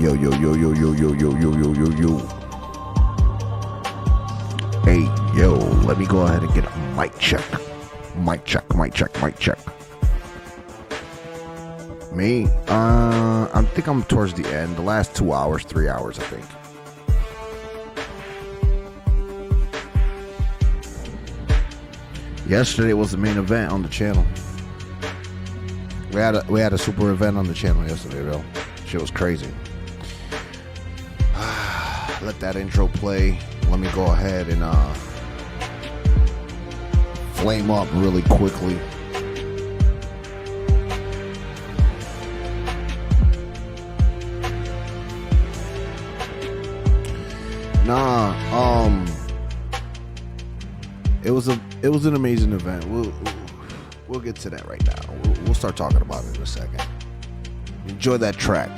Yo, yo, yo, yo, yo, yo, yo, yo, yo, yo, yo. Hey, yo, let me go ahead and get a mic check. Mic check, mic check, mic check. Me? I think I'm towards the end. The last 2 hours, 3 hours, I think. Yesterday was the main event on the channel. We had a super event on the channel yesterday, though. Shit was crazy. Let that intro play. Let me go ahead and flame up really quickly. It was an amazing event. We'll get to that right now. We'll start talking about it in a second. Enjoy that track.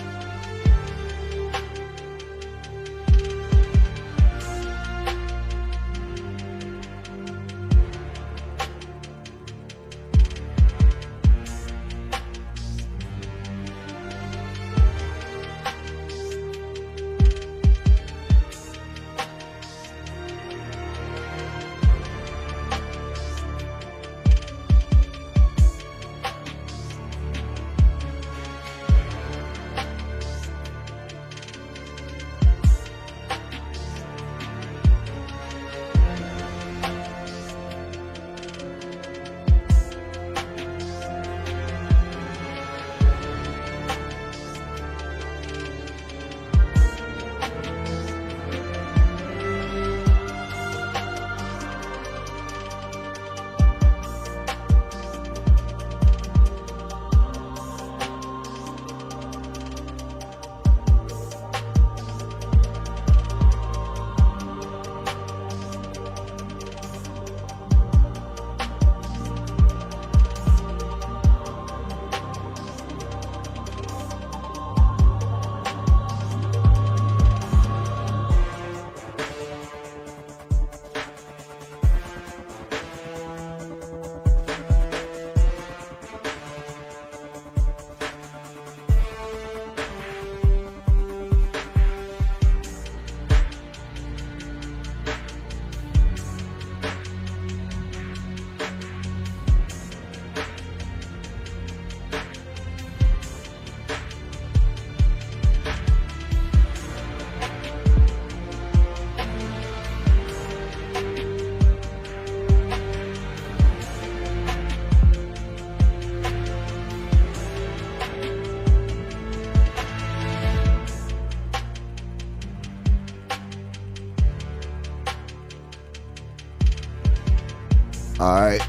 All right.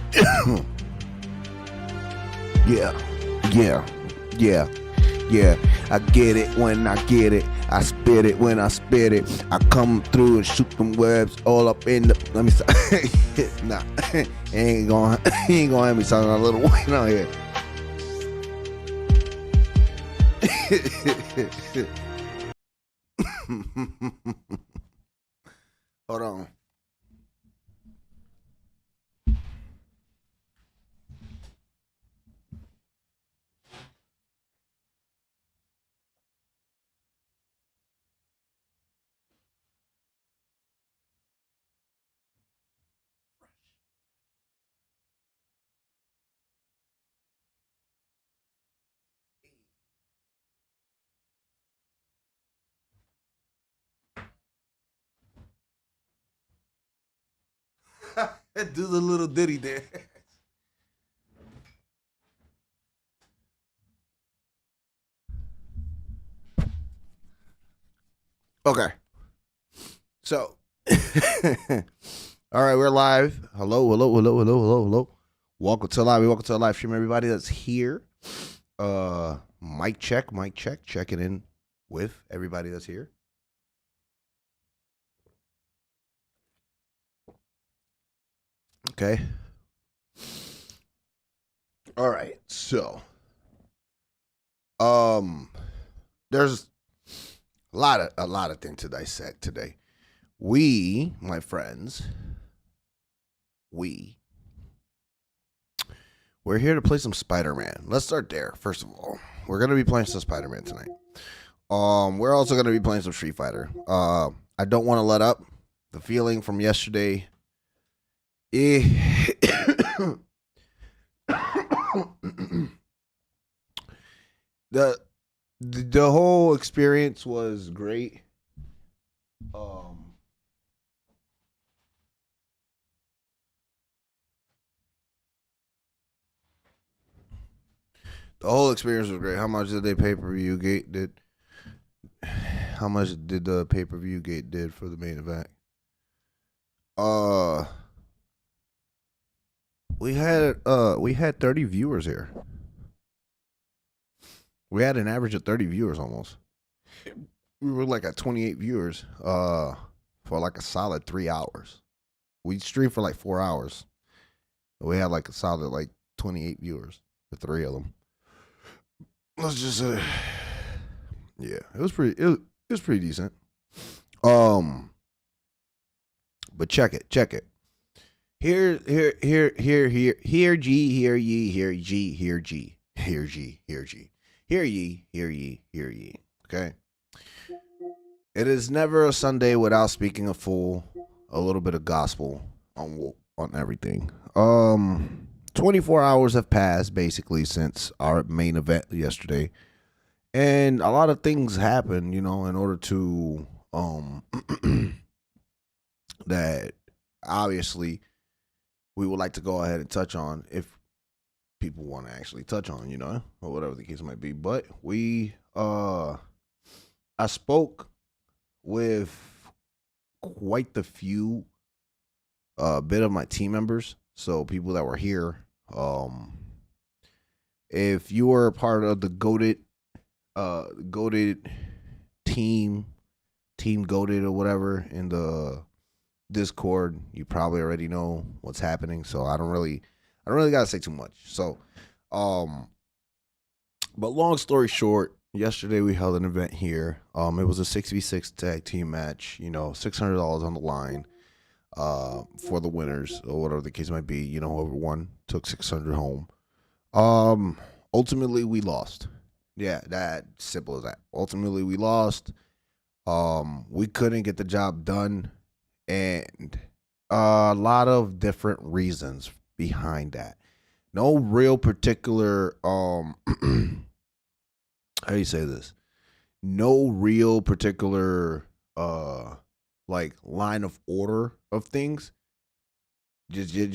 Yeah. I get it when I get it. I spit it when I spit it. I come through and shoot them webs all up in the. Let me stop. Nah, he ain't gonna have me sounding a little white out here. Hold on. Do the little ditty there. Okay. So, all right, we're live. Hello. Welcome to a live stream, everybody that's here. Mic check, checking in with everybody that's here. Okay. All right. So, there's a lot of things to dissect today. We, my friends, we're here to play some Spider-Man. Let's start there. First of all, we're gonna be playing some Spider-Man tonight. We're also gonna be playing some Street Fighter. I don't want to let up. The feeling from yesterday. Eh, the the whole experience was great. Um, the whole experience was great. How much did they pay per view gate did? How much did the pay per view gate did for the main event? Uh, we had 30 viewers here. We had an average of 30 viewers almost. We were like at 28 viewers for like a solid 3 hours. We streamed for like 4 hours. We had like a solid like 28 viewers for 3 of them. Let's just say yeah, it was pretty decent. But check it. Here G, here ye, here G, here G, here G, here G. Hear ye, hear ye, hear ye. Okay. It is never a Sunday without speaking a little bit of gospel on everything. 24 hours have passed basically since our main event yesterday, and a lot of things happened. In order to that obviously we would like to go ahead and touch on if people want to actually touch on, or whatever the case might be. But I spoke with quite the few bit of my team members, so people that were here. If you were a part of the goated team goated or whatever in the Discord, you probably already know what's happening. So I don't really gotta say too much. So, but long story short, yesterday we held an event here. It was a 6v6 tag team match. $600 on the line. For the winners or whatever the case might be. Whoever won took 600 home. Ultimately we lost. Yeah, that simple as that. Ultimately we lost. We couldn't get the job done, and a lot of different reasons behind that. No real particular how do you say this? No real particular like line of order of things. Just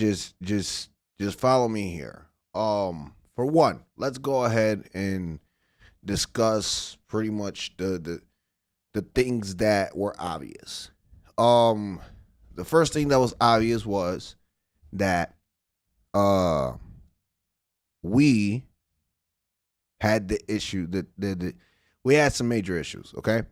follow me here. For one, let's go ahead and discuss pretty much the things that were obvious. The first thing that was obvious was that we had the issue that we had some major issues. Okay.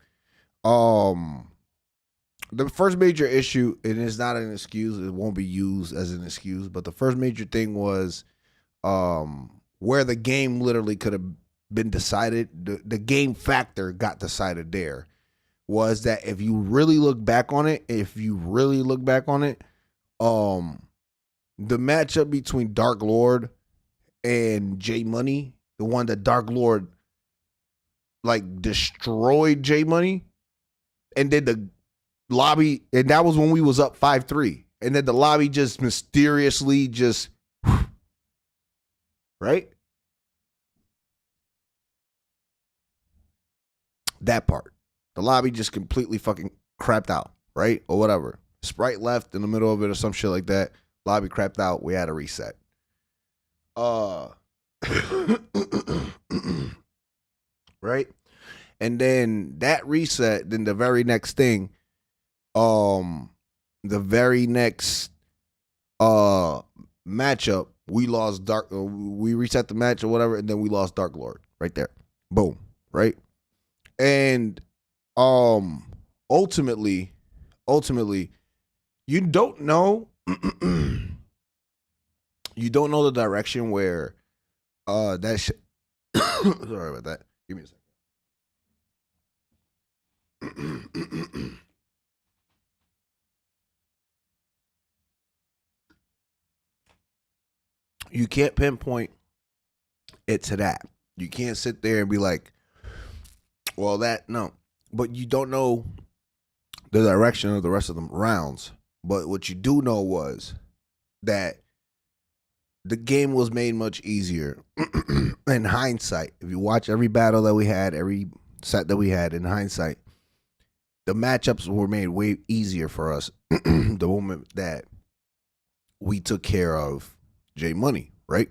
The first major issue, and it's not an excuse, it won't be used as an excuse, but the first major thing was where the game literally could have been decided. The game factor got decided there. Was that if you really look back on it, the matchup between Dark Lord and J Money, the one that Dark Lord like destroyed J Money, and then the lobby, and that was when we was up 5-3, and then the lobby just mysteriously just right. That part, the lobby just completely fucking crapped out, right, or whatever. Sprite left in the middle of it or some shit like that. Lobby crapped out. We had a reset. Right, and then that reset. Then the very next thing, the very next matchup, we lost Dark. We reset the match or whatever, and then we lost Dark Lord right there. Boom. Right, and ultimately, you don't know. You don't know the direction where that shit. Sorry about that. Give me a second. You can't pinpoint it to that. You can't sit there and be like, Well, no, but you don't know the direction of the rest of the rounds. But what you do know was that the game was made much easier in hindsight. If you watch every battle that we had, every set that we had in hindsight, the matchups were made way easier for us the moment that we took care of J Money, right?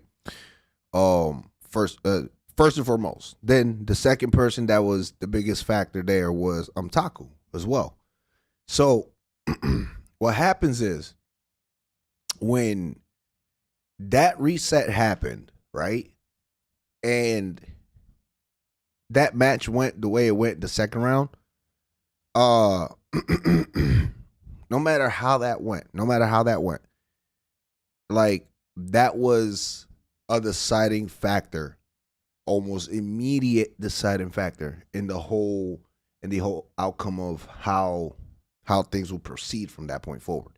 First and foremost. Then the second person that was the biggest factor there was Taku as well. So what happens is when that reset happened, right? And that match went the way it went the second round. No matter how that went, like that was a deciding factor, almost immediate deciding factor in the whole outcome of how things will proceed from that point forward.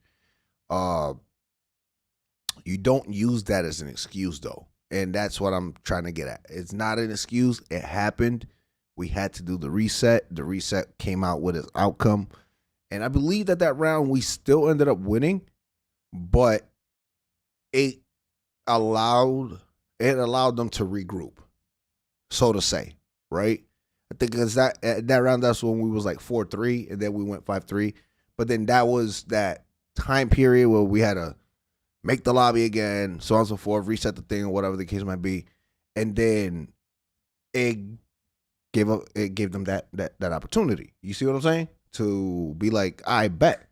You don't use that as an excuse though. And that's what I'm trying to get at. It's not an excuse. It happened. We had to do the reset. The reset came out with its outcome. And I believe that round we still ended up winning, but it allowed them to regroup, so to say, right? I think because that round, that's when we was like 4-3, and then we went 5-3. But then that was that time period where we had to make the lobby again, so on and so forth, reset the thing or whatever the case might be, and then it gave them that opportunity. You see what I'm saying? To be like, I bet,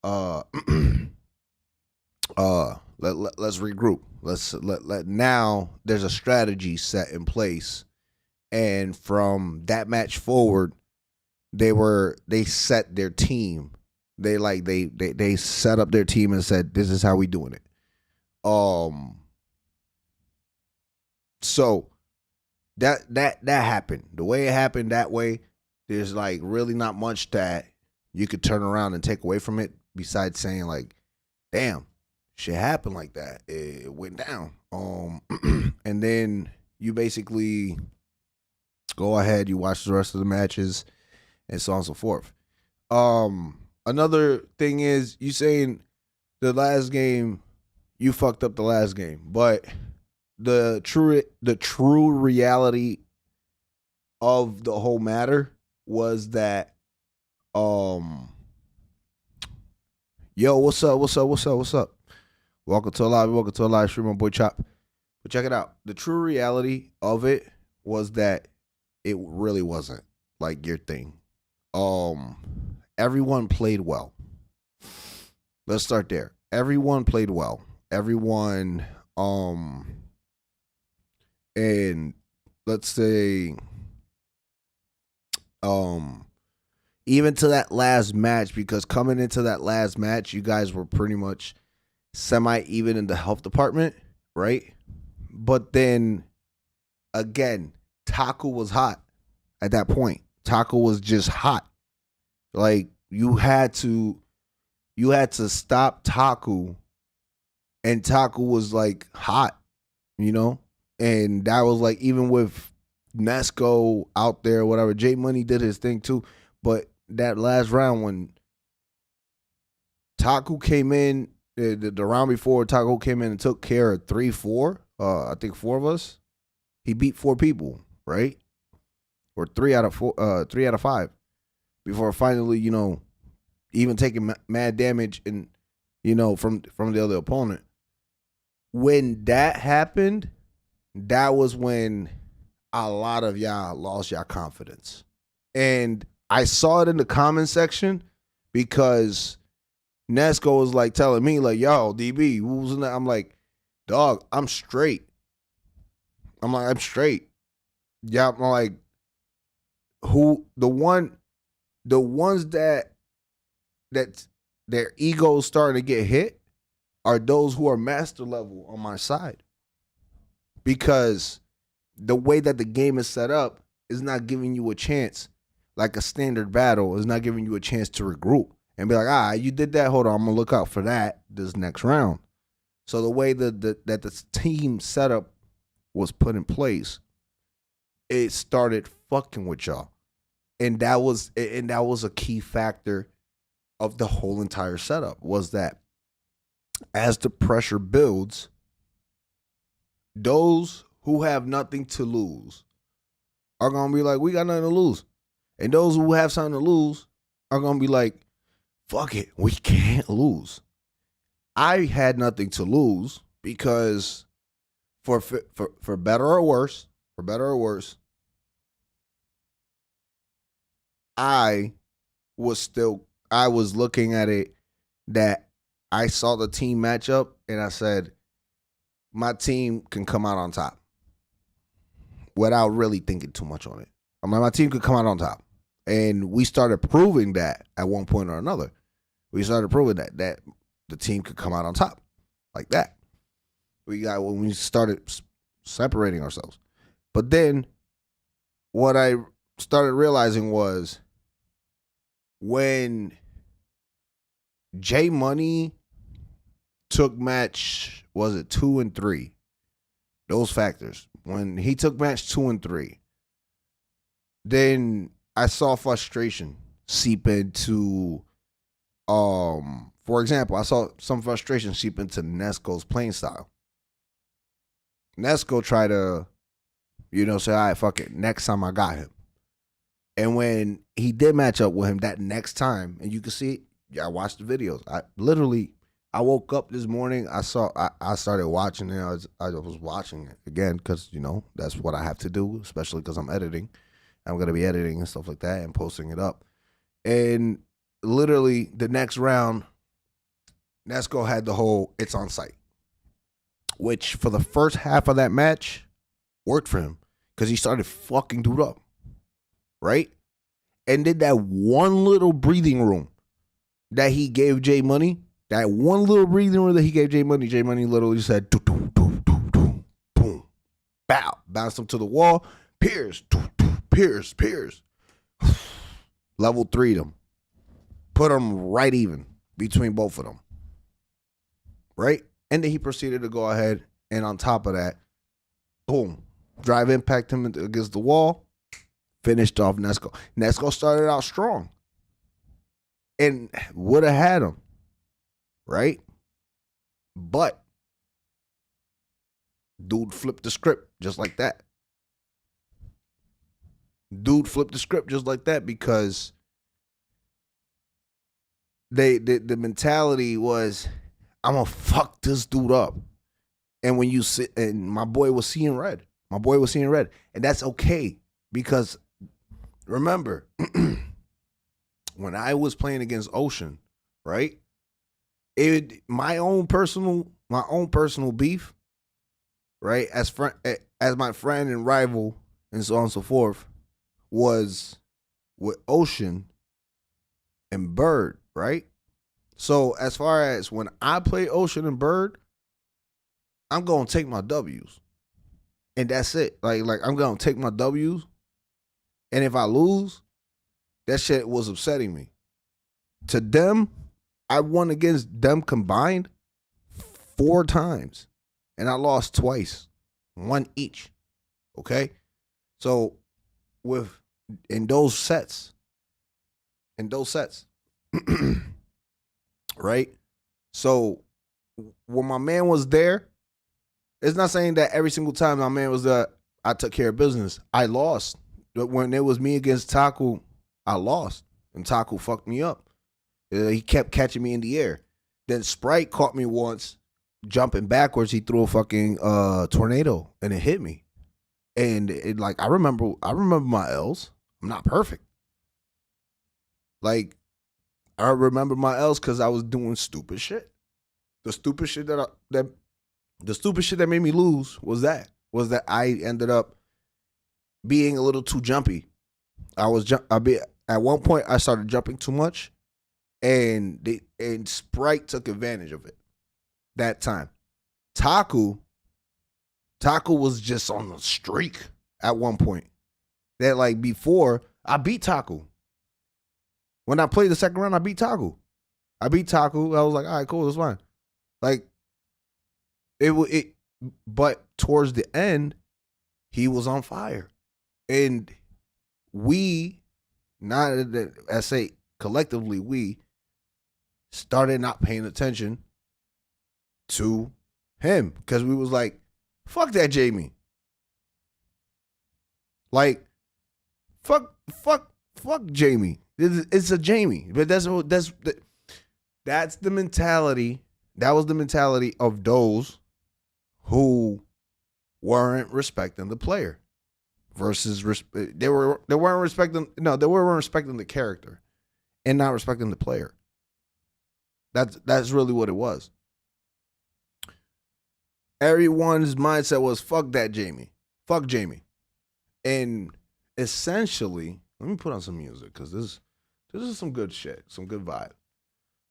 let's regroup. Let now there's a strategy set in place, and from that match forward, they set their team. They set up their team and said, this is how we doing it. So that happened. The way it happened that way, there's like really not much that you could turn around and take away from it besides saying like, damn, shit happened like that. It went down. And then you basically go ahead, you watch the rest of the matches and so on and so forth. Another thing is you saying the last game, you fucked up the last game, but the true reality of the whole matter was that, yo, what's up? Welcome to a live stream, my boy Chop. But check it out. The true reality of it was that it really wasn't like your thing. Everyone played well. Let's start there. Everyone played well. Everyone, and let's say, even to that last match, because coming into that last match, you guys were pretty much semi-even in the health department, right? But then, again, Taku was hot at that point. Taku was just hot. Like, you had to stop Taku, and Taku was like hot, you know? And that was like, even with Nesco out there, whatever, J Money did his thing too. But that last round when Taku came in, the round before Taku came in and took care of 3-4, I think 4 of us, he beat 4 people, right? Or 3 out of 5 before finally, you know, even taking mad damage and, you know, from the other opponent. When that happened, that was when a lot of y'all lost y'all confidence. And I saw it in the comment section because Nesco was like telling me like, yo, DB, who was in that? I'm like, dog, I'm straight. I'm straight. Yeah, I'm like, who the ones that their egos starting to get hit are those who are master level on my side. Because the way that the game is set up is not giving you a chance, like a standard battle, is not giving you a chance to regroup and be like, you did that, hold on, I'm going to look out for that this next round. So the way that the team setup was put in place, it started fucking with y'all. And that was a key factor of the whole entire setup, was that as the pressure builds, those who have nothing to lose are going to be like, we got nothing to lose. And those who have something to lose are going to be like, fuck it, we can't lose. I had nothing to lose because for better or worse, I was looking at it that I saw the team matchup and I said, my team can come out on top without really thinking too much on it. I mean, my team could come out on top. And we started proving that at one point or another. We started proving that the team could come out on top like that. When we started separating ourselves. But then what I started realizing was when J Money took match, was it 2 and 3? Those factors. When he took match 2 and 3, then I saw frustration seep into, for example, I saw some frustration seep into Nesco's playing style. Nesco tried to, say, all right, fuck it, next time I got him. And when he did match up with him that next time, and you can see, I watched the videos. I woke up this morning, I started watching it. I was watching it again because, that's what I have to do, especially because I'm editing. I'm going to be editing and stuff like that and posting it up. And literally the next round, Nesco had the whole it's on site, which for the first half of that match worked for him because he started fucking dude up, right? And did that one little breathing room that he gave J Money, J Money literally said, doo, doo, doo, doo, doo, boom, bow, bounced him to the wall, Pierce, doo, doo, Pierce, level 3'd them, put them right even between both of them, right? And then he proceeded to go ahead and on top of that, boom, drive impact him against the wall, finished off Nesco. Nesco started out strong and would have had him, right? But dude flipped the script just like that. Because the mentality was, I'm gonna fuck this dude up. And when you sit, and my boy was seeing red. And that's okay because remember, when I was playing against Ocean, right? My own personal beef, right? As my friend and rival and so on and so forth, was with Ocean and Bird, right? So as far as when I play Ocean and Bird, I'm gonna take my W's, and that's it. Like I'm gonna take my W's, and if I lose, that shit was upsetting me. To them, I won against them combined 4 times, and I lost twice, 1 each. Okay, so in those sets, right? So when my man was there, it's not saying that every single time my man was there, I took care of business. I lost. But when it was me against Taku, I lost, and Taku fucked me up. He kept catching me in the air. Then Sprite caught me once jumping backwards. He threw a fucking tornado, and it hit me. And I remember my L's. I'm not perfect. Like, I remember my L's because I was doing stupid shit. The stupid shit that made me lose was that I ended up being a little too jumpy. At one point I started jumping too much, and Sprite took advantage of it. That time, Taku was just on the streak at one point. That before I beat Taku. When I played the second round, I beat Taku. I was like, all right, cool, that's fine. But towards the end, he was on fire. And we not that I say collectively, we started not paying attention to him because we was like, fuck that Jamie. Like, fuck Jamie. It's a Jamie, but that's the mentality. That was the mentality of those who weren't respecting the player versus they weren't respecting the character and not respecting the player. That's really what it was. Everyone's mindset was fuck that Jamie. Fuck Jamie. And essentially, let me put on some music because this is some good shit, some good vibe.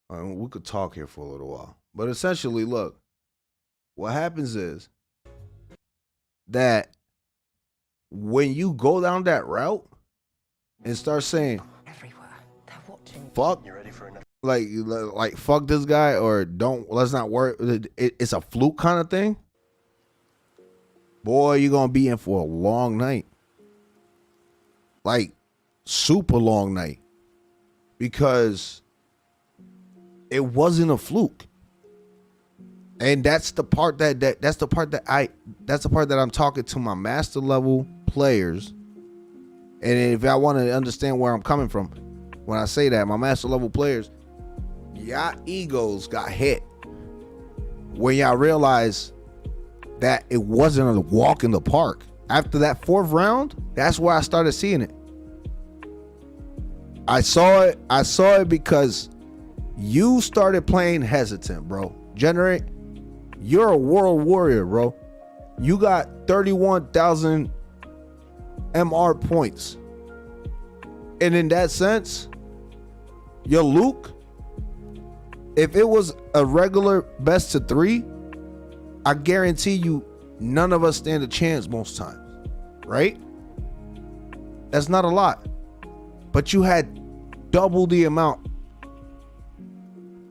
We could talk here for a little while. But essentially, look, what happens is that when you go down that route and start saying everywhere, they're watching. Fuck, you ready for another? Like fuck this guy, or let's not worry. It's a fluke kind of thing. Boy, you're gonna be in for a long night. Like super long night. Because it wasn't a fluke. And that's the part that I'm talking to my master level players. And if I want to understand where I'm coming from when I say that, my master level players, y'all egos got hit when y'all realize that it wasn't a walk in the park. After that fourth round, that's where I started seeing it. I saw it because you started playing hesitant, bro. Generate, you're a world warrior, bro. You got 31,000 MR points. And in that sense, your Luke, if it was a regular best of 3, I guarantee you none of us stand a chance most times, right? That's not a lot. But you had double the amount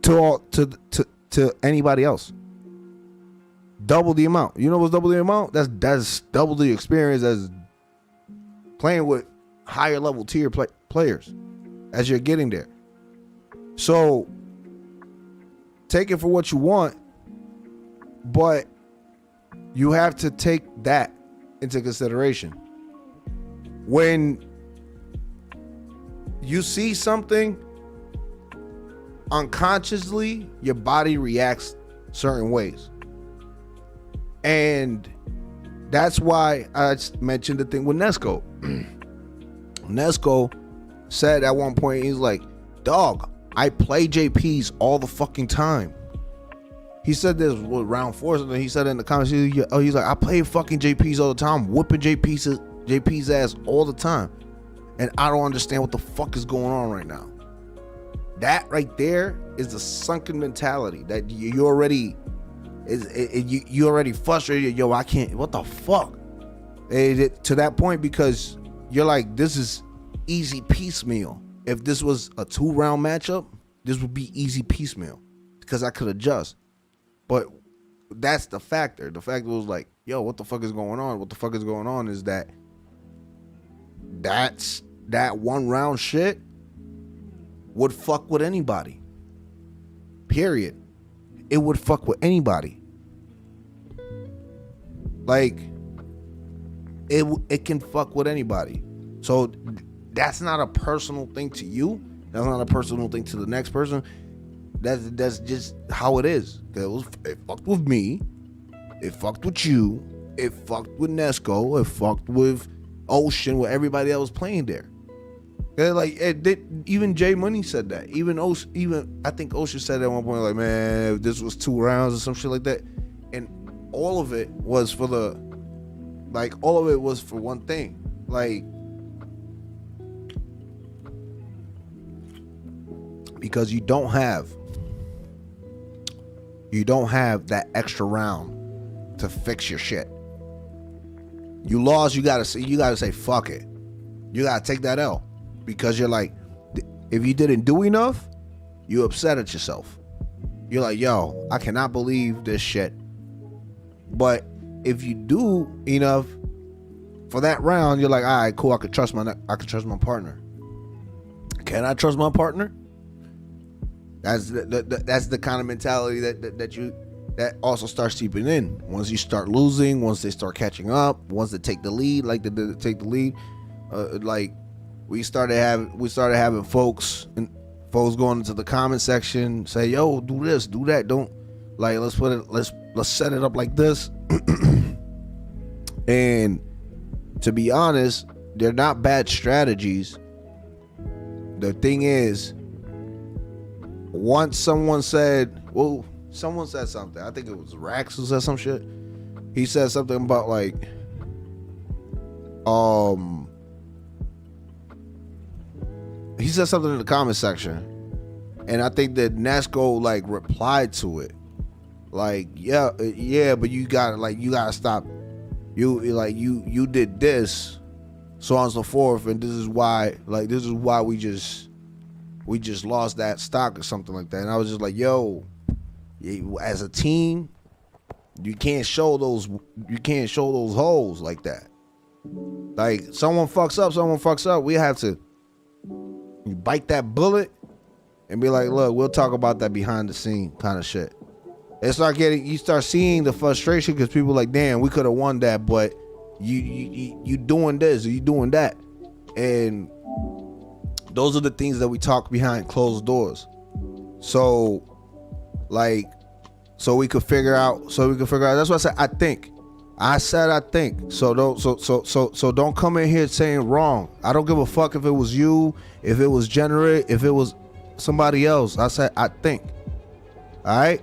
to anybody else. Double the amount. You know what's double the amount? That's double the experience as playing with higher level tier players as you're getting there. So take it for what you want, but you have to take that into consideration. When you see something unconsciously, your body reacts certain ways. And that's why I mentioned the thing with Nesco. Nesco said at one point, he's like, dog, I play JPs all the fucking time. He said this with round 4, and he said it in the comments, he's like, I play fucking JPs all the time, whooping JP's ass all the time. And I don't understand what the fuck is going on right now. That right there is the sunken mentality that you already frustrated. Yo, I can't. What the fuck? To that point, because you're like, this is easy piecemeal. If this was a 2-round matchup, this would be easy piecemeal because I could adjust. But that's the factor. The factor was like, yo, what the fuck is going on? What the fuck is going on is that 1-round shit would fuck with anybody. Period. It would fuck with anybody. Like, it can fuck with anybody. So that's not a personal thing to you. That's not a personal thing to the next person. That's just how it is. It fucked with me. It fucked with you. It fucked with Nesco. It fucked with Ocean, with everybody that was playing there. Even J Money said that. Even I think Ocean said at one point, like, man, if this was 2 rounds or some shit like that. And all of it was for one thing. Like, because you don't have that extra round to fix your shit. You lost, you gotta say fuck it. You gotta take that L. Because you're like, if you didn't do enough, you upset at yourself. You're like, yo, I cannot believe this shit. But if you do enough for that round, you're like, all right, cool, I could trust my partner. Can I trust my partner? That's the kind of mentality that also starts seeping in. Once you start losing, once they start catching up, once they take the lead, like they did take the lead, like we started having folks going into the comment section, say, yo, do this, do that, don't, like, let's set it up like this. And to be honest, they're not bad strategies. The thing is, once someone said something, I think it was Rax who said some shit. He said something about like, he said something in the comment section, and I think that Nesco like replied to it, like, yeah, but you gotta stop. You did this, so on and so forth, and this is why we just lost that stock or something like that. And I was just like, yo, as a team, you can't show those holes like that. Like, someone fucks up, we have to bite that bullet and be like, look, we'll talk about that behind the scene kind of shit. You start seeing the frustration because people are like, damn, we could have won that, but you doing this or you doing that. And those are the things that we talk behind closed doors. So we could figure out. That's why I said I think. I think. So don't come in here saying wrong. I don't give a fuck if it was you, if it was Generate, if it was somebody else. I said I think. All right.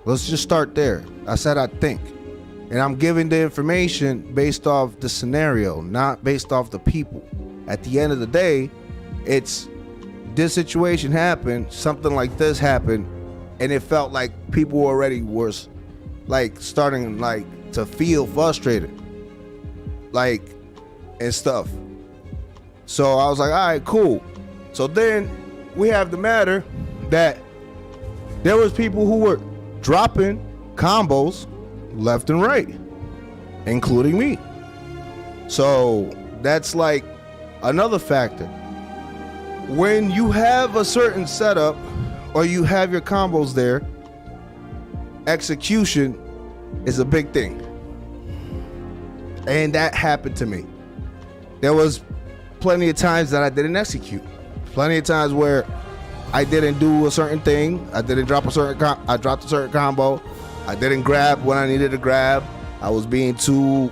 Let's just start there. I said I think. And I'm giving the information based off the scenario, not based off the people. At the end of the day, it's this situation happened, something like this happened, and it felt like people already were like starting like to feel frustrated, like, and stuff. So I was like, all right, cool. So then we have the matter that there was people who were dropping combos left and right, including me. So that's like another factor. When you have a certain setup or you have your combos there, execution is a big thing. And that happened to me. There was plenty of times that I didn't execute. Plenty of times where I didn't do a certain thing. I didn't drop I dropped a certain combo. I didn't grab when I needed to grab. I was being too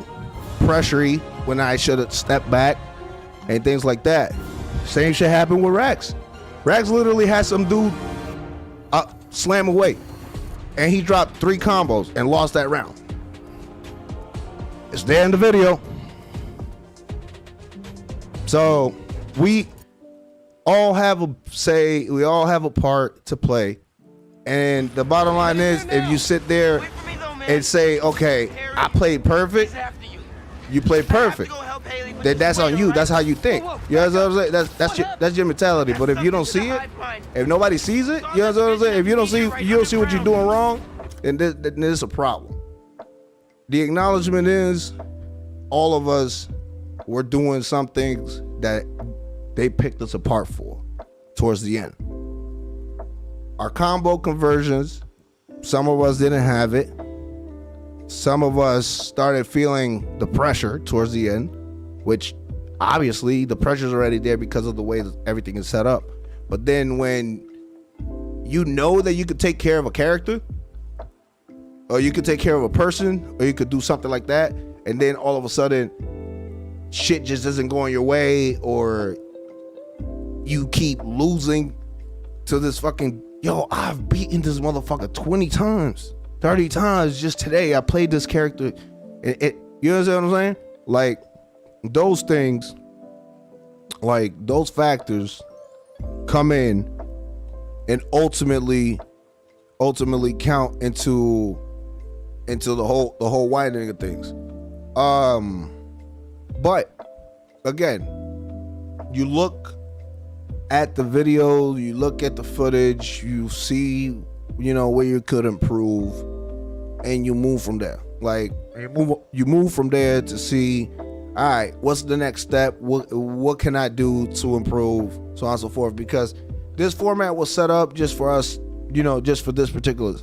pressury when I should have stepped back and things like that. Same shit happened with Rax. Rax literally had some dude slam away, and he dropped 3 combos and lost that round. It's there in the video. So we all have a say, we all have a part to play. And the bottom line is, if you sit there and say, okay, I played perfect, you played perfect, then that's on you. That's how you think. You know what I'm saying? That's your mentality. But if you don't see it, if nobody sees it, you know what I'm saying? If you don't see what you're doing wrong, then there's a problem. The acknowledgement is, all of us were doing some things that they picked us apart for towards the end. Our combo conversions, some of us didn't have it. Some of us started feeling the pressure towards the end, which obviously the pressure's already there because of the way that everything is set up. But then when you know that you could take care of a character, or you could take care of a person, or you could do something like that, and then all of a sudden shit just doesn't go your way, or you keep losing to this fucking, yo, I've beaten this motherfucker 20 times, 30 times just today. I played this character. You understand what I'm saying? Like, those things, like those factors come in and ultimately count into the whole widening of things. But again, you look at the video, you look at the footage, you see, you know, where you could improve, and you move from there. Like, you move from there to see, all right, what's the next step? What can I do to improve, so on and so forth? Because this format was set up just for us, just for this particular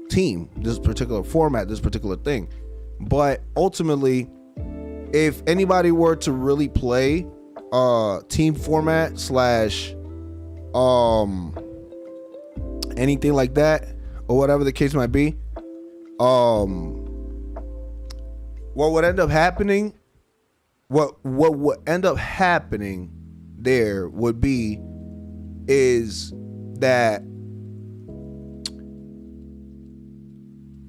team, this particular format, this particular thing. But ultimately, if anybody were to really play team format / anything like that, or whatever the case might be, what would end up happening, what would end up happening there would be is that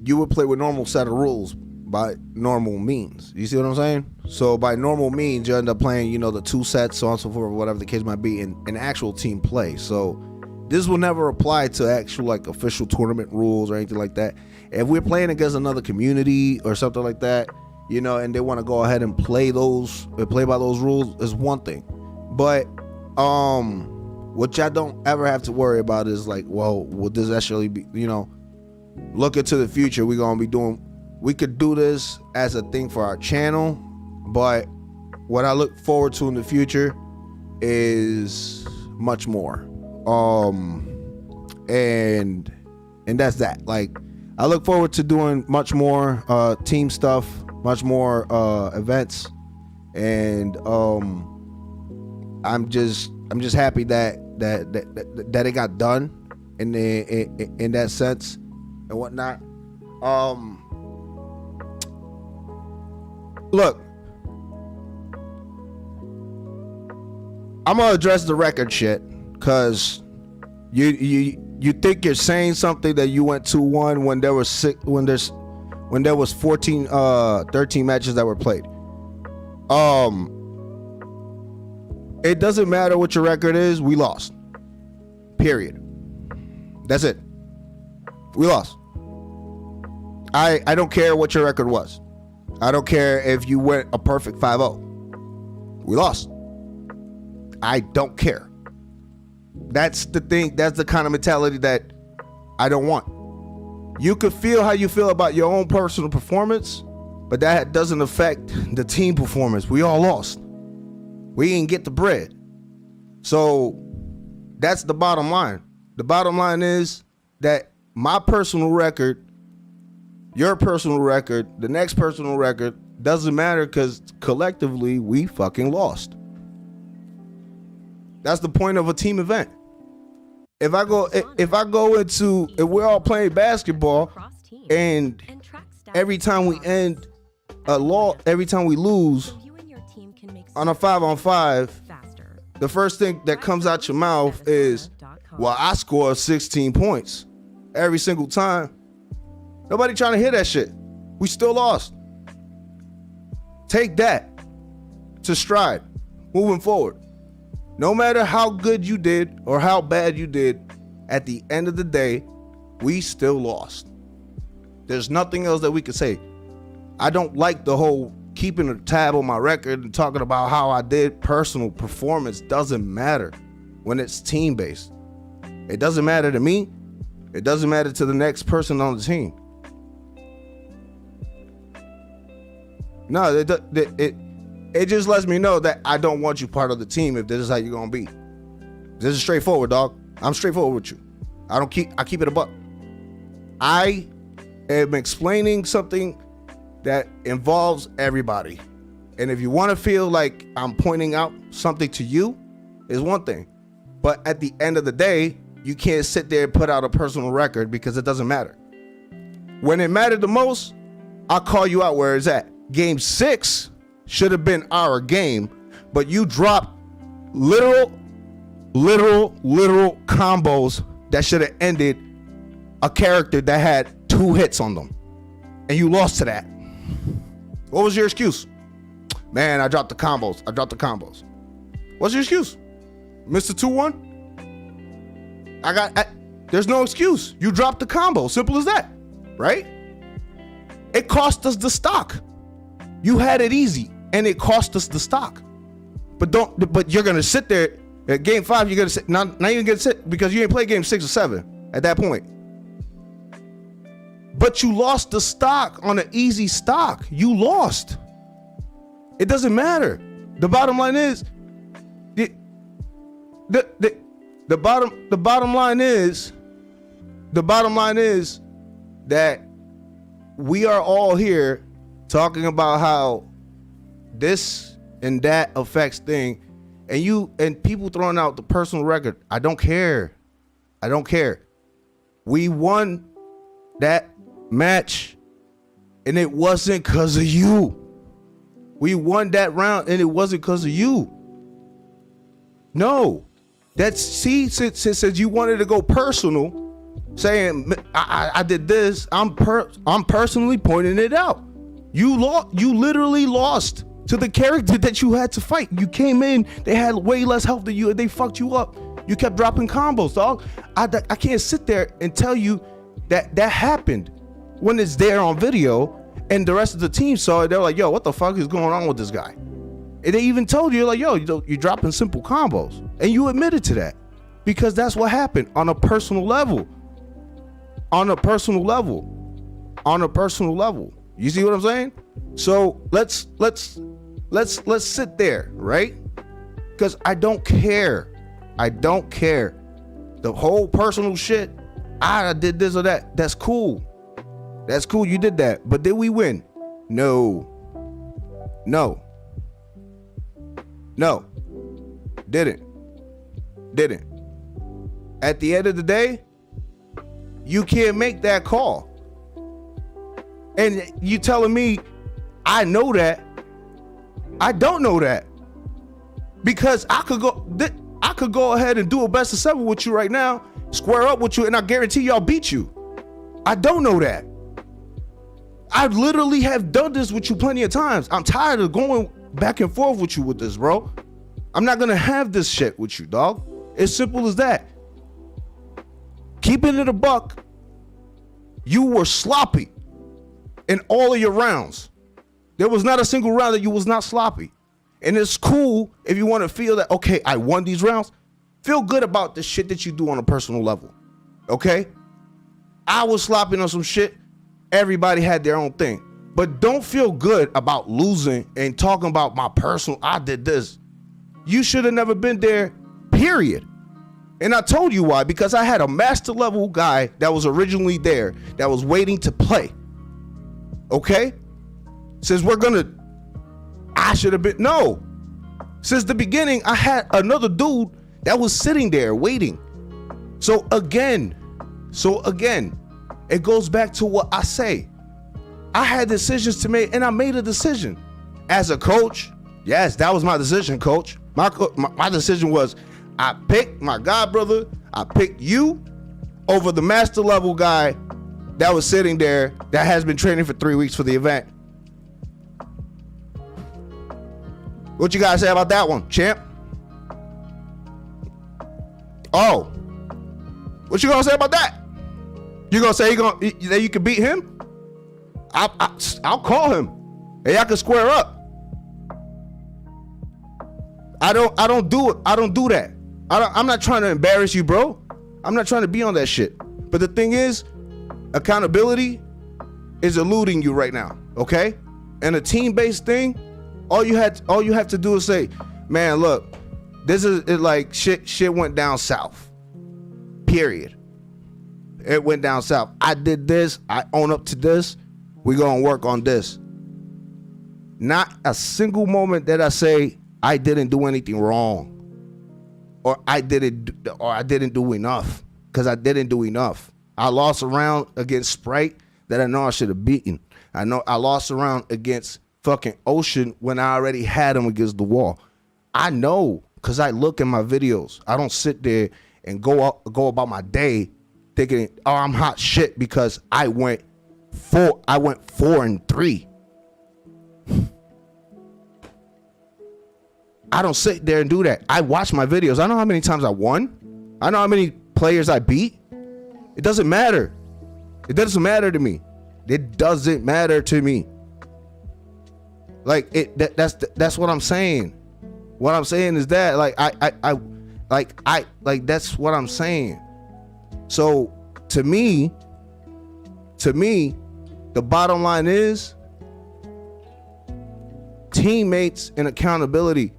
you would play with normal set of rules by normal means. You see what I'm saying? So by normal means, you end up playing, the 2 sets, so on and so forth, whatever the case might be, in actual team play. So this will never apply to actual official tournament rules or anything like that. If we're playing against another community or something like that, and they want to go ahead and play by those rules, is one thing. But what y'all don't ever have to worry about is would this actually be, look into the future, we could do this as a thing for our channel, but what I look forward to in the future is much more. And that's that. I look forward to doing much more team stuff, much more events, and I'm just happy that it got done in that sense and whatnot. Look, I'm gonna address the record shit, cause you think you're saying something that you went 2-1 when there was 13 matches that were played. It doesn't matter what your record is, we lost. Period. That's it. We lost. I don't care what your record was. I don't care if you went a perfect 5-0. We lost. I don't care. That's the thing. That's the kind of mentality that I don't want. You could feel how you feel about your own personal performance, but that doesn't affect the team performance. We all lost. We didn't get the bread. So that's the bottom line. The bottom line is that my personal record, your personal record, the next personal record doesn't matter, because collectively we fucking lost. That's the point of a team event. If we're all playing basketball and every time we end every time we lose on a 5-on-5, the first thing that comes out your mouth is, well, I scored 16 points every single time. Nobody trying to hear that shit. We still lost. Take that to stride moving forward. No matter how good you did or how bad you did, at the end of the day, we still lost. There's nothing else that we could say. I don't like the whole keeping a tab on my record and talking about how I did. Personal performance doesn't matter when it's team-based. It doesn't matter to me. It doesn't matter to the next person on the team. No, it just lets me know that I don't want you part of the team if this is how you're gonna be. This is straightforward, dog. I'm straightforward with you. I keep it a buck. I am explaining something that involves everybody. And if you want to feel like I'm pointing out something to you, is one thing. But at the end of the day, you can't sit there and put out a personal record, because it doesn't matter. When it mattered the most, I'll call you out where it's at. Game 6 should have been our game, but you dropped literal combos that should have ended a character that had 2 hits on them, and you lost to that. What was your excuse? Man, I dropped the combos. What's your excuse? Mr. 2-1? There's no excuse. You dropped the combo. Simple as that, right? It cost us the stock. You had it easy, and it cost us the stock. But you're gonna sit there at game 5. You're gonna sit. Now you're gonna sit because you ain't played game 6 or 7 at that point. But you lost the stock on an easy stock. You lost. It doesn't matter. The bottom line is, the bottom line is that we are all here talking about how this and that affects thing, and people throwing out the personal record. I don't care. We won that match, and it wasn't because of you. We won that round, and it wasn't because of you. No, since you wanted to go personal, saying I did this. I'm personally pointing it out. You literally lost to the character that you had to fight. You came in, they had way less health than you, and they fucked you up. You kept dropping combos, dog. I can't sit there and tell you that happened when it's there on video, and the rest of the team saw it. They're like, yo, what the fuck is going on with this guy? And they even told you, like, yo, you're dropping simple combos. And you admitted to that because that's what happened on a personal level. On a personal level. You see what I'm saying? So let's sit there, right? Because I don't care. The whole personal shit, I did this or that. That's cool. You did that. But did we win? No. Didn't. At the end of the day, you can't make that call. And you telling me I know that. I don't know that. Because I could go ahead and do a best of 7 with you right now, square up with you, and I guarantee y'all beat you. I don't know that. I literally have done this with you plenty of times. I'm tired of going back and forth with you with this, bro. I'm not gonna have this shit with you, dog. As simple as that. Keeping it a buck, you were sloppy in all of your rounds. There was not a single round that you was not sloppy. And it's cool if you want to feel that, okay, I won these rounds. Feel good about the shit that you do on a personal level. Okay? I was sloppy on some shit. Everybody had their own thing. But don't feel good about losing and talking about my personal, I did this. You should have never been there, period. And I told you why, because I had a master level guy that was originally there that was waiting to play. Okay? Since I should have been, no. Since the beginning, I had another dude that was sitting there waiting. So again, it goes back to what I say. I had decisions to make, and I made a decision. As a coach, yes, that was my decision, coach. My decision was, I picked my god brother, I picked you over the master level guy that was sitting there that has been training for 3 weeks for the event. What you guys say about that one, champ? Oh, what you gonna say about that? You gonna say that you can beat him? I'll call him, and y'all can square up. I don't do it. I don't do that. I'm not trying to embarrass you, bro. I'm not trying to be on that shit. But the thing is, accountability is eluding you right now. Okay, and a team-based thing. All you have to do is say, man, look, this is like shit went down south. Period. It went down south. I did this. I own up to this. We're gonna work on this. Not a single moment that I say I didn't do anything wrong, or I didn't do enough, because I didn't do enough. I lost a round against Sprite that I know I should have beaten. I know I lost a round against fucking Ocean when I already had him against the wall. I know, because I look at my videos. I don't sit there and go about my day thinking, oh, I'm hot shit because I went 4-3. I don't sit there and do that. I watch my videos. I know how many times I won. I know how many players I beat. It doesn't matter. It doesn't matter to me. It doesn't matter to me. Like that's what I'm saying. What I'm saying is that that's what I'm saying. So to me, the bottom line is teammates and accountability.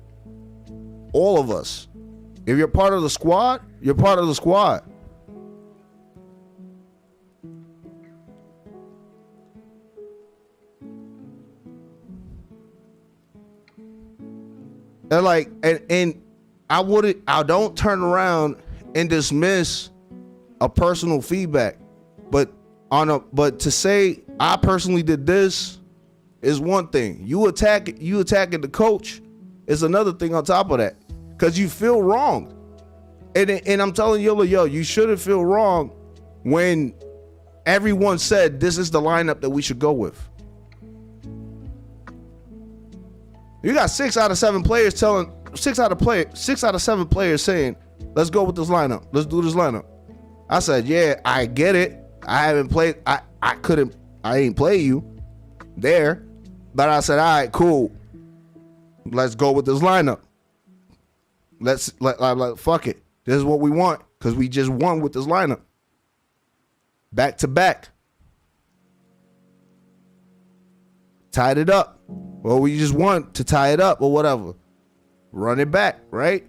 All of us. If you're part of the squad, you're part of the squad. And like, and I don't turn around and dismiss a personal feedback, but to say I personally did this is one thing. You attacking the coach is another thing on top of that, because you feel wronged. And I'm telling you, you shouldn't feel wrong when everyone said this is the lineup that we should go with. You got 6 out of 7 players saying, let's go with this lineup. Let's do this lineup. I said, yeah, I get it. I haven't played. I ain't play you there. But I said, all right, cool. Let's go with this lineup. Let's fuck it. This is what we want, because we just won with this lineup. Back to back. Tied it up. Well, we just want to tie it up or whatever. Run it back, right?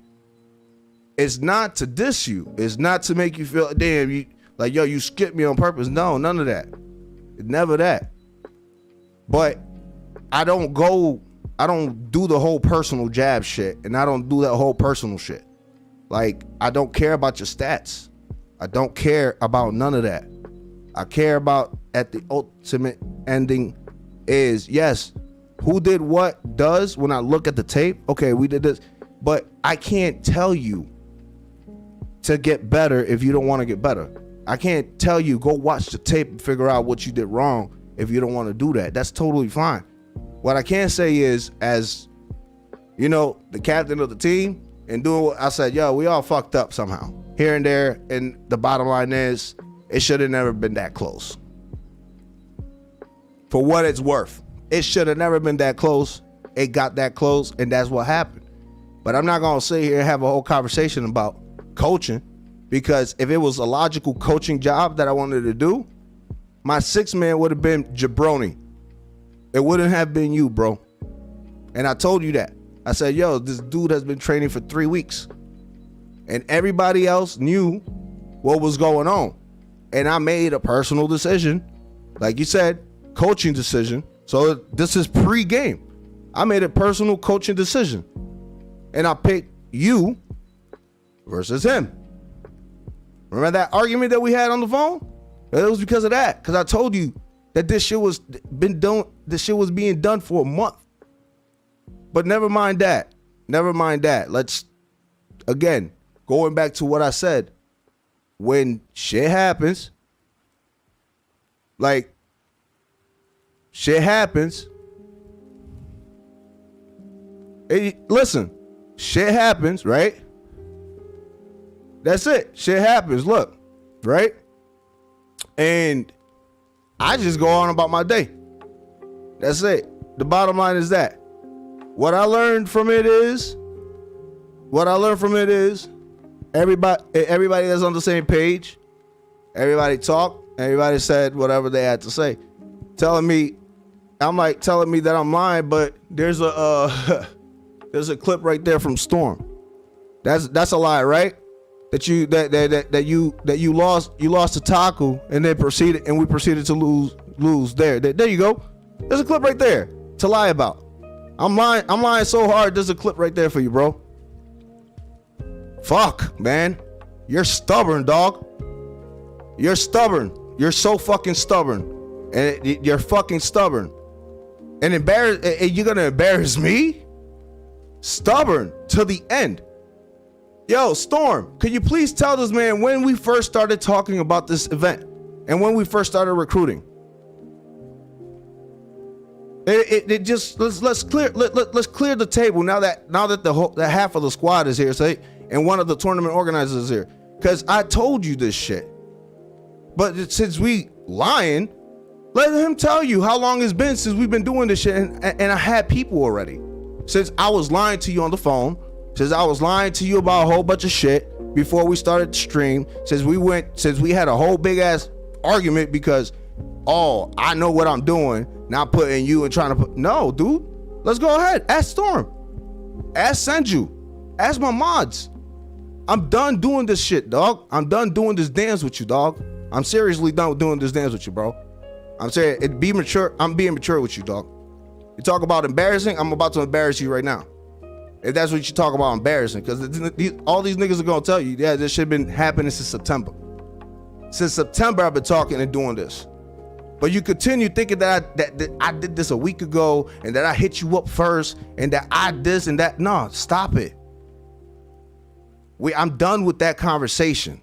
It's not to diss you. It's not to make you feel, damn, you skipped me on purpose. No, none of that. Never that. But I don't do the whole personal jab shit, and I don't do that whole personal shit. Like, I don't care about your stats. I don't care about none of that. I care about, at the ultimate ending, is, yes, who did what does when I look at the tape. Okay, we did this, but I can't tell you to get better if you don't want to get better. I can't tell you go watch the tape and figure out what you did wrong if you don't want to do that. That's totally fine. What I can say is, as you know, the captain of the team, and doing what I said, we all fucked up somehow here and there, and the bottom line is it should have never been that close. For what it's worth, it should have never been that close. It got that close, and that's what happened. But I'm not gonna sit here and have a whole conversation about coaching, because if it was a logical coaching job that I wanted to do, my 6th man would have been Jabroni. It wouldn't have been you, bro. And I told you that. I said, this dude has been training for 3 weeks. And everybody else knew what was going on. And I made a personal decision. Like you said, coaching decision. So this is pre-game. I made a personal coaching decision. And I picked you versus him. Remember that argument that we had on the phone? It was because of that. Because I told you that this shit was being done for a month. But never mind that. Let's, again, going back to what I said. When shit happens, listen, shit happens, right? That's it. Shit happens, look, right? And I just go on about my day. That's it. The bottom line is that. What I learned from it is everybody that's on the same page, everybody talked, everybody said whatever they had to say. Telling me that I'm lying, but there's a clip right there from Storm. That's a lie, right? That you lost to Taku, and we proceeded to lose there. There you go. There's a clip right there to lie about. I'm lying so hard. There's a clip right there for you, bro. Fuck, man. You're stubborn, dog. You're stubborn. You're so fucking stubborn. And you're fucking stubborn. And you're gonna embarrass me? Stubborn to the end. Yo, Storm, could you please tell this man when we first started talking about this event and when we first started recruiting? It just let's clear the table now that the half of the squad is here, say, and one of the tournament organizers is here, because I told you this shit. But since we lying, let him tell you how long it's been since we've been doing this shit, and I had people already. Since I was lying to you on the phone, since I was lying to you about a whole bunch of shit before we started the stream, since we had a whole big ass argument because, I know what I'm doing, not putting you and trying to put, no, dude, Let's go ahead. Ask Storm. Ask Senju. Ask my mods. I'm done doing this shit, dog. I'm done doing this dance with you, dog. I'm seriously done with doing this dance with you, bro. I'm saying it. Be mature. I'm being mature with you, dog. You talk about embarrassing. I'm about to embarrass you right now. If that's what you talk about, embarrassing, because all these niggas are gonna tell you, yeah, this shit been happening since September. Since September, I've been talking and doing this. But you continue thinking that I did this a week ago and that I hit you up first and that I this and that. No, stop it. I'm done with that conversation.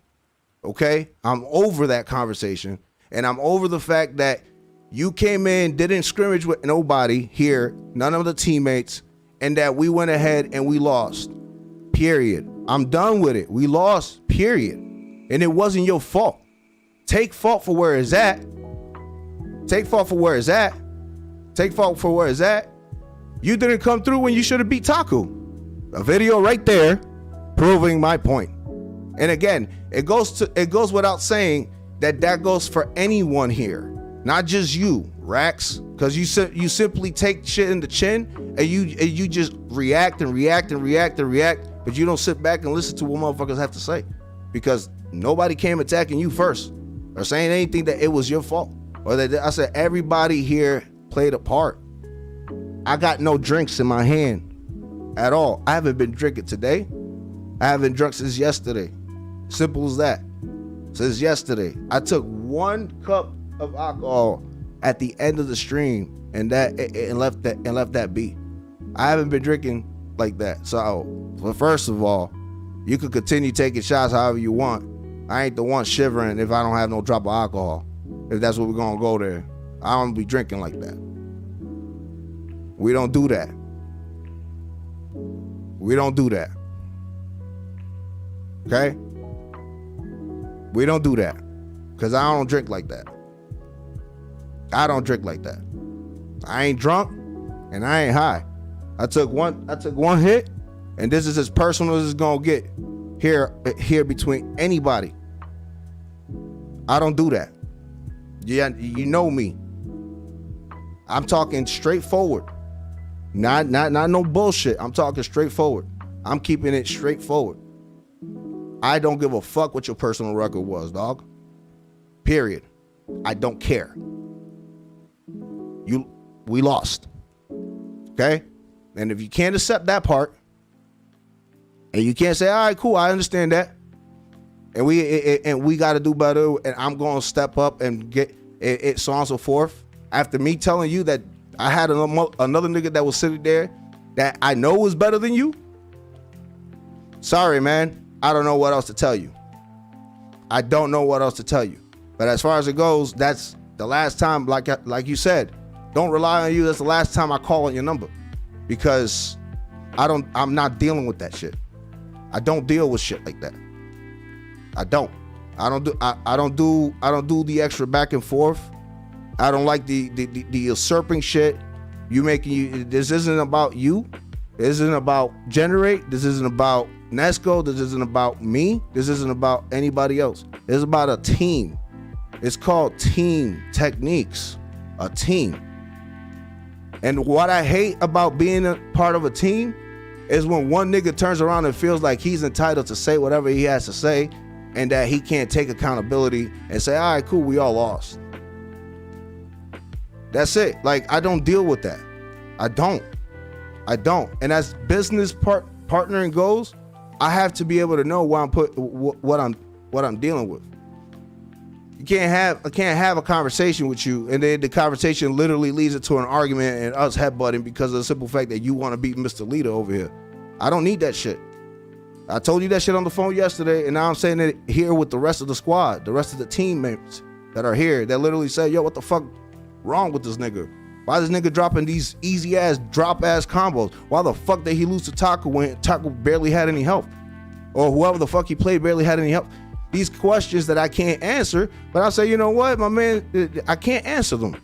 Okay? I'm over that conversation. And I'm over the fact that you came in, didn't scrimmage with nobody here, none of the teammates, and that we went ahead and we lost. Period. I'm done with it. We lost. Period. And it wasn't your fault. Take fault for where it's at. Take fault for where it's at. Take fault for where it's at. You didn't come through when you should have beat Taku. A video right there proving my point. And again, it goes without saying that goes for anyone here, not just you, Rax, because you simply take shit in the chin and you just react, but you don't sit back and listen to what motherfuckers have to say, because nobody came attacking you first or saying anything that it was your fault. Or that I said everybody here played a part. I got no drinks in my hand at all. I haven't been drinking today. I haven't drunk since yesterday. Simple as that. Since yesterday. I took 1 cup of alcohol at the end of the stream and left that be. I haven't been drinking like that. So, well, first of all, you could continue taking shots however you want. I ain't the one shivering if I don't have no drop of alcohol. If that's what we're gonna go there, I don't be drinking like that. We don't do that. We don't do that. Okay? We don't do that. Because I don't drink like that. I don't drink like that. I ain't drunk and I ain't high. I took one hit, and this is as personal as it's gonna get here between anybody. I don't do that. Yeah, you know me. I'm talking straightforward. Not no bullshit. I'm talking straightforward. I'm keeping it straightforward. I don't give a fuck what your personal record was, dog. Period. I don't care. We lost. Okay? And if you can't accept that part, and you can't say, all right, cool, I understand that, and we got to do better, and I'm going to step up and get it, so on and so forth. After me telling you that I had another nigga that was sitting there that I know was better than you, sorry, man, I don't know what else to tell you. I don't know what else to tell you. But as far as it goes, that's the last time, like you said, don't rely on you. That's the last time I call on your number, because I'm not dealing with that shit. I don't deal with shit like that. I don't do the extra back and forth. I don't like the usurping shit. This isn't about you. This isn't about Generate. This isn't about Nesco. This isn't about me. This isn't about anybody else. It's about a team. It's called Team Techneex. A team. And what I hate about being a part of a team is when one nigga turns around and feels like he's entitled to say whatever he has to say, and that he can't take accountability and say, all right, cool, we all lost. That's it. Like, I don't deal with that. I don't. And as business partnering goes, I have to be able to know what I'm dealing with. I can't have a conversation with you, and then the conversation literally leads it to an argument and us headbutting because of the simple fact that you want to beat Mr. Leader over here. I don't need that shit. I told you that shit on the phone yesterday, and now I'm saying it here with the rest of the squad, the rest of the teammates that are here, that literally say, yo, what the fuck wrong with this nigga? Why this nigga dropping these easy ass drop ass combos? Why the fuck did he lose to Taku when Taku barely had any health? Or whoever the fuck he played barely had any health? These questions that I can't answer, but I say, you know what, my man, I can't answer them.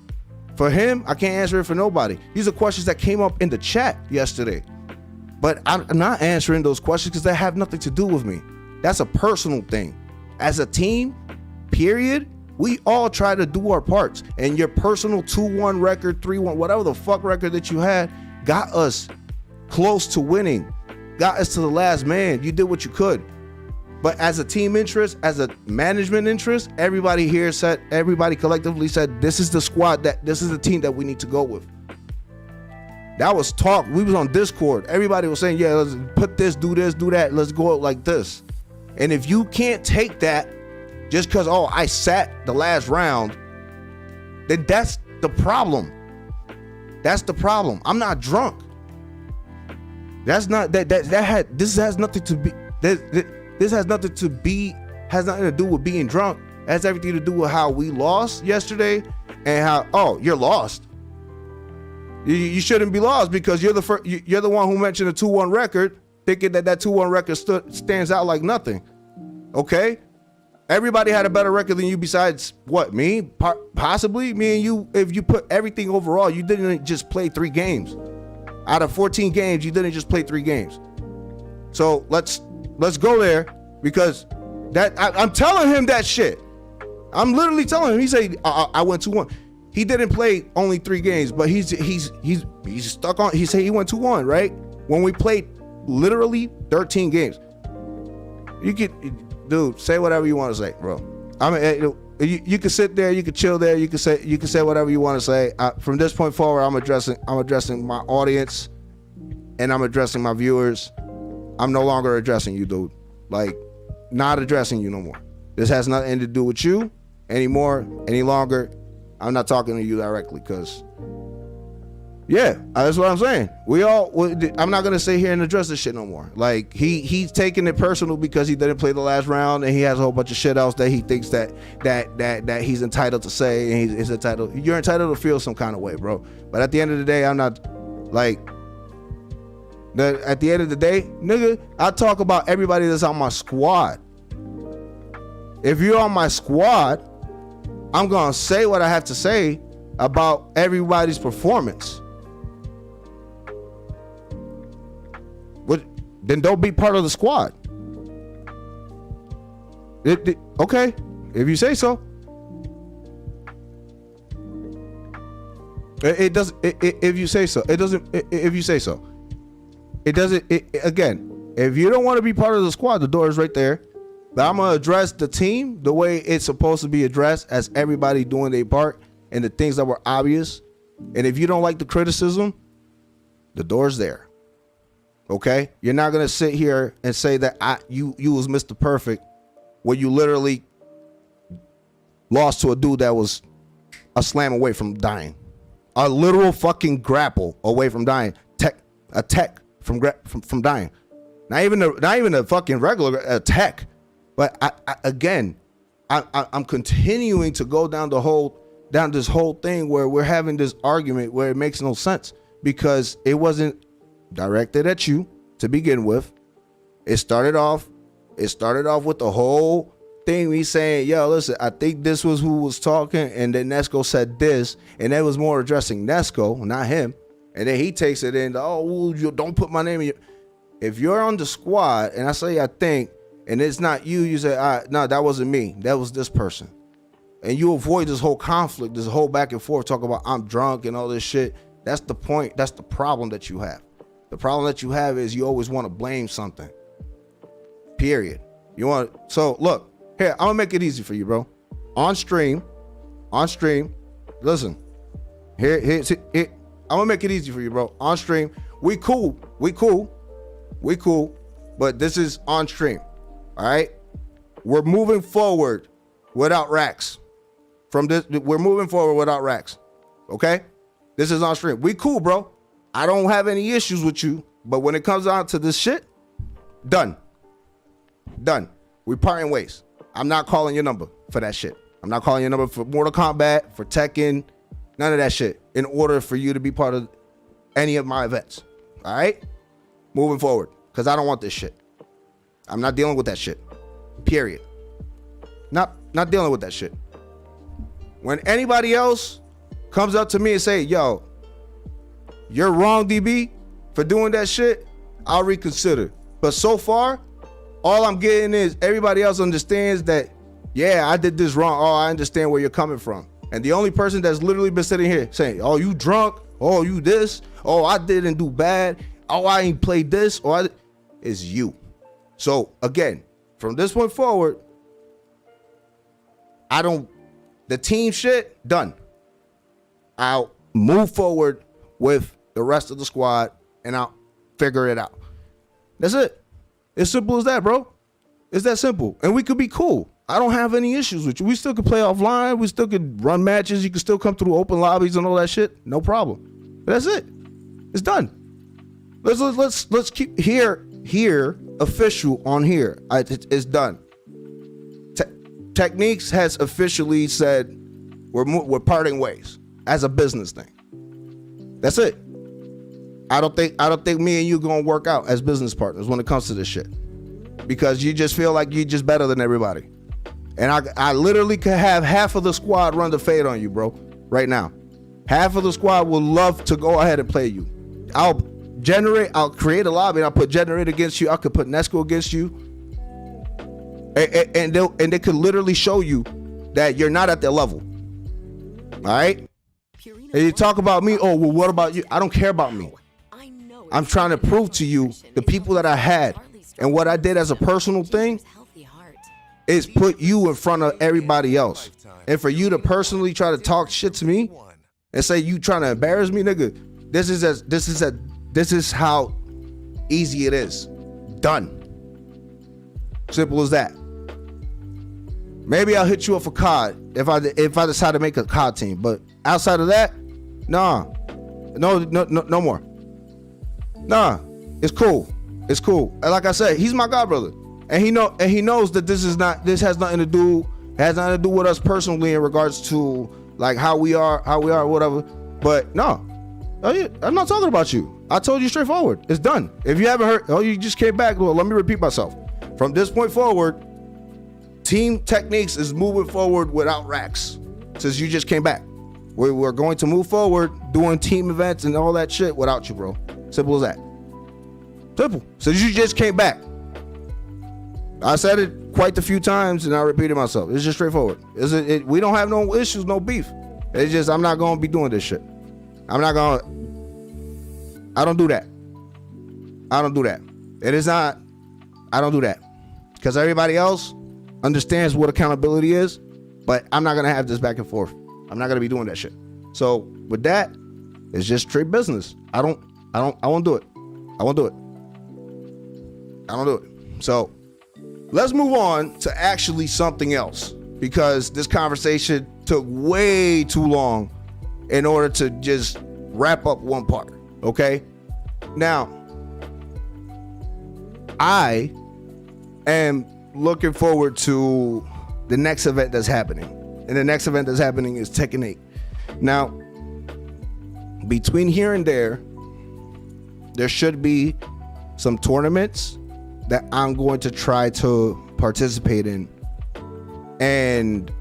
For him, I can't answer it for nobody. These are questions that came up in the chat yesterday. But I'm not answering those questions because they have nothing to do with me. That's a personal thing. As a team, period, we all try to do our parts. And your personal 2-1 record, 3-1, whatever the fuck record that you had, got us close to winning, got us to the last man. You did what you could. But as a team interest, as a management interest, everybody here said, everybody collectively said, this is the squad, this is the team that we need to go with. That was talk. We was on Discord. Everybody was saying, yeah, let's put this, do that. Let's go out like this. And if you can't take that just because, oh, I sat the last round, then that's the problem. That's the problem. I'm not drunk. That's not this has nothing to be. This has nothing to do with being drunk. It has everything to do with how we lost yesterday and how, oh, you're lost. You shouldn't be lost because you're the one who mentioned a 2-1 record, thinking that 2-1 record stands out like nothing. Okay? Everybody had a better record than you besides what? Me? Possibly me and you. If you put everything overall, you didn't just play 3 games. Out of 14 games, you didn't just play 3 games. So let's go there because I'm telling him that shit. I'm literally telling him. He said I went 2-1. He didn't play only 3 games, but he's stuck on. He said he went 2-1, right? When we played literally 13 games. You could, dude, say whatever you want to say, bro. I mean, you can sit there, you can chill there, you can say whatever you want to say. From this point forward, I'm addressing my audience, and I'm addressing my viewers. I'm no longer addressing you, dude. Like, not addressing you no more. This has nothing to do with you anymore, any longer. I'm not talking to you directly, because, yeah, that's what I'm saying. I'm not gonna sit here and address this shit no more. Like, he's taking it personal because he didn't play the last round, and he has a whole bunch of shit else that he thinks that he's entitled to say, and he's entitled. You're entitled to feel some kind of way, bro. But at the end of the day, I'm not like. At the end of the day, nigga, I talk about everybody that's on my squad. If you're on my squad, I'm gonna say what I have to say about everybody's performance. Then don't be part of the squad. Okay, if you say so. It doesn't. If you say so, it doesn't. If you say so, it doesn't. Again, if you don't want to be part of the squad, the door is right there. But I'm gonna address the team the way it's supposed to be addressed, as everybody doing their part and the things that were obvious. And if you don't like the criticism, the door's there. Okay, you're not gonna sit here and say that you was Mr. Perfect, where you literally lost to a dude that was a slam away from dying, a literal fucking grapple away from dying, a tech from dying. Not even a fucking regular tech. But I'm continuing to go down this whole thing where we're having this argument where it makes no sense, because it wasn't directed at you to begin with. It started off with the whole thing, me saying, yo, listen, I think this was who was talking, and then Nesco said this, and it was more addressing Nesco, not him. And then he takes it in, oh, you don't put my name in your. If you're on the squad and I say I think, and it's not you, you say, no, that wasn't me, that was this person. And you avoid this whole conflict, this whole back and forth, talk about I'm drunk and all this shit. That's the point. That's the problem that you have. The problem that you have is you always want to blame something. Period. So look, here, I'm gonna make it easy for you, bro. On stream, listen, here, I'm gonna make it easy for you, bro. On stream, we cool, but this is on stream. All right, we're moving forward without racks. We're moving forward without racks. Okay, this is on stream. We cool, bro. I don't have any issues with you, but when it comes down to this shit, done. We parting ways. I'm not calling your number for that shit. I'm not calling your number for Mortal Kombat, for Tekken, none of that shit, in order for you to be part of any of my events. All right, moving forward, because I don't want this shit. I'm not dealing with that shit. Period. Not dealing with that shit. When anybody else comes up to me and say, yo, you're wrong, DB, for doing that shit, I'll reconsider. But so far, all I'm getting is everybody else understands that, yeah, I did this wrong. Oh, I understand where you're coming from. And the only person that's literally been sitting here saying, oh, you drunk, oh, you this, Oh, I didn't do bad. Oh, I ain't played this. It's you. So again, from this point forward, the team shit, done. I'll move forward with the rest of the squad and I'll figure it out. That's it. It's simple as that, bro. It's that simple. And we could be cool. I don't have any issues with you. We still could play offline. We still could run matches. You can still come through open lobbies and all that shit. No problem. But that's it. It's done. Let's keep here official on here. It's done. Techneex has officially said we're parting ways as a business thing. That's it. I don't think me and you gonna work out as business partners when it comes to this shit, because you just feel like you're just better than everybody. And I literally could have half of the squad run the fade on you, bro, right now. Half of the squad would love to go ahead and play you. I'll create a lobby and I'll put Generate against you. I could put Nesco against you. And they could literally show you that you're not at their level. All right? And you talk about me, oh, well, what about you? I don't care about me. I'm trying to prove to you the people that I had and what I did as a personal thing is put you in front of everybody else. And for you to personally try to talk shit to me and say you trying to embarrass me, nigga, this is how easy it is. Done. Simple as that. Maybe I'll hit you up for COD if I decide to make a COD team, but outside of that, nah, no more. Nah, it's cool. It's cool. And like I said, he's my god brother, and he knows that this has nothing to do with us personally in regards to like how we are, whatever. But no, I'm not talking about you. I told you straightforward. It's done. If you haven't heard, oh, you just came back. Well, let me repeat myself. From this point forward, Team Techneex is moving forward without racks. Since you just came back, we're going to move forward doing team events and all that shit without you, bro. Simple as that. Simple. So you just came back. I said it quite a few times and I repeated myself. It's just straightforward. We don't have no issues, no beef. It's just I'm not going to be doing this shit. I don't do that. I don't do that. I don't do that. Because everybody else understands what accountability is, but I'm not going to have this back and forth. I'm not going to be doing that shit. So with that, it's just straight business. I won't do it. I won't do it. I don't do it. So let's move on to actually something else, because this conversation took way too long in order to just wrap up one part. Okay. Now, I am looking forward to the next event that's happening. And the next event that's happening is Techneex. Now, between here and there should be some tournaments that I'm going to try to participate in. And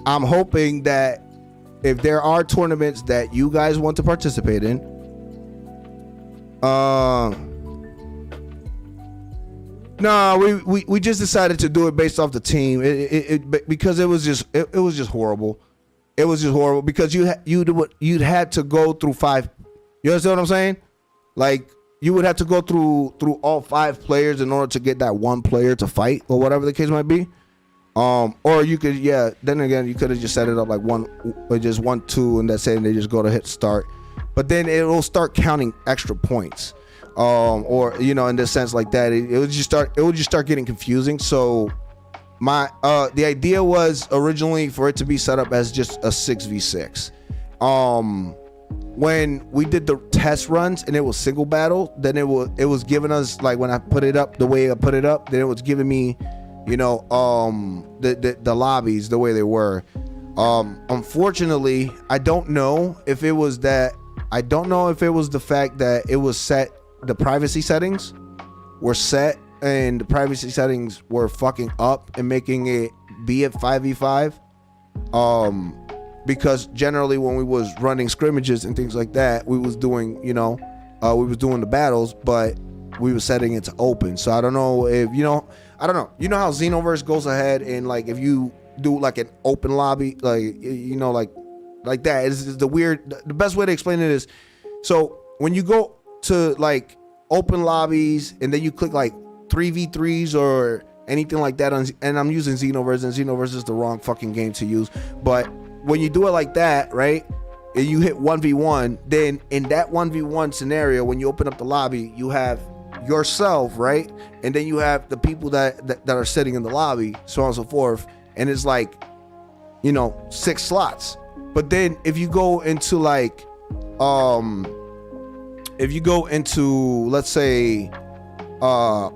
I'm hoping that if there are tournaments that you guys want to participate in, no, we just decided to do it based off the team. Because it was just horrible. It was just horrible because you'd had to go through 5. You understand what I'm saying? Like you would have to go through all 5 players in order to get that one player to fight or whatever the case might be. Or you could, then again, you could have just set it up like 1, 2, and that's it, and they just go to hit start. But then it'll start counting extra points. Or in the sense like that, it would just start getting confusing. So the idea was originally for it to be set up as just a 6v6. When we did the test runs and it was single battle, then it was giving us, like when I put it up the way I put it up, then it was giving me the lobbies the way they were. Unfortunately, I don't know if it was the fact that it was set, the privacy settings were set and the privacy settings were fucking up and making it be at 5v5. Because generally when we was running scrimmages and things like that, we was doing, we was doing the battles, but we were setting it to open. So I don't know if, I don't know. You know how Xenoverse goes ahead and like if you do like an open lobby, like, like like that. Is the weird. The best way to explain it is, so when you go to like open lobbies and then you click like 3v3s or anything like that and I'm using Xenoverse, and Xenoverse is the wrong fucking game to use, but when you do it like that, right, and you hit 1v1, then in that 1v1 scenario, when you open up the lobby, you have yourself, right, and then you have the people that are sitting in the lobby, so on and so forth, and it's like, you know, 6 slots. But then if you go into like let's say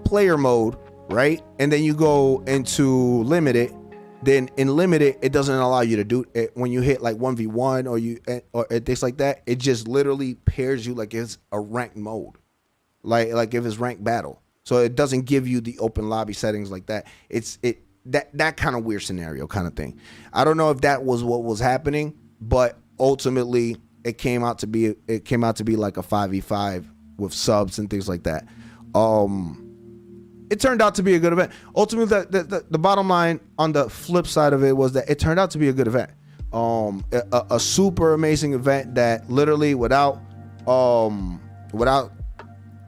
player mode, right, and then you go into limited, then in limited it doesn't allow you to do it when you hit like 1v1 or things like that. It just literally pairs you like it's a ranked mode, like if it's ranked battle. So it doesn't give you the open lobby settings like that. It's that kind of weird scenario kind of thing. I don't know if that was what was happening, but ultimately it came out to be like a 5v5 with subs and things like that. It turned out to be a good event. Ultimately, the bottom line on the flip side of it was that it turned out to be a good event. A super amazing event that literally without the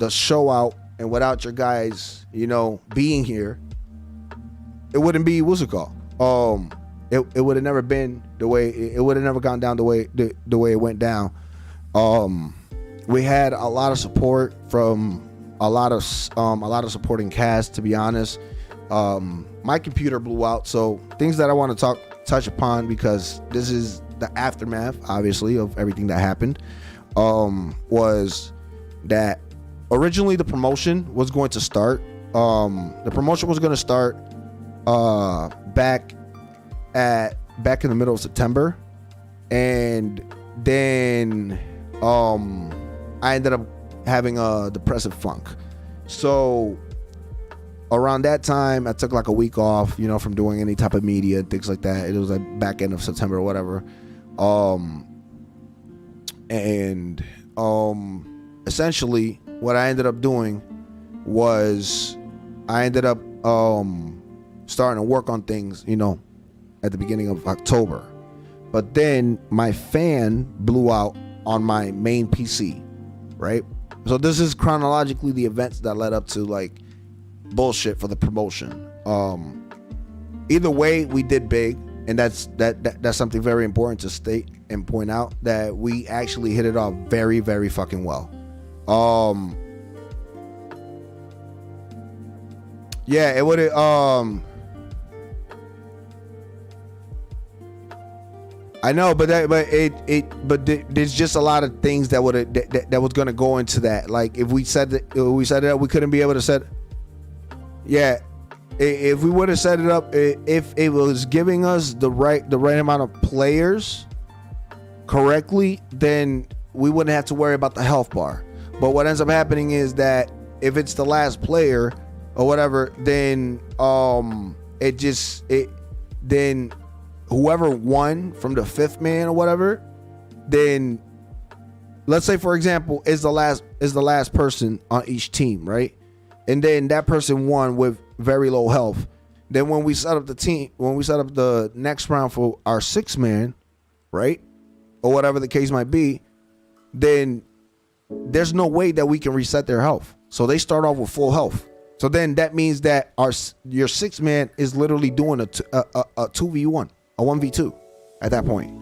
show out and without your guys, you know, being here, it wouldn't be, what's it called? It would have never been the way, it would have never gone down the way it went down. We had a lot of support from a lot of supporting cast, to be honest. My computer blew out, so things that I want to touch upon, because this is the aftermath, obviously, of everything that happened, was that originally the promotion was going to start. The promotion was going to start back in the middle of September, and then I ended up having a depressive funk. So around that time, I took like a week off, you know, from doing any type of media and things like that. It was like back end of September or whatever. Essentially what I ended up doing was I ended up starting to work on things, you know, at the beginning of October. But then my fan blew out on my main PC, right? So this is chronologically the events that led up to like bullshit for the promotion. Either way, we did big, and that's something very important to state and point out, that we actually hit it off very, very fucking well. Yeah, it would I know, but there's just a lot of things that was gonna go into that. Like if we set it up, we couldn't be able to set. Yeah, if we would have set it up, if it was giving us the right amount of players correctly, then we wouldn't have to worry about the health bar. But what ends up happening is that if it's the last player or whatever, then then whoever won from the 5th man or whatever, then let's say for example is the last person on each team, right? And then that person won with very low health. Then when we set up the next round for our 6th man, right, or whatever the case might be, then there's no way that we can reset their health. So they start off with full health. So then that means that your 6th man is literally doing a 2v1, a 1v2 at that point.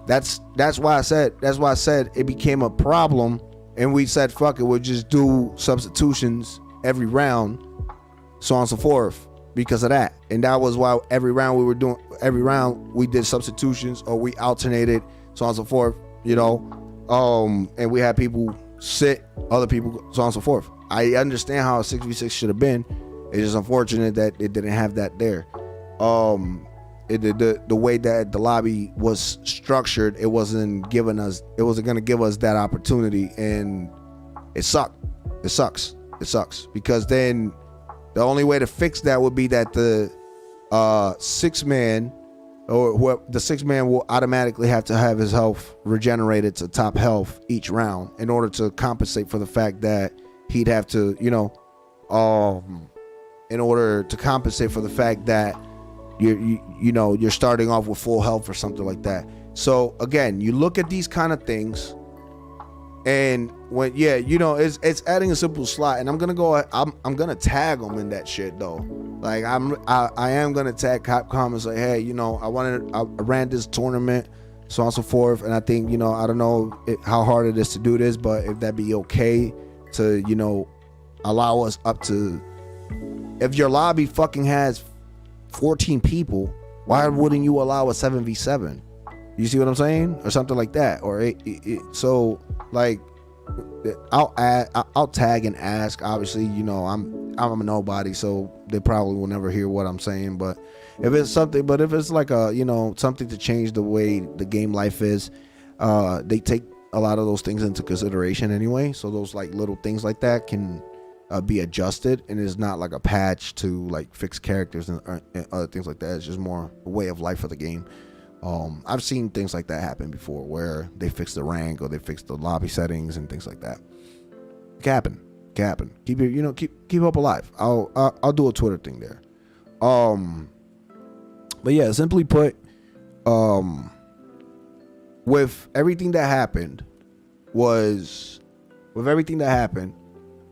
That's why I said it became a problem, and we said fuck it, we'll just do substitutions every round, so on and so forth, because of that. And that was why every round we did substitutions, or we alternated, so on and so forth, you know. And we had people sit, other people, so on and so forth. I understand how a 6v6 should have been. It's just unfortunate that it didn't have that there. The way that the lobby was structured, it wasn't going to give us that opportunity, and it sucks. It sucks because then the only way to fix that would be that the 6th man, or the 6th man will automatically have to have his health regenerated to top health each round in order to compensate for the fact that he'd have to, you know, in order to compensate for the fact that you're starting off with full health or something like that. So again, you look at these kind of things, and when it's adding a simple slot, and I'm gonna tag them in that shit though. Like I am gonna tag Capcom and say, hey, I ran this tournament, so on and so forth, and I think I don't know how hard it is to do this, but if that'd be okay to allow us up to, if your lobby fucking has 14 people, why wouldn't you allow a 7v7? You see what I'm saying? Or something like that. Or so like I'll tag and ask. Obviously, I'm a nobody, so they probably will never hear what I'm saying. But if it's like a something to change the way the game life is, they take a lot of those things into consideration anyway. So those like little things like that can be adjusted, and it's not like a patch to like fix characters and other things like that. It's just more a way of life for the game. I've seen things like that happen before, where they fix the rank or they fix the lobby settings and things like that. It can happen. Keep your, keep hope alive. I'll do a Twitter thing there. But yeah, simply put, with everything that happened,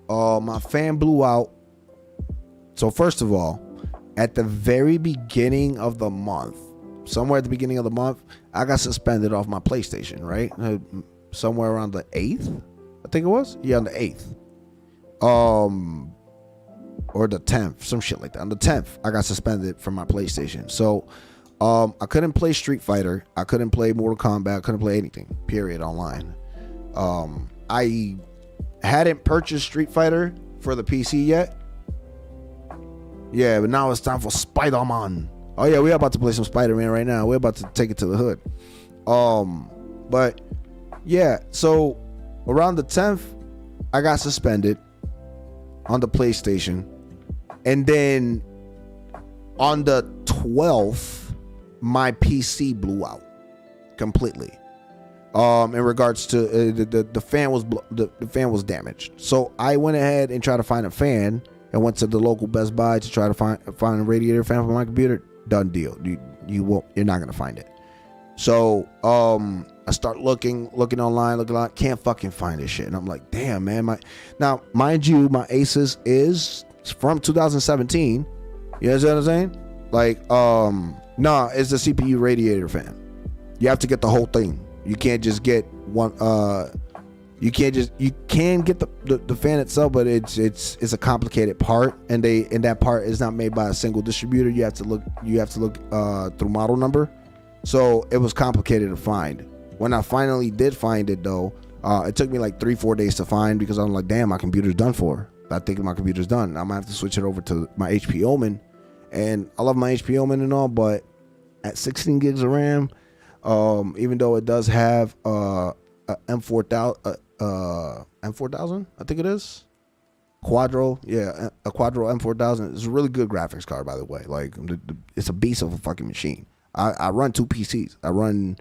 my fan blew out. So first of all, at the very beginning of the month, somewhere at the beginning of the month, I got suspended off my PlayStation, right? Somewhere around the 8th, I think it was. Yeah, on the 8th. Or the 10th, some shit like that. On the 10th, I got suspended from my PlayStation. So, I couldn't play Street Fighter. I couldn't play Mortal Kombat. I couldn't play anything, period, online. I hadn't purchased Street Fighter for the PC yet. Yeah, but now it's time for Spider-Man. Oh yeah, we're about to play some Spider-Man right now. We're about to take it to the hood. But yeah, so around the 10th, I got suspended on the PlayStation. And then on the 12th, my PC blew out completely. In regards to the fan was damaged. So I went ahead and tried to find a fan and went to the local Best Buy to try to find a radiator fan for my computer. Done deal. You're not gonna find it. So I start looking online, can't fucking find this shit. And I'm like, damn, man. Now, mind you, my Asus is from 2017. You know what I'm saying? Like, it's the CPU radiator fan. You have to get the whole thing. You can't just get one. You can get the fan itself, but it's a complicated part, and that part is not made by a single distributor. You have to look through model number. So it was complicated to find. When I finally did find it though, it took me like 3-4 days to find, because I'm like, damn, my computer's done for. I think my computer's done. I'm gonna have to switch it over to my HP Omen, and I love my HP Omen and all, but at 16 gigs of RAM, even though it does have a M4000, I think it is Quadro. Yeah, a Quadro M4000. It's a really good graphics card, by the way. Like, it's a beast of a fucking machine. I run 2 PCs. I run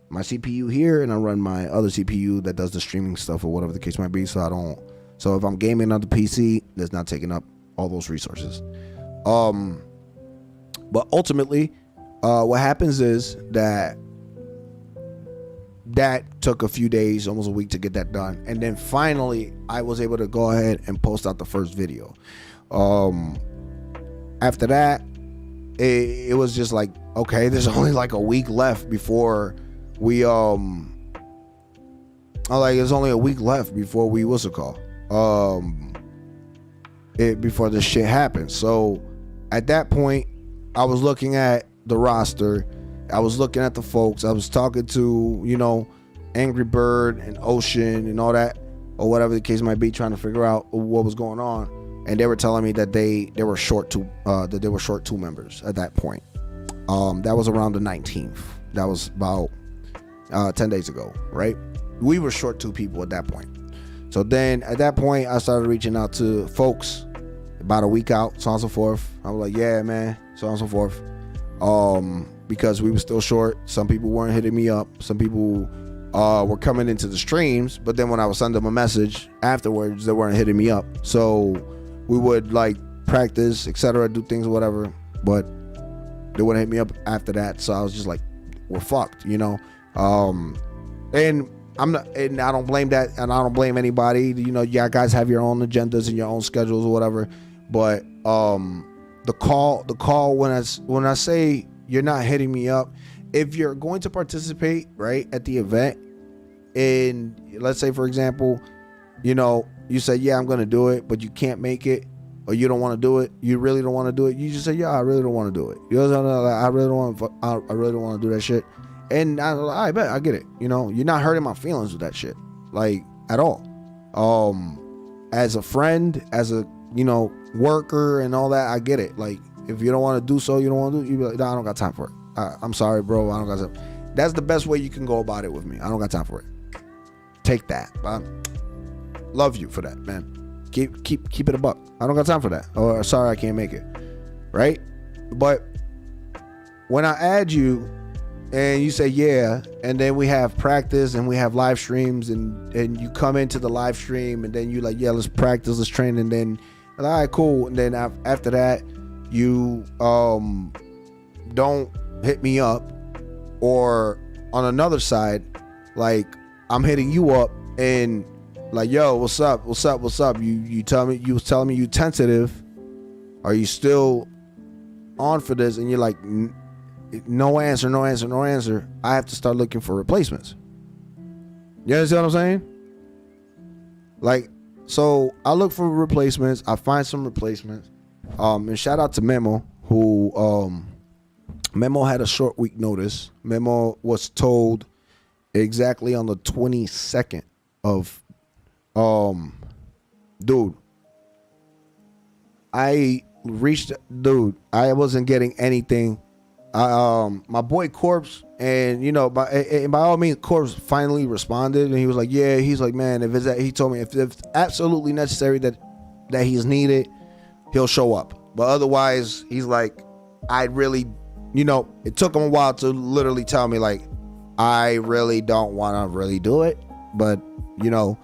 my CPU here, and I run my other CPU that does the streaming stuff or whatever the case might be. So if I'm gaming on the PC, that's not taking up all those resources. But ultimately, what happens is that took a few days, almost a week, to get that done. And then finally, I was able to go ahead and post out the first video. After that, it was just like, okay, there's only like a week left before we, it's only a week left before we, before this shit happens. So at that point, I was looking at the roster. I was looking at the folks. I was talking to, Angry Bird and Ocean and all that, or whatever the case might be, trying to figure out what was going on. And they were telling me that they were short 2 members at that point. That was around the 19th. That was about 10 days ago, right? We were short 2 people at that point. So then at that point, I started reaching out to folks about a week out, so on and so forth. I was like, yeah, man, so on and so forth. Because we were still short. Some people weren't hitting me up. Some people were coming into the streams, but then when I would send them a message afterwards, they weren't hitting me up. So we would like practice, etc., do things or whatever, but they wouldn't hit me up after that. So I was just like, we're fucked, And I'm not, and I don't blame that, and I don't blame anybody. You know, yeah, guys have your own agendas and your own schedules or whatever. But the call when I say you're not hitting me up, if you're going to participate right at the event, and let's say for example, you know, you say yeah I'm gonna do it, but you can't make it, or you don't want to do it, you really don't want to do it, you just say yeah I really don't want to do it. You know, like, I really don't want to do that shit. And I bet I get it. You know, you're not hurting my feelings with that shit, like at all. As a friend, as a, you know, worker and all that, I get it. Like if you don't want to do so, you don't want to do it, you be like, nah, I don't got time for it. I'm sorry, bro. I don't got time. That's the best way you can go about it with me. I don't got time for it. Take that. Love you for that, man. Keep it a buck. I don't got time for that. Or sorry, I can't make it. Right? But when I add you and you say yeah, and then we have practice and we have live streams, and you come into the live stream and then you like, yeah, let's practice, let's train, and then all right, cool. And then after that, you don't hit me up, or on another side, like I'm hitting you up and like, yo, what's up? You was telling me you tentative. Are you still on for this? And you're like, no answer. I have to start looking for replacements. You understand what I'm saying? Like, so I look for replacements. I find some replacements. And shout out to Memo, who Memo had a short week notice. Memo was told exactly on the 22nd of dude, I wasn't getting anything. My boy Corpse, and you know, by all means, Corpse finally responded, and he was like, yeah, he's like, man, if it's that, he told me if it's absolutely necessary that he's needed, he'll show up. But otherwise, he's like, I really, you know, it took him a while to literally tell me like, I really don't want to really do it, but you know,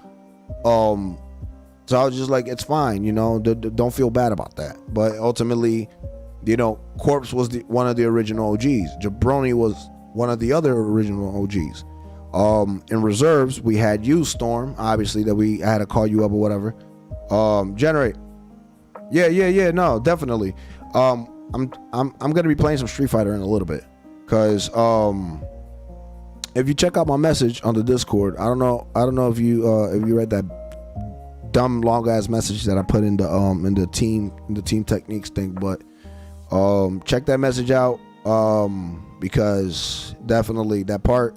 so I was just like, it's fine, you know, don't feel bad about that. But ultimately, you know, Corpse was one of the original OGs. Jabroni was one of the other original OGs. In reserves, we had you, Storm, obviously, that I had to call you up or whatever. Generate. Yeah, no, definitely. I'm gonna be playing some Street Fighter in a little bit, cause if you check out my message on the Discord, I don't know if you read that dumb long ass message that I put in the team Techneex thing, but check that message out, because definitely that part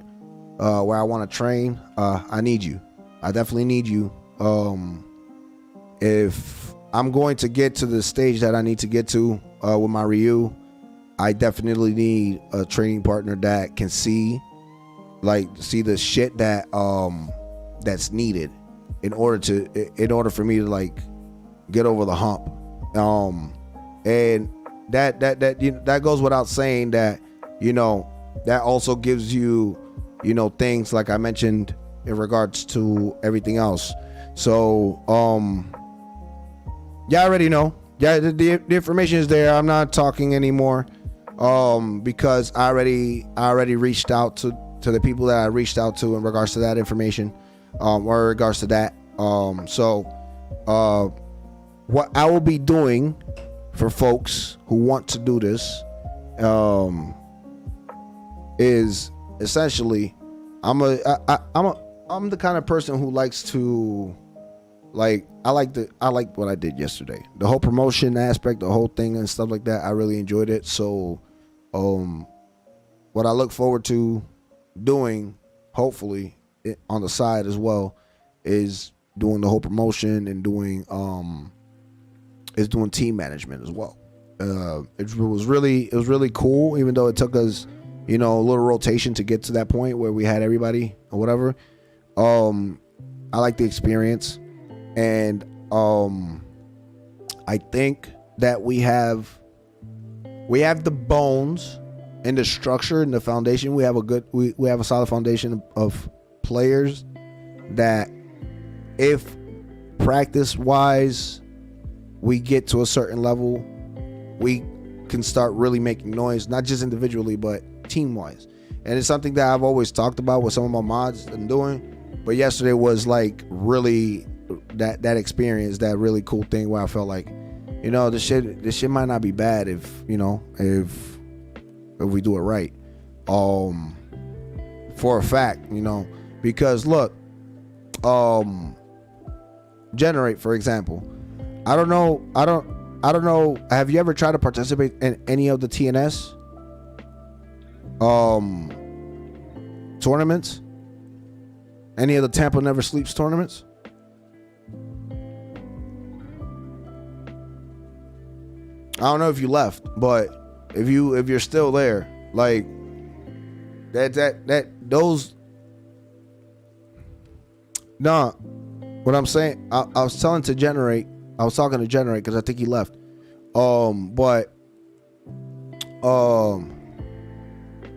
where I want to train, I need you. I definitely need you. If I'm going to get to the stage that I need to get to with my Ryu, I definitely need a training partner that can see the shit that that's needed in order for me to like get over the hump. And that goes without saying that, you know, that also gives you, you know, things like I mentioned in regards to everything else. So yeah, I already know. Yeah, the information is there. I'm not talking anymore, because I already reached out to the people that I reached out to in regards to that information, or in regards to that. So what I will be doing for folks who want to do this is essentially, I'm the kind of person who likes to, like, I like what I did yesterday. The whole promotion aspect, the whole thing and stuff like that, I really enjoyed it. So what I look forward to doing, hopefully on the side as well, is doing the whole promotion and doing team management as well. It was really cool, even though it took us, you know, a little rotation to get to that point where we had everybody or whatever. I like the experience, and I think that we have the bones and the structure and the foundation. We have a solid foundation of players that, if practice wise we get to a certain level, we can start really making noise, not just individually but team wise. and it's something that I've always talked about with some of my mods and doing. But yesterday was like really that experience, that really cool thing where I felt like, you know, this shit might not be bad if, you know, if we do it right. For a fact, you know, because look, Generate, for example, I don't know. Have you ever tried to participate in any of the TNS tournaments? Any of the Tampa Never Sleeps tournaments? I don't know if you left, but if you're still there, like those. Nah, what I'm saying, I was talking to Generate because I think he left. But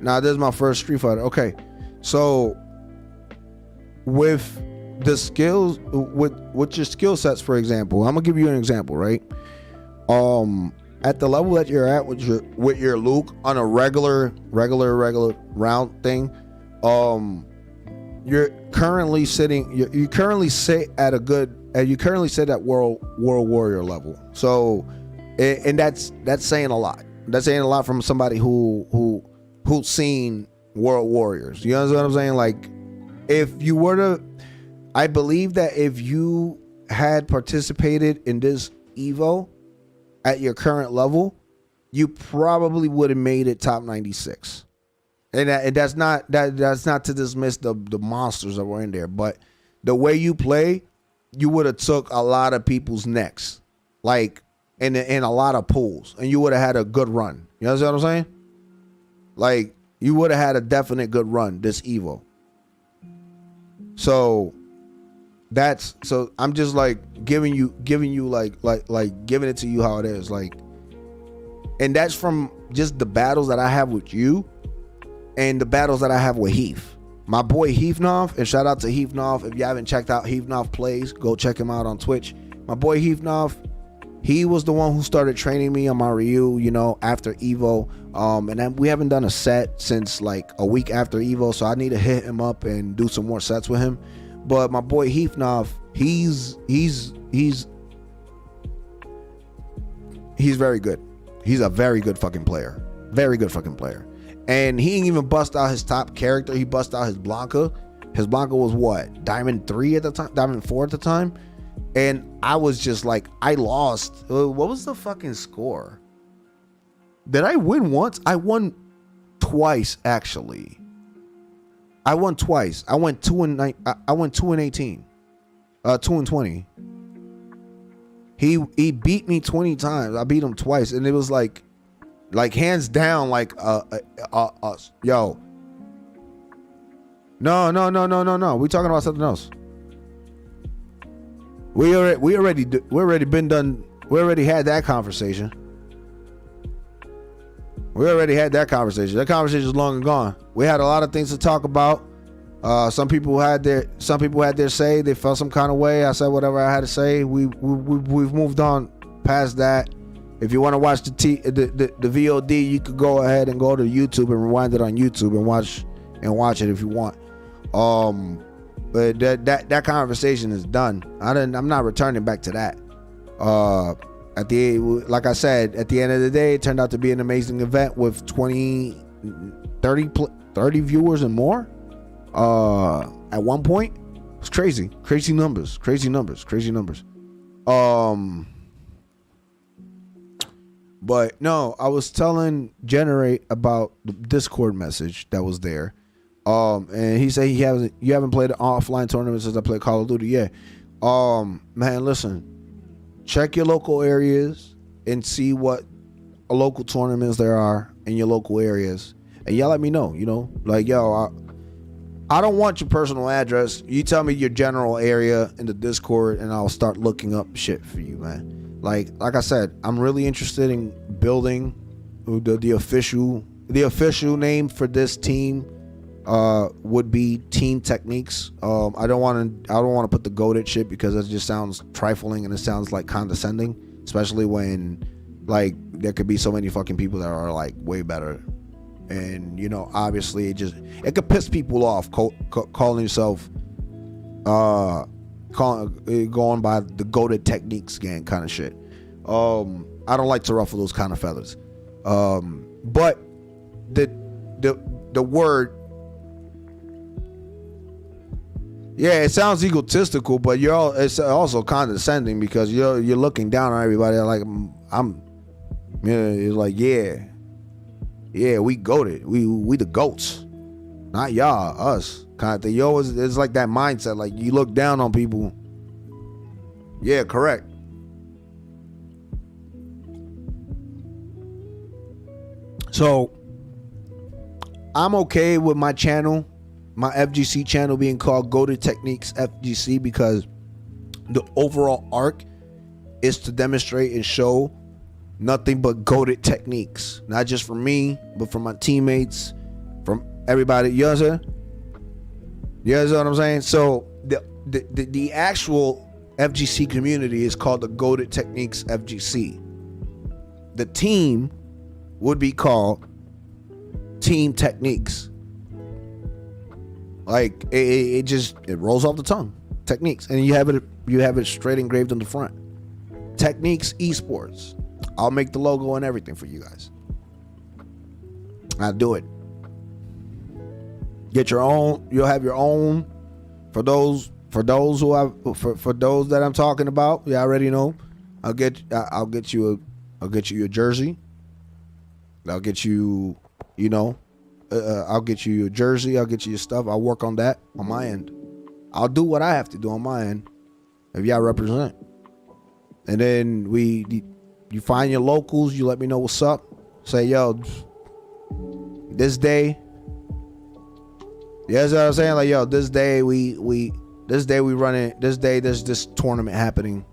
now this is my first Street Fighter. Okay, so with the skills, with your skill sets, for example, I'm gonna give you an example, right? At the level that you're at with your Luke on a regular round thing, you're currently sitting. You currently sit at World Warrior level. So, and that's saying a lot. That's saying a lot from somebody who's seen World Warriors. You understand what I'm saying? Like, if you were to, I believe that if you had participated in this Evo at your current level, you probably would have made it top 96. And that's not to dismiss the monsters that were in there, but the way you play, you would have took a lot of people's necks, like in a lot of pools, and you would have had a good run. You understand what I'm saying? Like, you would have had a definite good run this Evo. So I'm just like giving you like giving it to you how it is, like, and that's from just the battles that I have with you and the battles that I have with Heath, my boy Heathnov. And shout out to Heathnov. If you haven't checked out Heathnov Plays, go check him out on Twitch. My boy Heathnov, he was the one who started training me on my Ryu, you know, after Evo. And then we haven't done a set since like a week after Evo, so I need to hit him up and do some more sets with him. But my boy Heathnov, he's very good. He's a very good fucking player. Very good fucking player. And he didn't even bust out his top character. He bust out his Blanca. His Blanca was what? Diamond 3 at the time? Diamond 4 at the time? And I was just like, I lost. What was the fucking score? Did I win once? I won twice, actually. I won twice. I went 2-9. I went 2-18. 2-20. He beat me 20 times. I beat him twice, and it was like hands down, like yo. No. We talking about something else. We already been done. We already had that conversation. That conversation is long and gone. We had a lot of things to talk about. Some people had their say. They felt some kind of way. I said whatever I had to say. We've moved on past that. If you want to watch the VOD, you could go ahead and go to YouTube and rewind it on YouTube and watch it if you want. But that conversation is done. I'm not returning back to that. Like I said, at the end of the day, it turned out to be an amazing event with 30 viewers and more. At one point, it's crazy numbers. But no, I was telling Generate about the Discord message that was there. And he said you haven't played an offline tournament since I played Call of Duty. Yeah. Man, listen, check your local areas and see what local tournaments there are in your local areas, and y'all let me know. You know, like, yo, I don't want your personal address. You tell me your general area in the Discord, and I'll start looking up shit for you, man. Like I said, I'm really interested in building the official name for this team. Would be Team Techneex. I don't want to put the GOATED shit because it just sounds trifling and it sounds like condescending, especially when like there could be so many fucking people that are like way better And you know, obviously it could piss people off calling yourself going by the GOATED Techneex gang kind of shit. I don't like to ruffle those kind of feathers. But the word, yeah, it sounds egotistical, but it's also condescending because you're looking down on everybody like it's like, yeah, we GOATED. We the goats. Not y'all, us. Kind of thing. You always, it's like that mindset, like you look down on people. Yeah, correct. So I'm okay with my channel, my FGC channel being called GOATED Techneex FGC, because the overall arc is to demonstrate and show nothing but GOATED techniques, not just for me, but for my teammates, from everybody. You understand? You understand what I'm saying? So the actual FGC community is called the GOATED Techneex FGC. The team would be called Team Techneex. Like it rolls off the tongue. Techneex, and you have it straight engraved on the front. Techneex Esports. I'll make the logo and everything for you guys. I'll do it. Get your own. You'll have your own. For those that I'm talking about, you already know. I'll get you a jersey. I'll get you, I'll get you your jersey. I'll get you your stuff. I'll work on that on my end. I'll do what I have to do on my end if y'all represent. And then you find your locals. You let me know what's up. Say, yo, this day. Yeah, that's what I'm saying. Like, yo, this day we running. This day there's this tournament happening,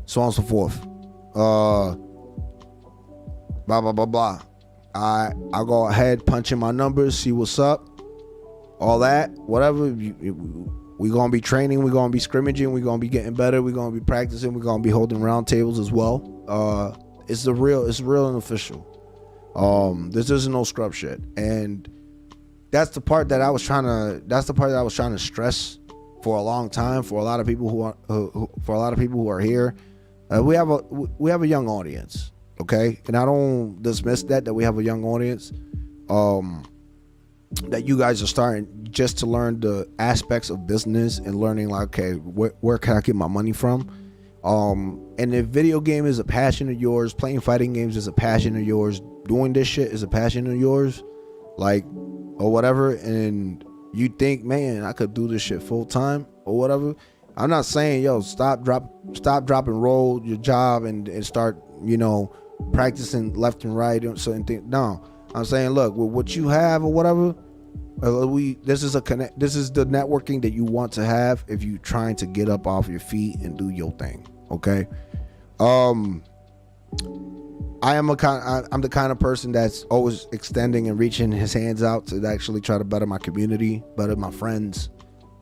so on and so forth. Blah blah blah blah. I'll go ahead, punch in my numbers, see what's up, all that, whatever. We gonna be training, we gonna be scrimmaging, we gonna be getting better, we gonna be practicing, we gonna be holding round tables as well. It's real and official. This isn't no scrub shit, and that's the part that I was trying to stress for a long time for a lot of people who are here. We have a young audience. Okay, and I don't dismiss that we have a young audience, that you guys are starting just to learn the aspects of business and learning, like, okay, where can I get my money from? And if video game is a passion of yours, playing fighting games is a passion of yours, doing this shit is a passion of yours, like, or whatever, and you think, man, I could do this shit full time or whatever. I'm not saying, yo, stop, drop, and roll your job and start, practicing left and right and certain things. No, I'm saying, look, with what you have or whatever, this is the networking that you want to have if you're trying to get up off your feet and do your thing. Okay. I'm the kind of person that's always extending and reaching his hands out to actually try to better my community, better my friends,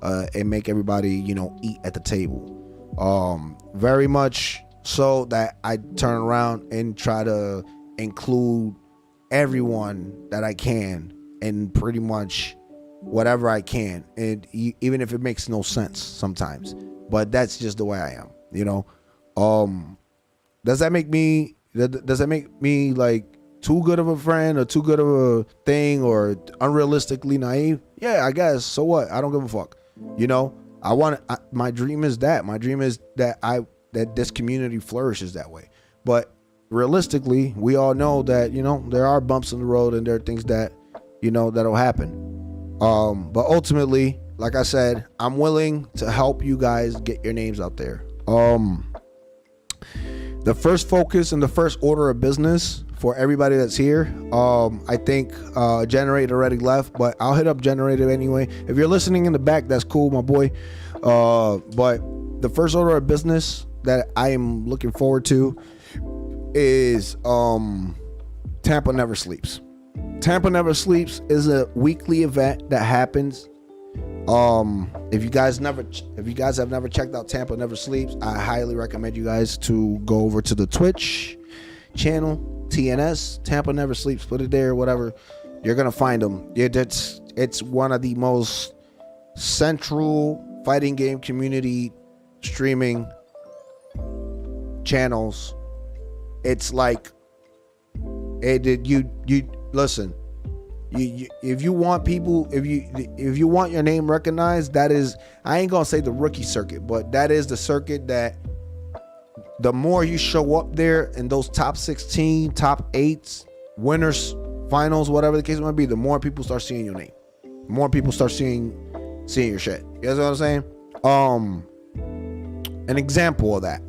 and make everybody, eat at the table. Very much so that I turn around and try to include everyone that I can in pretty much whatever I can, and even if it makes no sense sometimes, but that's just the way I am. Does that make me like too good of a friend or too good of a thing or unrealistically naive? Yeah, I guess. So what? I don't give a fuck. My dream is that. My dream is that this community flourishes that way. But realistically, we all know that, there are bumps in the road and there are things that, that'll happen. But ultimately, like I said, I'm willing to help you guys get your names out there. The first focus and the first order of business for everybody that's here, I think Generator already left, but I'll hit up Generator anyway. If you're listening in the back, that's cool, my boy. But the first order of business that I am looking forward to is Tampa Never Sleeps. Tampa Never Sleeps is a weekly event that happens. If you guys have never checked out Tampa Never Sleeps, I highly recommend you guys to go over to the Twitch channel, TNS, Tampa Never Sleeps, put it there, whatever. You're gonna find them. It's one of the most central fighting game community streaming channels. It's like you listen. If you want people, if you want your name recognized, that is, I ain't gonna say the rookie circuit, but that is the circuit that the more you show up there in those top 16, top 8s, winners, finals, whatever the case might be, the more people start seeing your name. The more people start seeing your shit. You know what I'm saying? An example of that.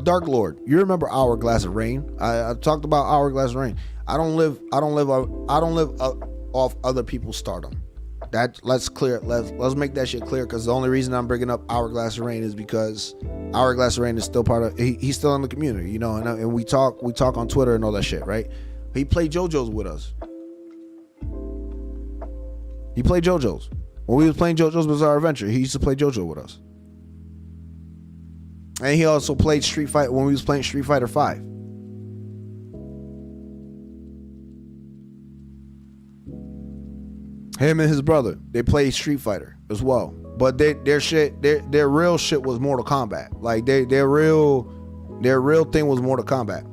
Dark Lord, you remember Hourglass of Rain? I talked about Hourglass of Rain. I don't live off other people's stardom. Let's make that shit clear, because the only reason I'm bringing up Hourglass of Rain is because Hourglass of Rain is still part of, he's still in the community, you know, and we talk on Twitter and all that shit, right? He played JoJo's with us. He played JoJo's. When we was playing JoJo's Bizarre Adventure, he used to play JoJo with us. And he also played Street Fighter when we was playing Street Fighter 5. Him and his brother, they played Street Fighter as well. But their real shit was Mortal Kombat. Like their real thing was Mortal Kombat.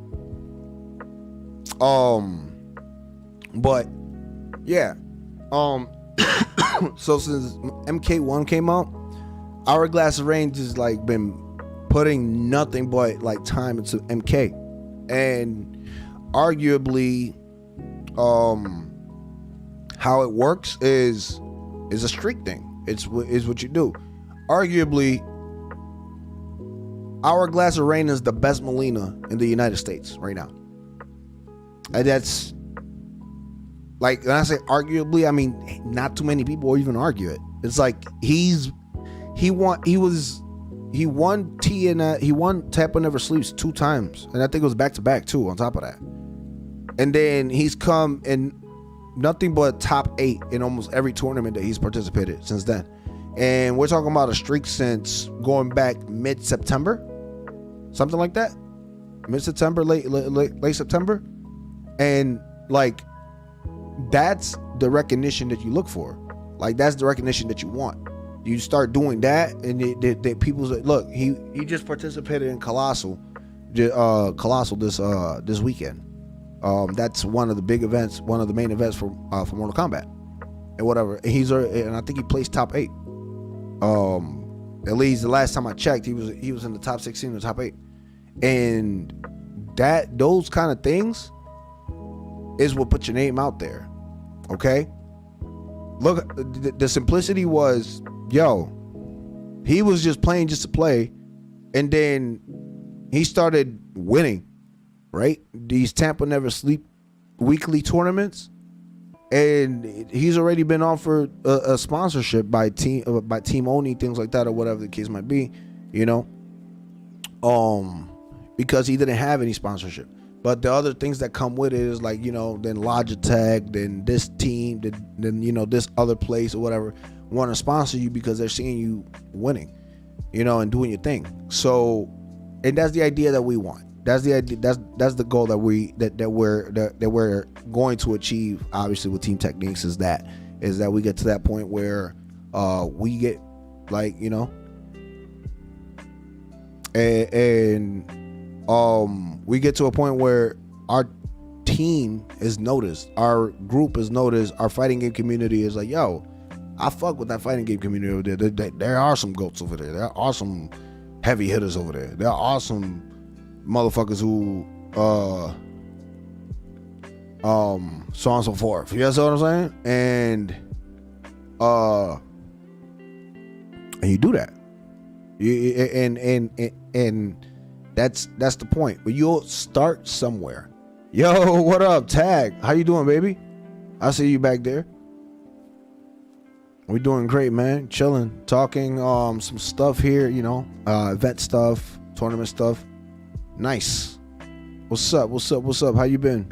But yeah. So since MK1 came out, Hourglass of Rain just like been putting nothing but like time into MK. And arguably, how it works is a streak thing. Is what you do. Arguably, Hourglass of Rain is the best Molina in the United States right now. And that's, like, when I say arguably, I mean not too many people even argue it. It's like he won Tap Never Sleeps 2 times, and I think it was back to back too. On top of that, and then he's come in nothing but top 8 in almost every tournament that he's participated since then. And we're talking about a streak since going back mid-September, something like that, mid-September, late September. And like, that's the recognition that you look for. Like, that's the recognition that you want. You start doing that, and the people say, look, he just participated in Colossal this weekend. That's one of the big events, one of the main events for Mortal Kombat and whatever. And I think he placed top 8. At least the last time I checked, he was in the top 16 or top 8. And those kind of things is what put your name out there. Okay? Look, the simplicity was, he was just playing just to play, and then he started winning, right? These Tampa Never Sleep weekly tournaments, and he's already been offered a sponsorship by Team Oni, things like that, or whatever the case might be, you know, because he didn't have any sponsorship. But the other things that come with it is like, you know, then Logitech, then this team, then you know, this other place or whatever want to sponsor you because they're seeing you winning, you know, and doing your thing. So, and that's the idea that we want. That's the idea. That's the goal that we're going to achieve. Obviously, with Team Techneex is that we get to that point where we get, like, you know, and we get to a point where our team is noticed, our group is noticed, our fighting game community is like, yo, I fuck with that fighting game community over there. There are some goats over there. There are some heavy hitters over there. There are awesome motherfuckers who so on and so forth. You know what I'm saying? And you do that. And that's the point. But you'll start somewhere. Yo, what up, Tag? How you doing, baby? I see you back there. We're doing great, man. Chilling, talking some stuff here, you know, event stuff, tournament stuff. Nice. What's up? How you been?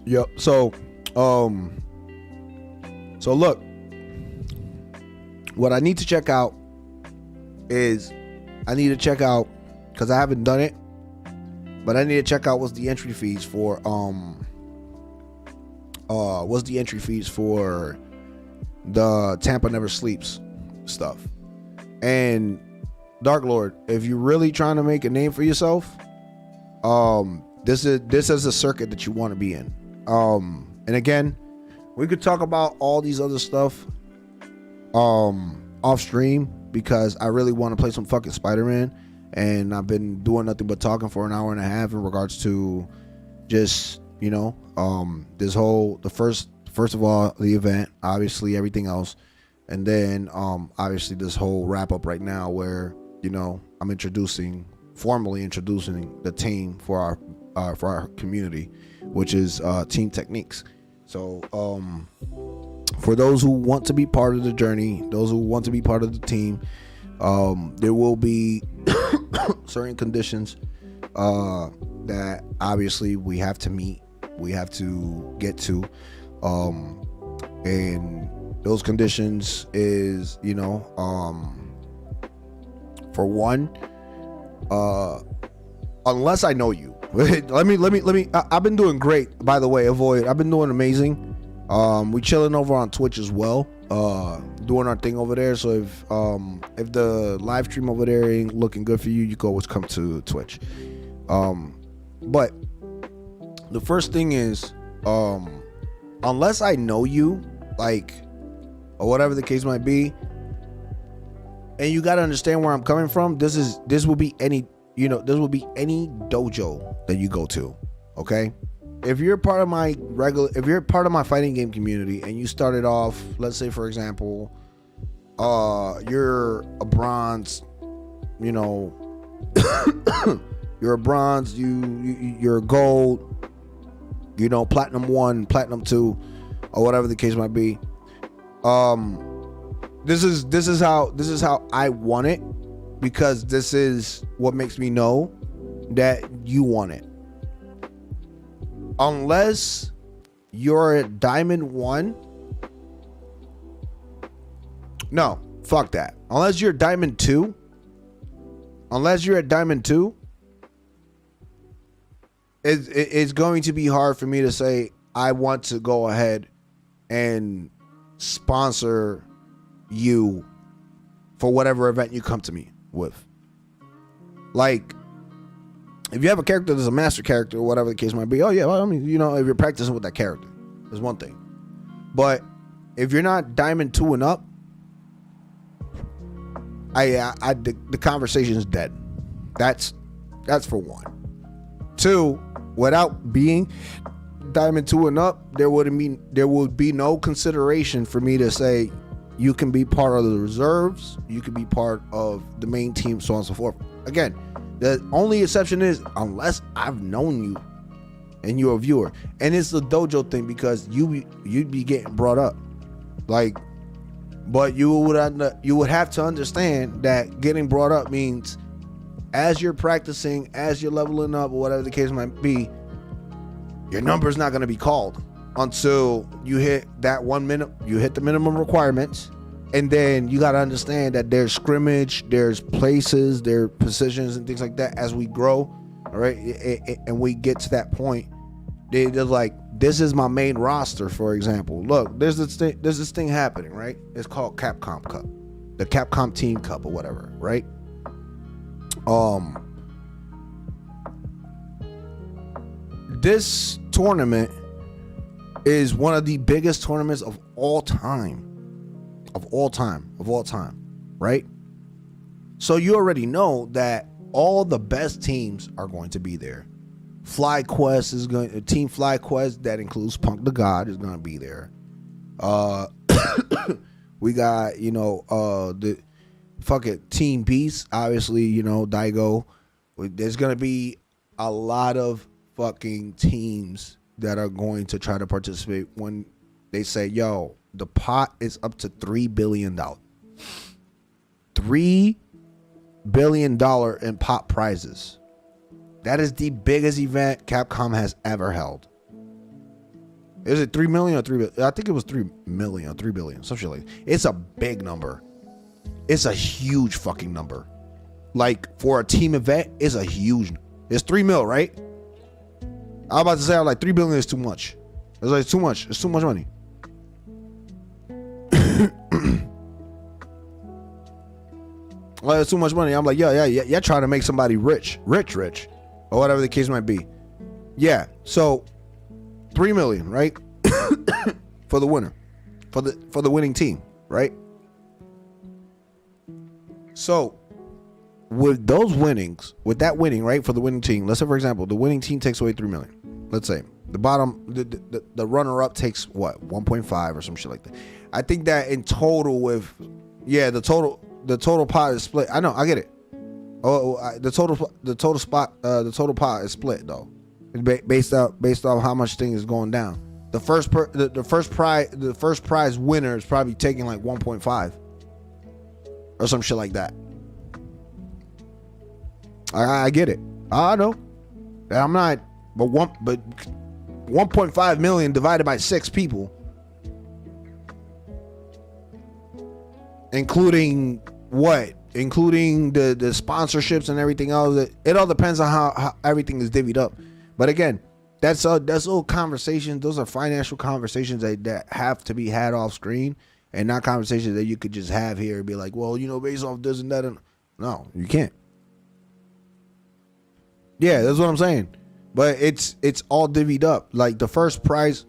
Yep. So look, what I need to check out is, because I haven't done it. But I need to check out what's the entry fees for the Tampa Never Sleeps stuff. And Dark Lord, if you're really trying to make a name for yourself, this is a circuit that you want to be in. And again, we could talk about all these other stuff off stream, because I really want to play some fucking Spider-Man, and I've been doing nothing but talking for an hour and a half in regards to just, you know, this whole, the first of all, the event, obviously everything else, and then obviously this whole wrap up right now where, you know, I'm formally introducing the team for our community, which is Team Techneex. So for those who want to be part of the journey, those who want to be part of the team, there will be certain conditions that obviously we have to meet, we have to get to, and those conditions is, you know, for one, unless I know you. let me I've been doing great, by the way. Avoid, I've been doing amazing. We chilling over on Twitch as well, doing our thing over there. So if the live stream over there ain't looking good for you, you can always come to Twitch. But the first thing is, unless I know you, like, or whatever the case might be, and you got to understand where I'm coming from. This will be any dojo that you go to, okay? If you're part of my fighting game community and you started off, let's say for example, you're a bronze, you know, you're a bronze, you're a gold, you know, platinum 1, platinum 2, or whatever the case might be. This is how I want it, because this is what makes me know that you want it. Unless you're a diamond 1, no, fuck that. Unless you're diamond 2, it's going to be hard for me to say I want to go ahead and sponsor you for whatever event you come to me with. Like, if you have a character that's a master character or whatever the case might be, oh yeah, well, I mean, you know, if you're practicing with that character, is one thing. But if you're not diamond 2 and up, the conversation is dead. That's for one. 2, without being diamond 2 and up, there would be no consideration for me to say you can be part of the reserves, you can be part of the main team, so on and so forth. Again, the only exception is unless I've known you and you're a viewer, and it's the dojo thing, because you'd be getting brought up, like, but you would have to understand that getting brought up means as you're practicing, as you're leveling up, or whatever the case might be, your number's not going to be called until you hit that 1 minute, you hit the minimum requirements. And then you got to understand that there's scrimmage, there's places, there's positions and things like that as we grow. All right. And we get to that point. They're like, this is my main roster, for example. Look, there's this thing happening, right? It's called Capcom Cup, the Capcom Team Cup or whatever, right? This tournament is one of the biggest tournaments of all time, right? So you already know that all the best teams are going to be there. FlyQuest is going, Team FlyQuest, that includes Punk the God, is going to be there. We got, you know, the fucking Team Beast, obviously, you know, Daigo. There's going to be a lot of fucking teams that are going to try to participate when they say, yo, the pot is up to $3 billion. $3 billion in pot prizes. That is the biggest event Capcom has ever held. Is it 3 million or 3 billion? I think it was 3 million or 3 billion. Some shit like that. It's a big number. It's a huge fucking number. like for a team event, is a huge. It's 3 mil, right? I was about to say, I'm like 3 billion is too much. It's like too much. It's too much money. Like, it's too much money. I'm like, yeah, trying to make somebody rich, or whatever the case might be. Yeah. So 3 million, right? For the winner, for the winning team, right? So with those winnings, with that winning, right, for the winning team, let's say for example, the winning team takes away 3 million. Let's say the bottom, the runner up takes what, 1.5 or some shit like that. I think that in total with, the total pot is split. I know, I get it. The total pot is split though, based off how much thing is going down. The first prize winner is probably taking like 1.5 or some shit like that. I get it. I know. I'm not, but 1.5 million divided by 6 people, including what? Including the sponsorships and everything else. It all depends on how everything is divvied up. But again, that's all conversations. Those are financial conversations that have to be had off screen, and not conversations that you could just have here and be like, well, based off this and that. No, you can't. Yeah, that's what I'm saying. But it's all divvied up. Like the first prize,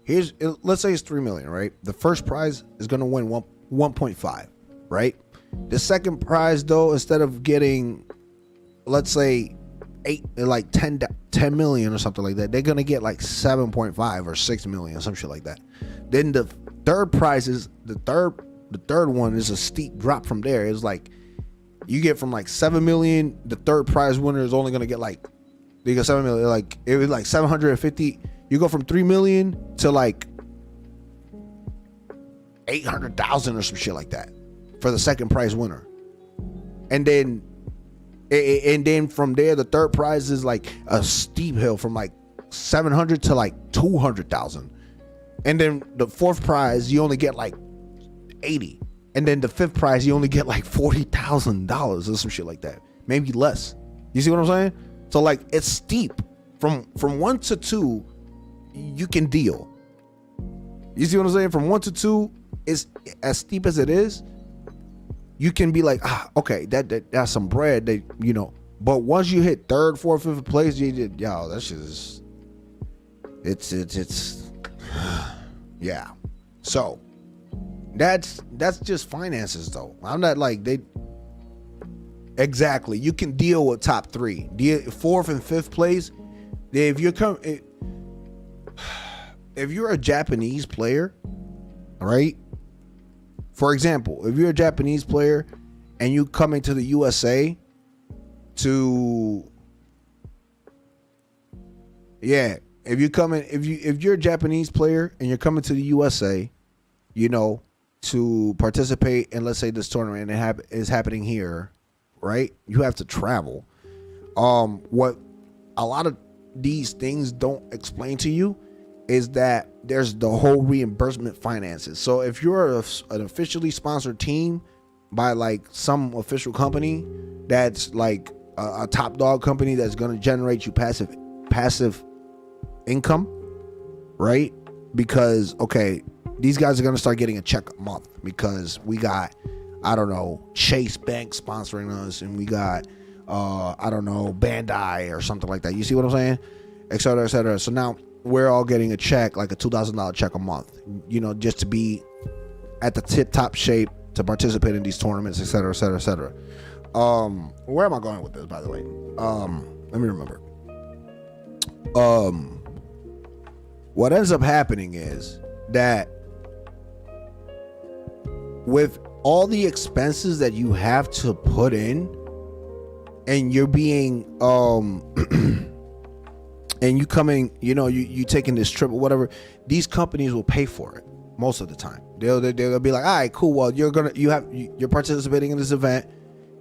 let's say it's 3 million, right? The first prize is gonna win 1.5, right? The second prize though, instead of getting, let's say 10 million or something like that, they're gonna get like 7.5 or 6 million, some shit like that. Then the third prize is the third one is a steep drop from there. It's like you get from like 7 million, the third prize winner is only gonna get like, they get 7 million, like it was like 750. You go from 3 million to like 800,000 or some shit like that for the second prize winner. And then from there, the third prize is like a steep hill from like 700 to like 200,000. And then the fourth prize, you only get like 80. And then the fifth prize, you only get like $40,000 or some shit like that. Maybe less. You see what I'm saying? So like it's steep. From 1 to 2, you can deal. You see what I'm saying? From 1 to 2, is as steep as it is, you can be like, okay, that's some bread that, but once you hit third, fourth, fifth place, that's just, it's yeah. So that's just finances though. I'm not like exactly. You can deal with top 3, fourth and fifth place. If you're a Japanese player, right? For example, if you're a Japanese player and you come into the USA if you're a Japanese player and you're coming to the USA, to participate in, let's say, this tournament and is happening here, right? You have to travel. What a lot of these things don't explain to you is that there's the whole reimbursement finances. So if you're an officially sponsored team by like some official company that's like a top dog company that's going to generate you passive income, right? Because okay, these guys are going to start getting a check a month because we got, I don't know, Chase Bank sponsoring us, and we got I don't know, Bandai or something like that. You see what I'm saying? Et cetera, et cetera. So now we're all getting a check, like a $2,000 check a month, just to be at the tip-top shape to participate in these tournaments, et cetera, et cetera, et cetera. Where am I going with this, by the way? Let me remember. What ends up happening is that with all the expenses that you have to put in, and you're being and you coming, you taking this trip or whatever, these companies will pay for it most of the time. They'll be like, all right, cool. Well, you're participating in this event.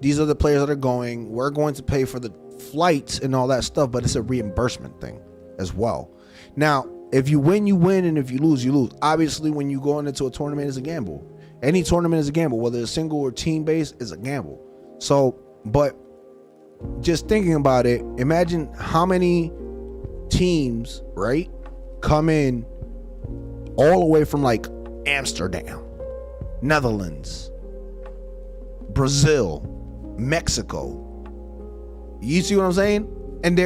These are the players that are going. We're going to pay for the flights and all that stuff, but it's a reimbursement thing as well. Now, if you win, you win, and if you lose, you lose. Obviously, when you go into a tournament, it's a gamble. Any tournament is a gamble, whether it's single or team based, is a gamble. So But just thinking about it, imagine how many teams, right, come in all the way from like Amsterdam, Netherlands, Brazil, Mexico. You see what I'm saying? And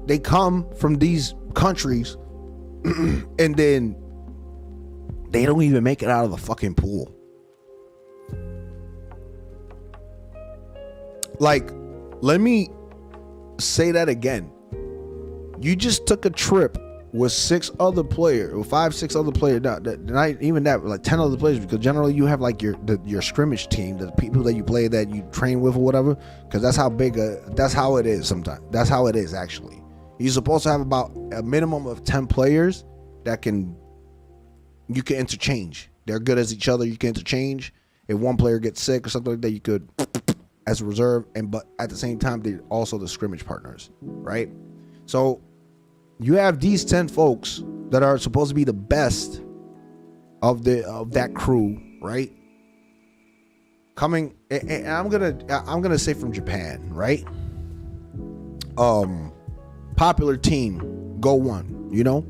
they come from these countries and then they don't even make it out of the fucking pool. Like, let me say that again. You just took a trip with 6 other players, or 5, 6 other players, not even that, like 10 other players, because generally you have like your scrimmage team, the people that you play, that you train with or whatever, because that's how that's how it is sometimes. That's how it is actually. You're supposed to have about a minimum of 10 players that you can interchange. They're good as each other. You can interchange. If one player gets sick or something like that, you could as a reserve, but at the same time, they're also the scrimmage partners, right? So you have these 10 folks that are supposed to be the best of that crew, right? Coming, and I'm gonna say from Japan, right? Popular team GO1, you know?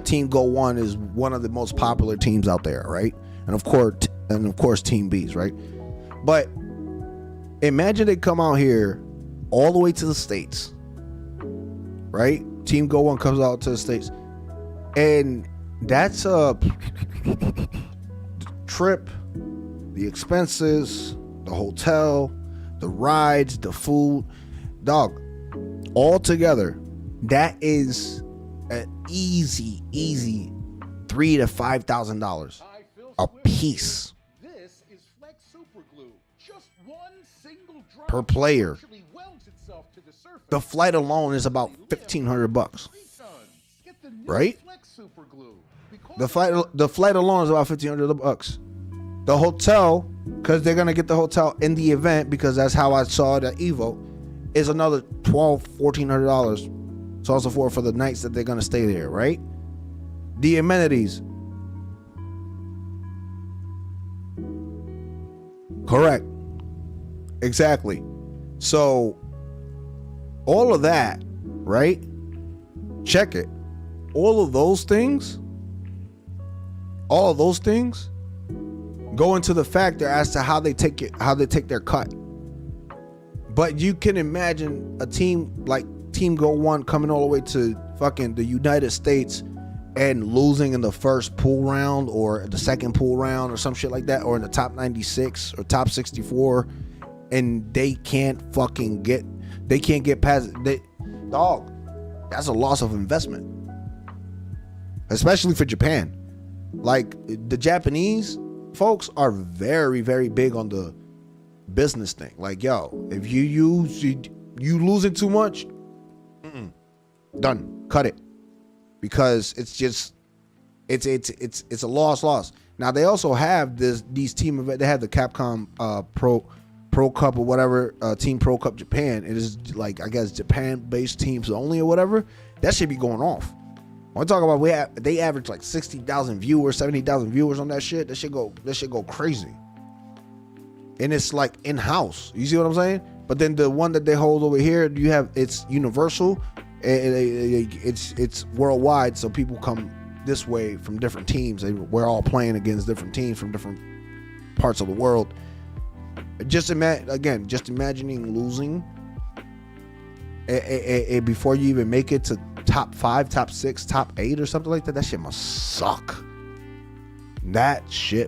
Team GO1 is one of the most popular teams out there, right? And of course Team B's, right? But imagine they come out here all the way to the States, right? Team GO1 comes out to the States, and that's a trip, the expenses, the hotel, the rides, the food, dog, all together, that is an easy $3,000 to $5,000 a piece. This is Flex Super Glue. Just one single drop Per player. actually welds itself to the surface. The flight alone is about $1,500, Get the new right? Flex Super Glue. The flight alone is about $1,500. The hotel, because they're gonna get the hotel in the event, because that's how I saw it at Evo, is another $1,400. So also for the nights that they're gonna stay there, right? The amenities. Correct. Exactly. So all of that, right? Check it. All of those things go into the factor as to how they take their cut. But you can imagine a team like Team GO1 coming all the way to fucking the United States and losing in the first pool round or the second pool round or some shit like that, or in the top 96 or top 64, and they can't get past dog. That's a loss of investment, especially for Japan. Like, the Japanese folks are very, very big on the business thing. Like, yo, if you losing too much, done, cut it, because it's a loss. Now they also have these team event. They have the Capcom Pro Cup or whatever, Team Pro Cup Japan. It is like, I guess, Japan-based teams only or whatever. That should be going off. When I talk about they average like 60,000 viewers, 70,000 viewers on that shit. That shit go crazy. And it's like in-house. You see what I'm saying? But then the one that they hold over here, it's universal. It's worldwide, so people come this way from different teams. We're all playing against different teams from different parts of the world. Just imagining losing before you even make it to top 5, top 6, top 8 or something like that. That shit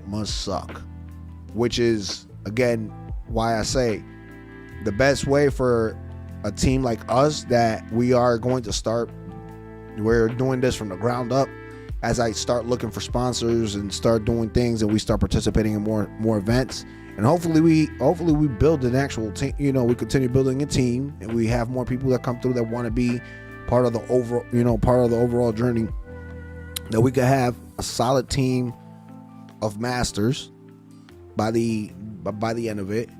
must suck. Which is, again, why I say the best way for a team like us, that we are going to start, we're doing this from the ground up, as I start looking for sponsors and start doing things, and we start participating in more events, and hopefully we build an actual team. We continue building a team, and we have more people that come through that want to be part of the overall journey, that we could have a solid team of masters by the end of it,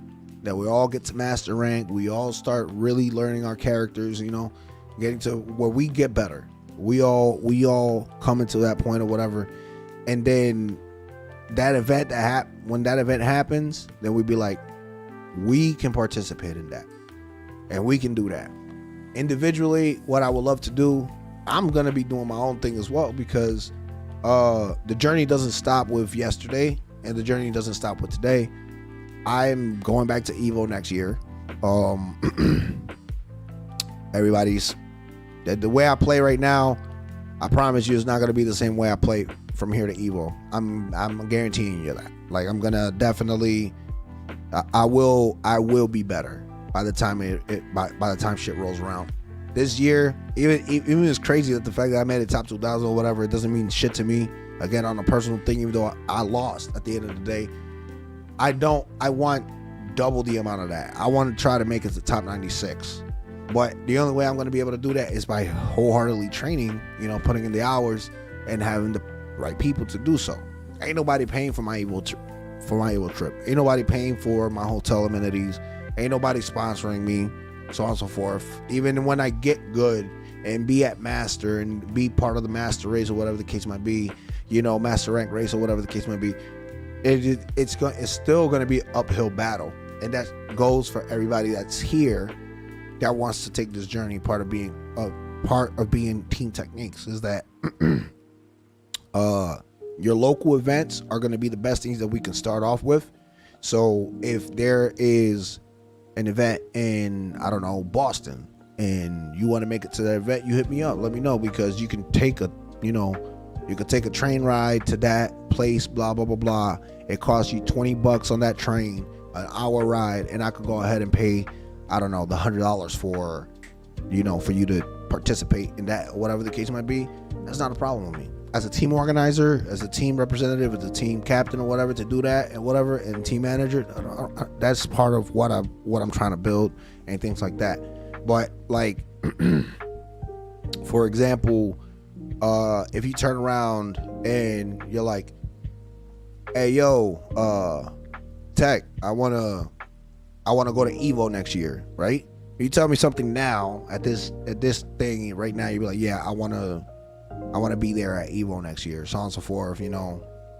that we all get to master rank, we all start really learning our characters, getting to where we get better. We all come into that point or whatever, and then that event when that event happens, then we'd be like, we can participate in that, and we can do that. Individually, what I would love to do, I'm gonna be doing my own thing as well, because the journey doesn't stop with yesterday, and the journey doesn't stop with today. I'm going back to Evo next year. Everybody's the way I play right now, I promise you it's not gonna be the same way I play from here to Evo. I'm guaranteeing you that. Like, I'm gonna definitely, I will be better by the time by the time shit rolls around. This year, even it's crazy that the fact that I made it top 2,000 or whatever, it doesn't mean shit to me. Again, on a personal thing, even though I lost at the end of the day, I want double the amount of that. I want to try to make it to top 96. But the only way I'm going to be able to do that is by wholeheartedly training, putting in the hours and having the right people to do so. Ain't nobody paying for my Evo trip. Ain't nobody paying for my hotel amenities. Ain't nobody sponsoring me, so on and so forth. Even when I get good and be at master and be part of the master race or whatever the case might be, master rank race or whatever the case might be, it's still going to be an uphill battle. And that goes for everybody that's here that wants to take this journey. Part of being Team Techneex is that your local events are going to be the best things that we can start off with. So if there is an event in, I don't know, Boston, and you want to make it to that event, you hit me up, let me know, because you can take a train ride to that place, blah blah blah blah. It costs you $20 on that train, an hour ride, and I could go ahead and pay, I don't know, the $100 for you to participate in that, whatever the case might be. That's not a problem with me. As a team organizer, as a team representative, as a team captain or whatever, to do that and whatever, and team manager, that's part of what I'm trying to build and things like that. But like, for example, if you turn around and you're like, hey yo, Tech, I wanna go to Evo next year, right? You tell me something now at this thing right now, you'd be like, yeah, I wanna be there at Evo next year, so on and so forth,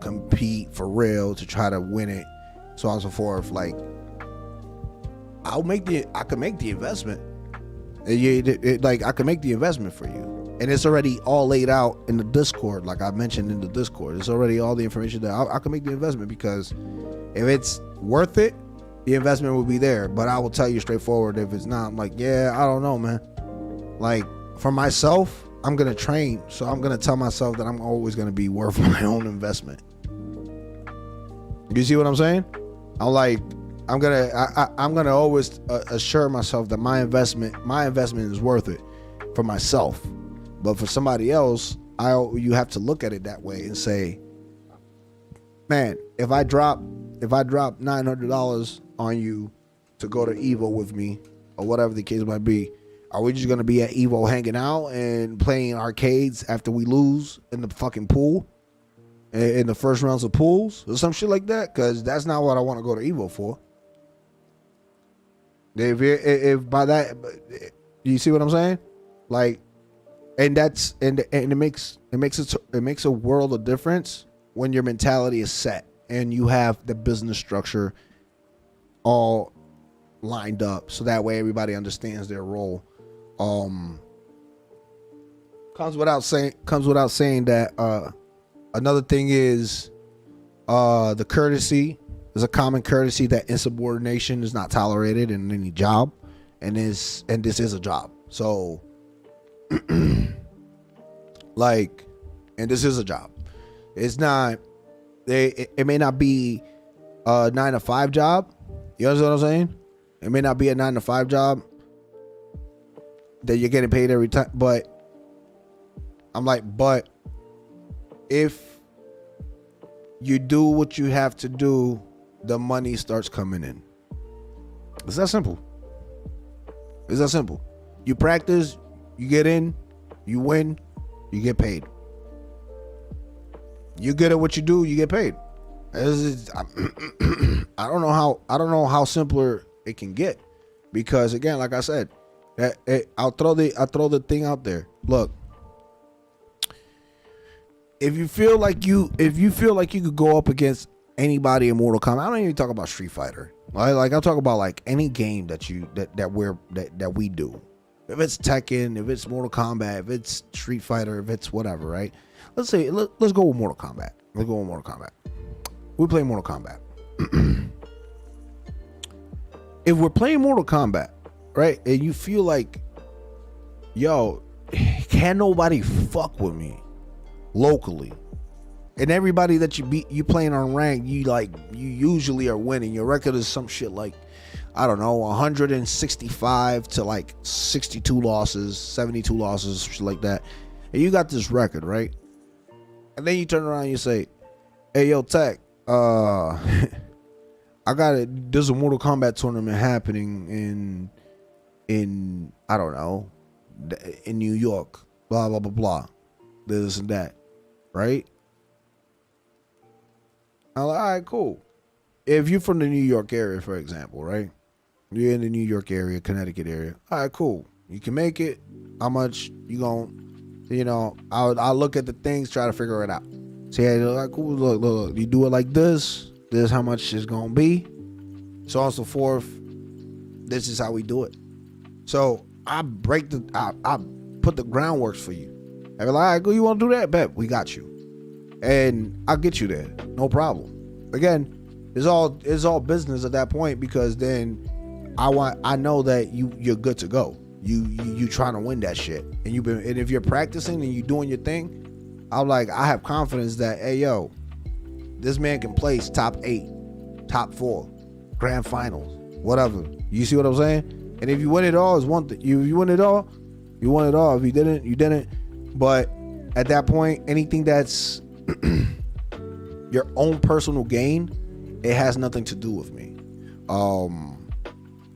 compete for real to try to win it, so on and so forth. Like, I could make the investment. I could make the investment for you, and it's already all laid out in the Discord. Like I mentioned in the Discord, it's already all the information that I can make the investment, because if it's worth it, the investment will be there. But I will tell you straightforward, if it's not, I'm like, yeah, I don't know, man. Like, for myself, I'm gonna train, so I'm gonna tell myself that I'm always gonna be worth my own investment. You see what I'm saying? I'm gonna always assure myself that my investment is worth it for myself. But for somebody else, you have to look at it that way and say, man, if I drop $900 on you to go to Evo with me, or whatever the case might be, are we just gonna be at Evo hanging out and playing arcades after we lose in the fucking pool, in the first rounds of pools or some shit like that? Because that's not what I want to go to Evo for. If by that, you see what I'm saying? Like, and it makes a world of difference when your mentality is set and you have the business structure all lined up, so that way everybody understands their role. Comes without saying that another thing is the courtesy. There's a common courtesy that insubordination is not tolerated in any job, and this is a job. So like, and this is a job. It's not, it may not be a 9-to-5 job. You understand what I'm saying? It may not be a 9-to-5 job that you're getting paid every time, but I'm like, but if you do what you have to do, the money starts coming in. It's that simple. It's that simple. You practice, you get in, you win, you get paid. You're good at what you do, you get paid. I don't know how simpler it can get, because again, like I said, I'll throw the thing out there. Look, if you feel like you could go up against anybody in Mortal Kombat. I don't even talk about Street Fighter. Like I'll talk about like any game that we do. If it's Tekken, if it's Mortal Kombat, if it's Street Fighter, if it's whatever, right? Let's go with Mortal Kombat. We play Mortal Kombat. If we're playing Mortal Kombat, right, and you feel like, yo, can't nobody fuck with me locally, and everybody that you beat, you playing on rank, you usually are winning. Your record is some shit like, I don't know, 165 to like 62 losses, 72 losses, shit like that. And you got this record, right? And then you turn around and you say, hey, yo, Tech, I got it. There's a Mortal Kombat tournament happening in I don't know, in New York, blah, blah, blah, blah, this and that, right? I'm like, all right, cool. If you're from the New York area, for example, right? You're in the New York area, Connecticut area. All right, cool. You can make it. How much you gonna, I'll look at the things, try to figure it out. Say, hey, like, cool, look, you do it like this. This is how much it's gonna be. So on and so forth. This is how we do it. So I put the groundwork for you. I be like, all right, cool, you wanna do that? Bet, we got you. And I'll get you there. No problem. Again, it's all business at that point, because then I know that you're good to go. You trying to win that shit. And if you're practicing and you doing your thing, I'm like, I have confidence that, hey, yo, this man can place top 8, top 4, grand finals, whatever. You see what I'm saying? And if you win it all, is one thing. You win it all, you won it all. If you didn't, you didn't. But at that point, anything that's your own personal gain, it has nothing to do with me.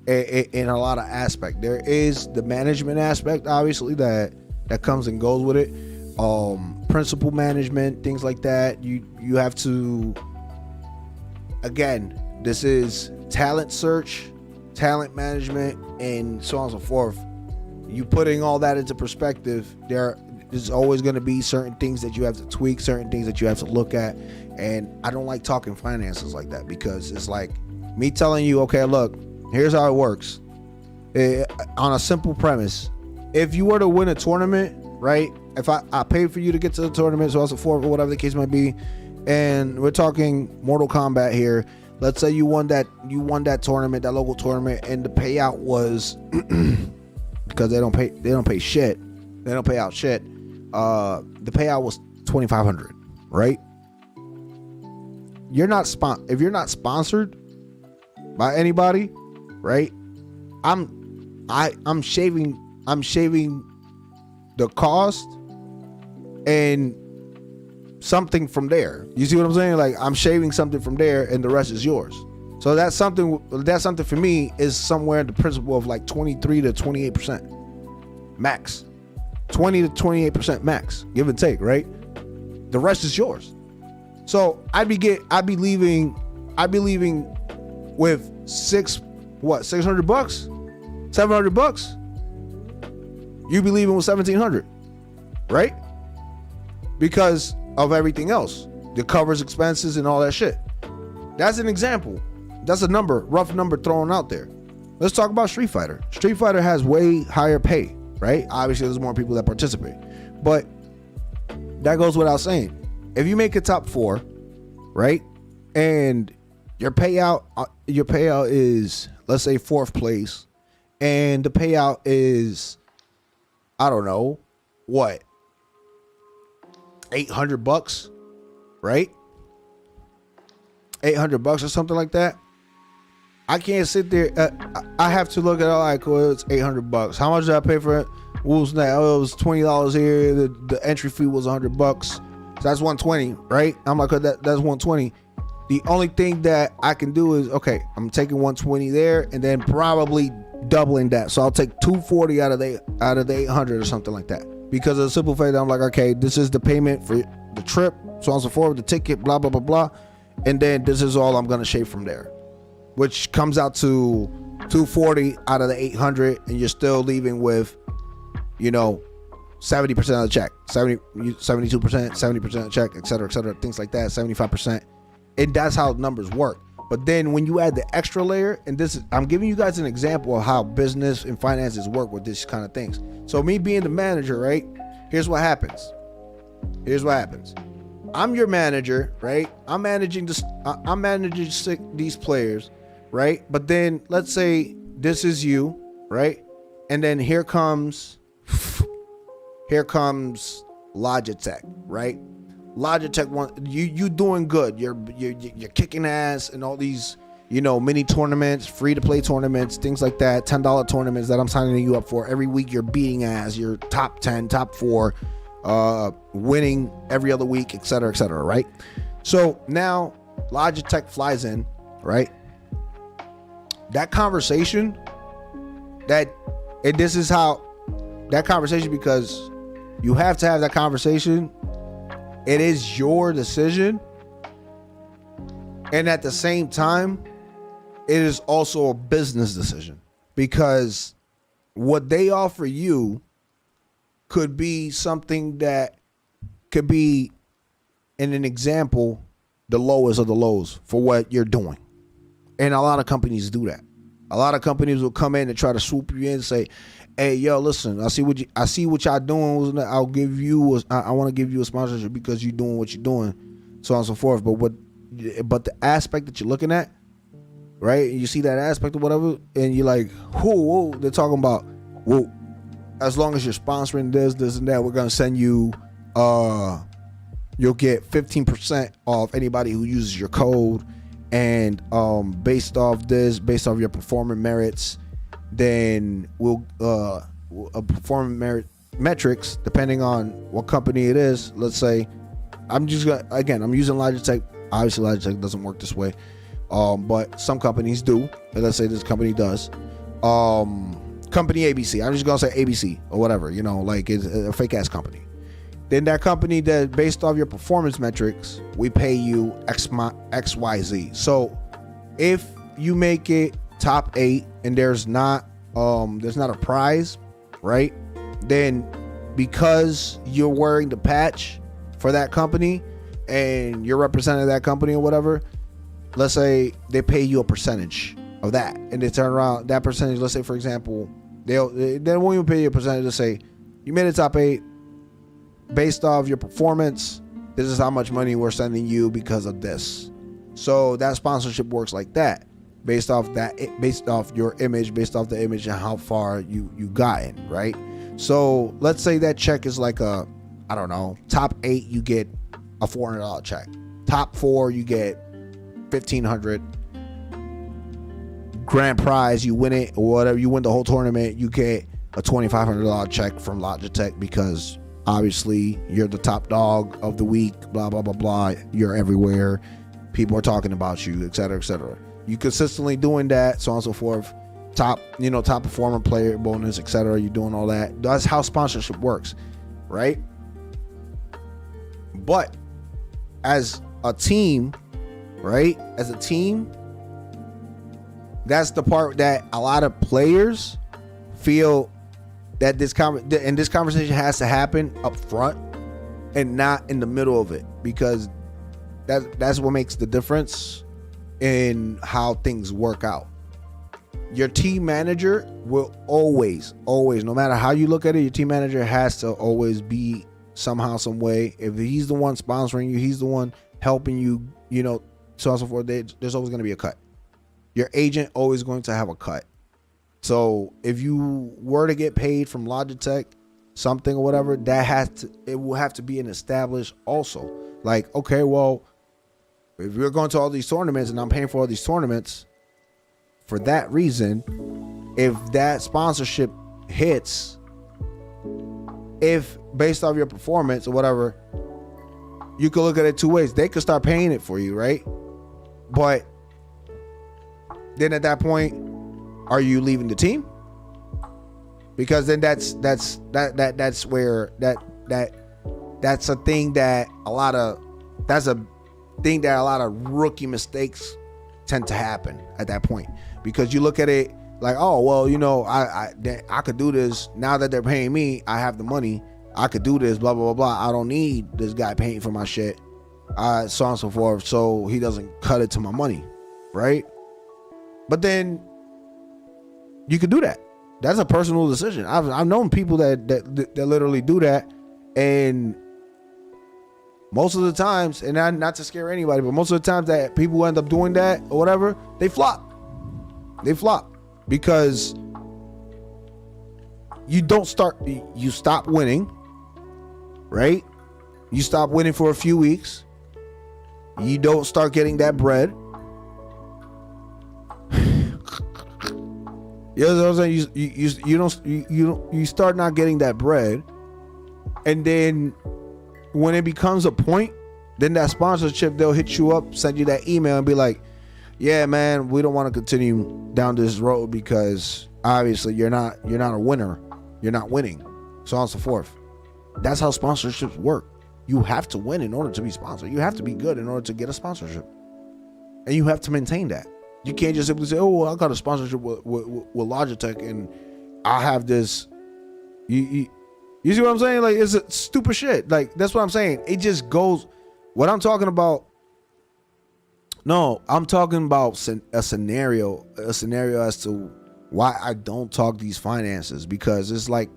In a lot of aspect, there is the management aspect, obviously, that comes and goes with it. Principal management, things like that. You have to, again, this is talent search, talent management, and so on and so forth. You putting all that into perspective, there's always going to be certain things that you have to tweak, certain things that you have to look at. And I don't like talking finances like that, because it's like me telling you, okay, look, here's how it works. On a simple premise, if you were to win a tournament, right? If I paid for you to get to the tournament, so on and so forth, or whatever the case might be, and we're talking Mortal Kombat here. Let's say you won that tournament, that local tournament, and the payout was because they don't pay shit. They don't pay out shit. The payout was $2,500, right? If you're not sponsored by anybody, right? I'm shaving the cost and something from there. You see what I'm saying? Like, I'm shaving something from there and the rest is yours. So that's something for me is somewhere in the principle of like 23 to 28% max. 20 to 28% max, give and take, right? The rest is yours. So I'd be leaving with $600, $700. You'd be leaving with $1,700, right? Because of everything else, the covers expenses and all that shit. That's an example. That's a rough number thrown out there. Let's talk about Street Fighter. Street Fighter has way higher pay, right? Obviously, there's more people that participate, but that goes without saying. If you make a top 4, right, and your payout is, let's say, 4th place, and the payout is, I don't know, what, $800, right? $800 or something like that. I can't sit there. I have to look at, all right, cool, it's $800. How much did I pay for it? What was that? Oh, it was $20 here. The entry fee was $100. So that's $120, right? I'm like, that's $120. The only thing that I can do is, okay, I'm taking $120 there and then probably doubling that. So I'll take $240 out of the $800 or something like that. Because of the simple fact that I'm like, okay, this is the payment for the trip, so on and so forth, the ticket, blah, blah, blah, blah. And then this is all I'm going to shave from there, which comes out to $240 out of the $800, and you're still leaving with, 70% of the check, 72%, 70% of the check, et cetera, things like that, 75%. And that's how numbers work. But then when you add the extra layer, and I'm giving you guys an example of how business and finances work with this kind of things. So me being the manager, right? Here's what happens. I'm your manager, right? I'm managing these players, right? But then let's say this is you, right? And then here comes Logitech, right? Logitech you doing good. You're kicking ass in all these, mini tournaments, free to play tournaments, things like that, $10 tournaments that I'm signing you up for. Every week you're beating ass. You're top 10, top 4, winning every other week, et cetera, right? So now Logitech flies in, right? That conversation, because you have to have that conversation. It is your decision. And at the same time, it is also a business decision, because what they offer you could be something that could be, in an example, the lowest of the lows for what you're doing. And a lot of companies do that. A lot of companies will come in and try to swoop you in and say, hey, yo, listen, I see what y'all doing. I want to give you a sponsorship because you're doing what you're doing, so on and so forth. But the aspect that you're looking at, right? You see that aspect or whatever, and you're like, whoa, they're talking about, well, as long as you're sponsoring this and that, we're gonna send you, you'll get 15% off anybody who uses your code, and based off your performance merits, then we'll perform metrics depending on what company it is. Let's say I'm using Logitech. Obviously Logitech doesn't work this way, but some companies do. And let's say this company does. Company ABC, I'm just gonna say ABC or whatever, like it's a fake ass company. Then that company, that based off your performance metrics, we pay you XYZ. So if you make it top 8 and there's not a prize, right? Then because you're wearing the patch for that company and you're representing that company or whatever, let's say they pay you a percentage of that, and they turn around that percentage. Let's say, for example, they won't even pay you a percentage. To say you made it top 8 based off your performance. This is how much money we're sending you because of this. So that sponsorship works like that. Based off your image, based off the image and how far you gotten, right? So let's say that check is like top 8, you get a $400 check. Top 4, you get $1,500. Grand prize, you win it or whatever, you win the whole tournament, you get a $2,500 check from Logitech, because obviously you're the top dog of the week, blah, blah, blah, blah. You're everywhere. People are talking about you, et cetera, et cetera. You consistently doing that, so on and so forth. Top performer player bonus, etc. You're doing all that. That's how sponsorship works, right? But as a team, right? As a team, that's the part that a lot of players feel that this conversation has to happen up front and not in the middle of it, because that's what makes the difference in how things work out. Your team manager will always, no matter how you look at it, your team manager has to always be somehow, some way. If he's the one sponsoring you, he's the one helping you, so on and so forth, there's always going to be a cut. Your agent always going to have a cut. So if you were to get paid from Logitech, something or whatever, it will have to be an established also. Like, okay, well, if you're going to all these tournaments and I'm paying for all these tournaments, for that reason, if that sponsorship hits, if based off your performance or whatever, you could look at it two ways. They could start paying it for you, right? But then at that point, are you leaving the team? Because then that's where that's a thing that a lot of rookie mistakes tend to happen at that point, because you look at it like, oh well, I could do this now that they're paying me. I have the money. I could do this. Blah blah blah blah. I don't need this guy paying for my shit. So on and so forth, so he doesn't cut it to my money, right? But then you could do that. That's a personal decision. I've known people that literally do that, and most of the times, and not to scare anybody, but most of the times that people end up doing that or whatever, they flop. They flop because you stop winning, right? You stop winning for a few weeks. You don't start getting that bread. You know what I'm saying? You start not getting that bread, and then when it becomes a point, then that sponsorship, they'll hit you up, send you that email, and be like, "Yeah, man, we don't want to continue down this road because obviously you're not a winner. You're not winning, so on and so forth." That's how sponsorships work. You have to win in order to be sponsored. You have to be good in order to get a sponsorship, and you have to maintain that. You can't just simply say, "Oh, well, I got a sponsorship with Logitech, and I have this." You see what I'm saying? Like, it's a stupid shit. Like, that's what I'm saying. It just goes. What I'm talking about. No, I'm talking about a scenario as to why I don't talk these finances, because it's like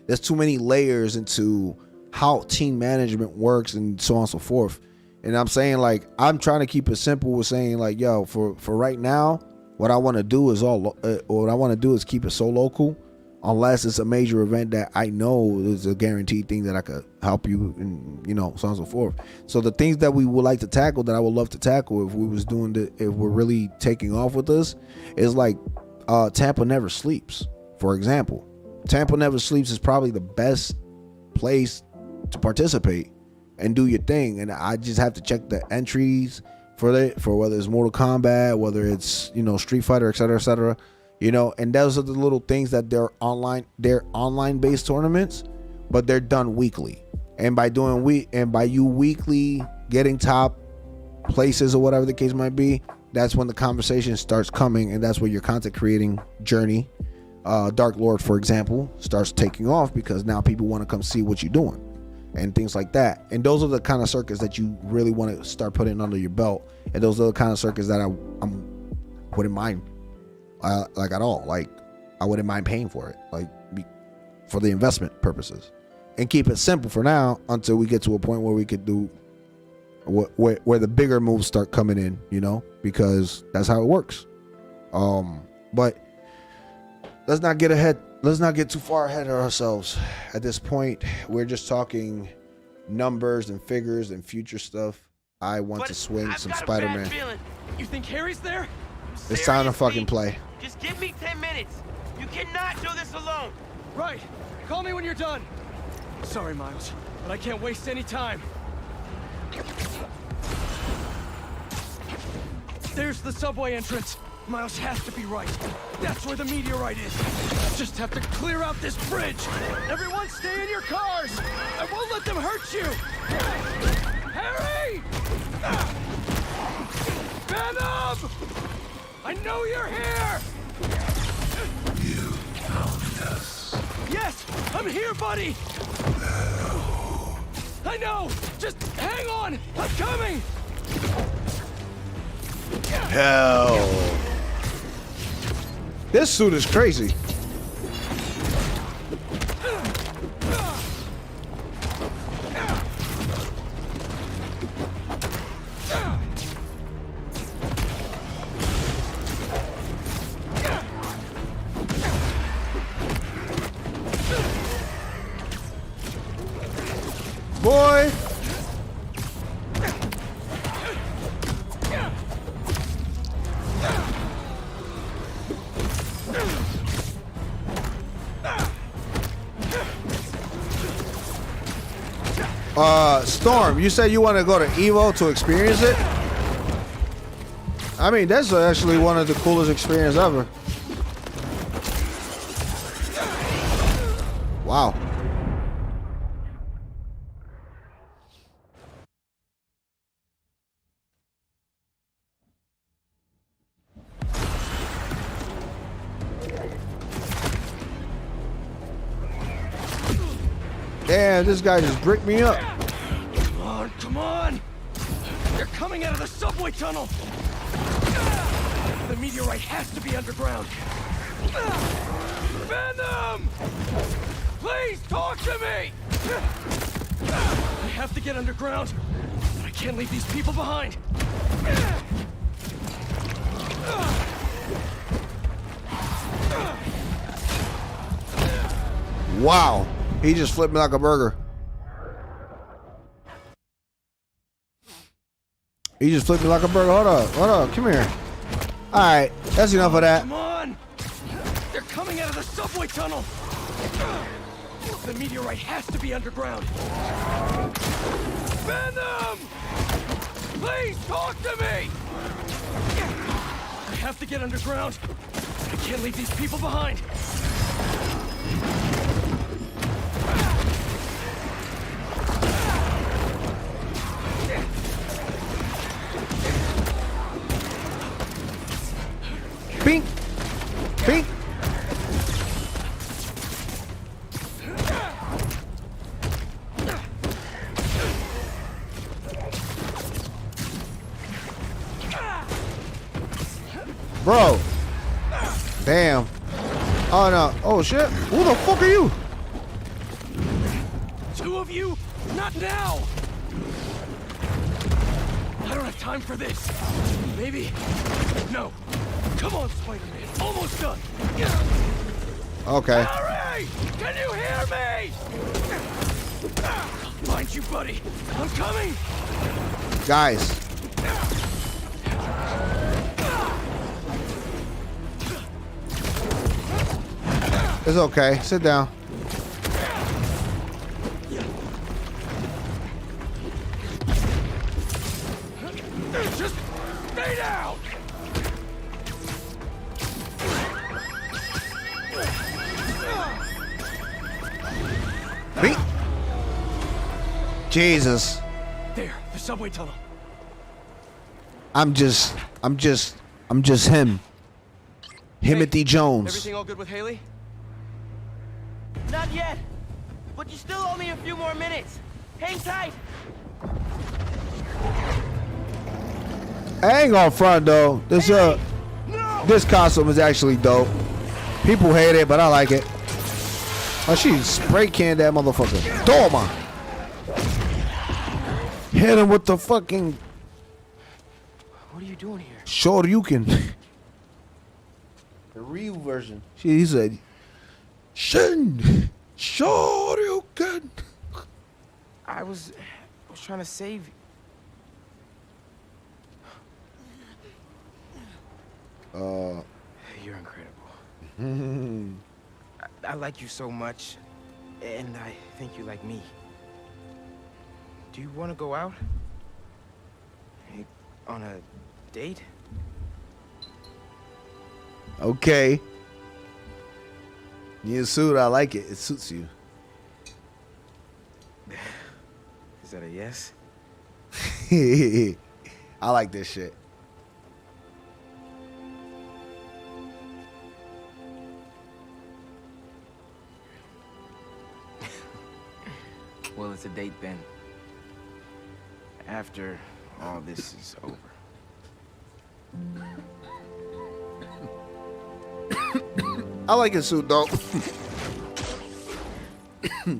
there's too many layers into how team management works and so on and so forth. And I'm saying, like, I'm trying to keep it simple with saying, like, yo, for right now, what I want to do is keep it so local, unless it's a major event that I know is a guaranteed thing that I could help you, and so on and so forth. So the things that we would like to tackle, that I would love to tackle if we're really taking off with this, is like Tampa Never Sleeps, for example. Tampa Never Sleeps is probably the best place to participate and do your thing, and I just have to check the entries for whether it's Mortal Kombat, whether it's Street Fighter, etc., and those are the little things that they're online based tournaments, but they're done weekly, and by you weekly getting top places or whatever the case might be, that's when the conversation starts coming, and that's where your content creating journey, Dark Lord, for example, starts taking off, because now people want to come see what you're doing and things like that. And those are the kind of circuits that you really want to start putting under your belt, and those are the kind of circuits that I wouldn't mind like at all. Like, I wouldn't mind paying for it, like for the investment purposes, and keep it simple for now until we get to a point where we could do where the bigger moves start coming in, because that's how it works. But let's not get too far ahead of ourselves. At this point, we're just talking numbers and figures and future stuff. I want to swing some Spider-Man. You think Harry's there? It's time to fucking play. Just give me 10 minutes. You cannot do this alone. Right. Call me when you're done. Sorry, Miles, but I can't waste any time. There's the subway entrance. Miles has to be right. That's where the meteorite is. Just have to clear out this bridge. Everyone stay in your cars. I won't let them hurt you. Harry! Venom! I know you're here! You found us. Yes! I'm here, buddy! I know! Just hang on! I'm coming! Hell. This suit is crazy. Boy. Storm, you said you want to go to Evo to experience it? I mean, that's actually one of the coolest experiences ever. Wow. Damn, this guy just bricked me up. Come on! They're coming out of the subway tunnel! The meteorite has to be underground. Venom! Please talk to me! I have to get underground, but I can't leave these people behind. Wow. He just flipped me like a burger. He just flipped me like a burger. Hold up. Come here. All right, that's enough of that. Come on! They're coming out of the subway tunnel! The meteorite has to be underground. Venom! Please talk to me! I have to get underground. I can't leave these people behind. Pink. Pink. Bro. Damn. Oh no. Oh shit. Who the fuck are you? Two of you? Not now! I don't have time for this. Maybe. No. Come on, Spider-Man. Almost done. Okay. Harry! Can you hear me? I'll find you, buddy. I'm coming. Guys. It's okay. Sit down. Just stay down. Me? Jesus. There, the subway tunnel. I'm just him. Timothy Jones. Everything all good with Haley? Not yet, but you still owe me a few more minutes. Hang tight. I ain't gonna front though. This costume is actually dope. People hate it, but I like it. Oh, she spray canned that motherfucker. Toma. Hit him with the fucking What are you doing here? Shoryuken. The real version. He said, Shin Shoryuken. I was trying to save you. You're incredible. I like you so much, and I think you like me. Do you want to go out? On a date? Okay. You suit, I like it. It suits you. Is that a yes? I like this shit. Well, it's a date then. After all this is over. I like his suit though.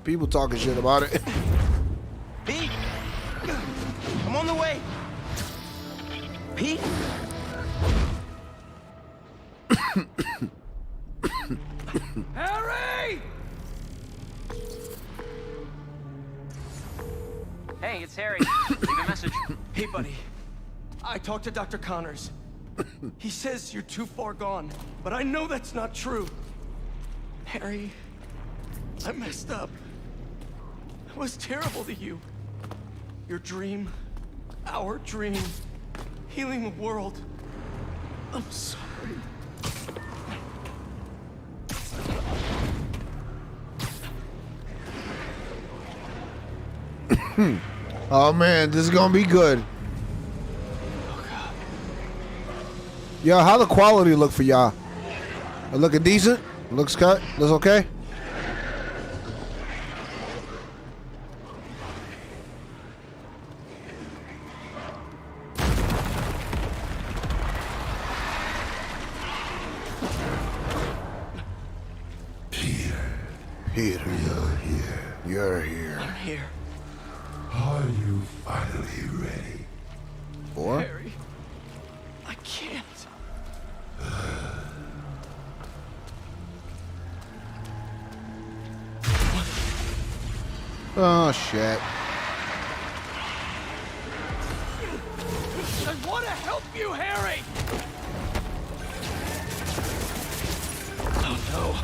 People talking shit about it. Pete! I'm on the way! Pete? Harry! Hey, it's Harry. Leave a message. Hey, buddy. I talked to Dr. Connors. He says you're too far gone, but I know that's not true. Harry, I messed up. I was terrible to you. Your dream, our dream, healing the world. I'm sorry. Oh man, this is gonna be good. Yo, how the quality look for y'all? It looking decent? Looks cut? Looks okay? Peter, You're here. you're here. I'm here. Are you finally ready? Or? Harry, I can't. Oh, shit. I want to help you, Harry! Oh, no.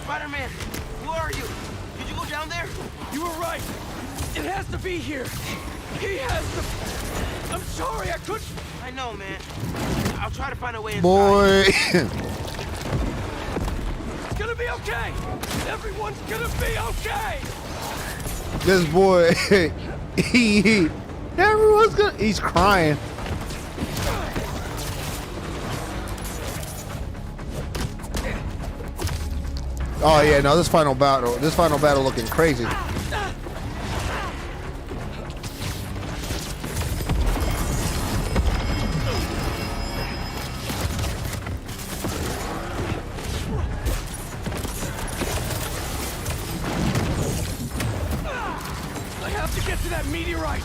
Spider-Man, who are you? Did you go down there? You were right. It has to be here. He has to... I'm sorry, I couldn't... I know, man. I'll try to find a way inside. Boy. It's gonna be okay. Everyone's gonna be okay. This boy. Everyone's gonna. He's crying. Oh yeah, no, this final battle looking crazy. I have to get to that meteorite.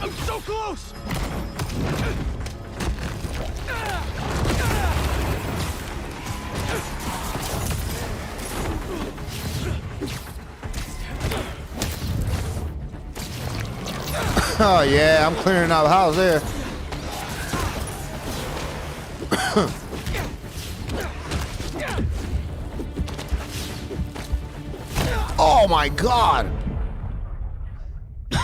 I'm so close. Oh yeah, I'm clearing out the house there. Oh my god. I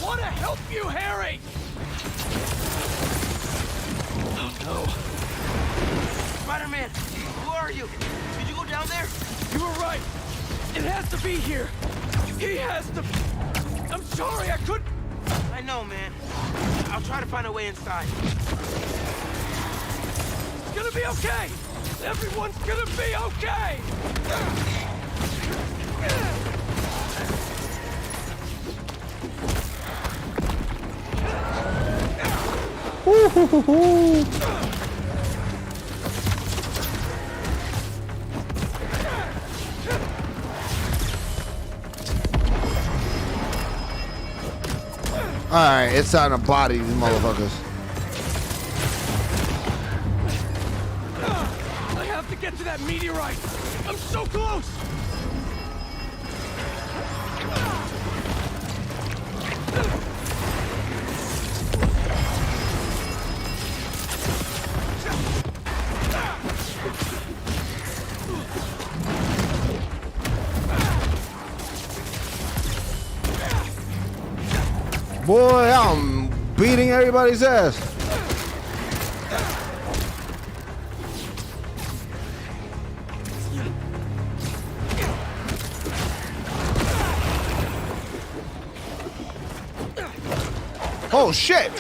want to help you, Harry. Oh no. Spider-Man, who are you? Did you go down there? You were right. It has to be here. He has to... I'm sorry, I couldn't... I know, man. I'll try to find a way inside. It's gonna be okay. Everyone's gonna be okay. Alright, it's time to body these motherfuckers. I have to get to that meteorite. I'm so close. Boy, I'm beating everybody's ass. Oh shit!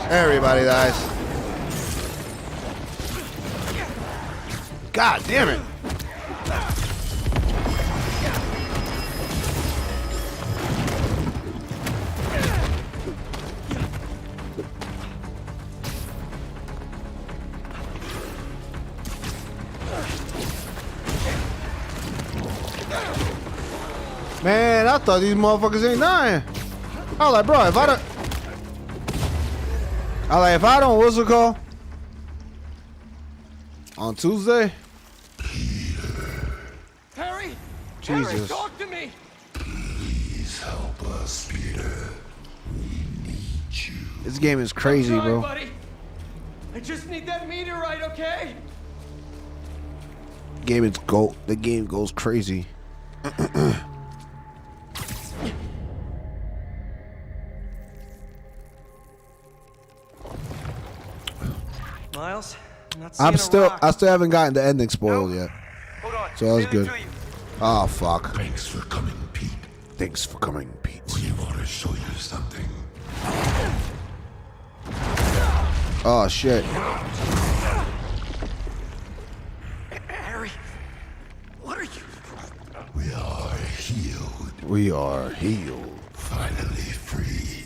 Everybody dies. God damn it. Man, I thought these motherfuckers ain't dying. I was like, bro, if I don't, what's it called? On Tuesday? Harry! Jesus. Harry, talk to me! Please help us, Peter. We need you. This game is crazy, I'm trying, bro. buddy. I just need that meteorite, okay? The game goes crazy. Miles, I'm not seeing a rock. I still haven't gotten the ending spoiled yet. Hold on. So that's Leave it good. to you. Oh fuck. Thanks for coming, Pete. Thanks for coming, Pete. We want to show you something. Oh shit. Harry, what are you? We are healed, We are healed. finally free.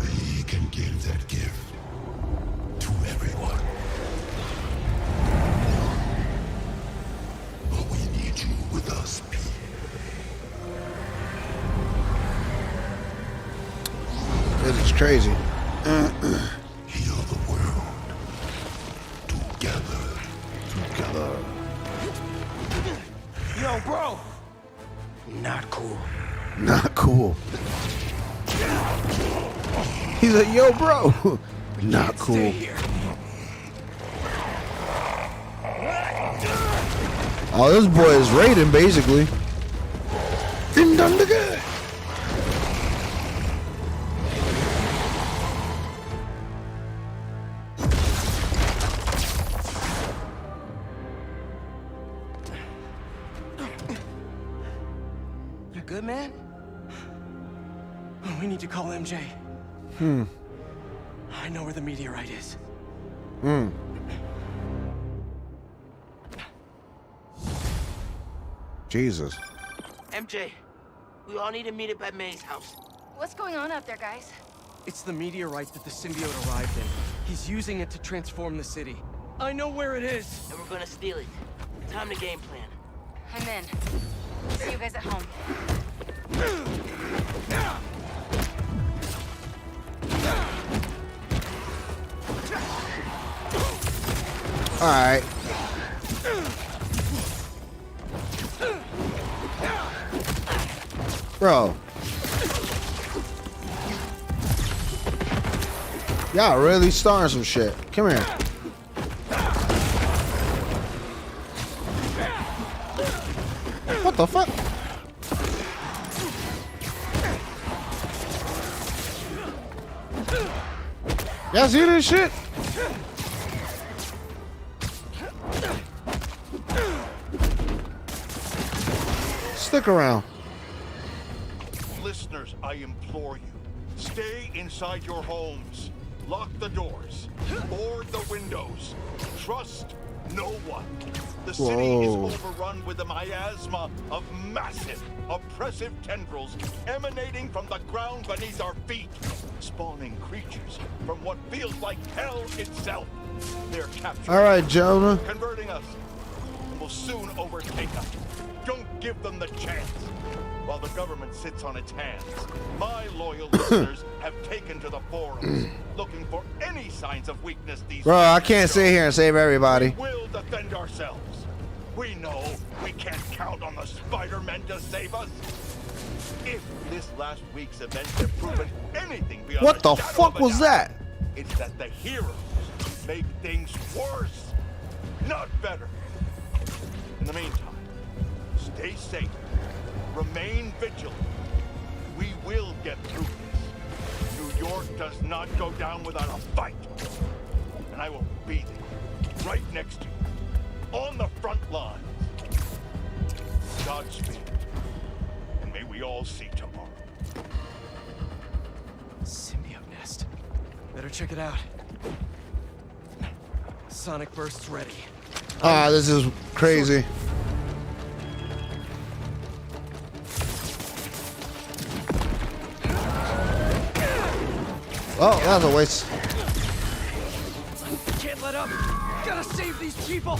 We can give that gift to everyone. But we need you with us, Pete. This is crazy. Heal the world. Together. Together. Yo, bro. Not cool. Not cool. He's like, yo, bro. Not Stay cool. here. Oh, this boy is raiding basically. Ding dong digga. You good, man? We need to call MJ. I know where the meteorite is. Jesus. MJ, we all need to meet up at May's house. What's going on out there, guys? It's the meteorite that the symbiote arrived in. He's using it to transform the city. I know where it is. And we're gonna steal it. Time to game plan. I'm in. See you guys at home. All right. Bro. Y'all really starting some shit. Come here. What the fuck? Y'all see this shit? Stick around. Listeners, I implore you, stay inside your homes. Lock the doors. Board the windows. Trust no one. The city is Whoa. overrun with a miasma of massive, oppressive tendrils emanating from the ground beneath our feet, spawning creatures from what feels like hell itself. They're capturing All right, Jonah. converting us, and will soon overtake us. Don't give them the chance. While the government sits on its hands, my loyal listeners have taken to the forums, looking for any signs of weakness these Bro, I can't sit here and save everybody. We'll defend ourselves. We know we can't count on the Spider-Men to save us. If this last week's events have proven anything beyond What the a shadow fuck of a was doubt, that? it's that the heroes make things worse, not better. In the meantime, stay safe. Remain vigilant. We will get through this. New York does not go down without a fight. And I will be there, right next to you, on the front lines. Godspeed. And may we all see tomorrow. Symbiote nest. Better check it out. Sonic burst's ready. Ah, this is crazy. Oh, that was a waste. Can't let up. Gotta save these people.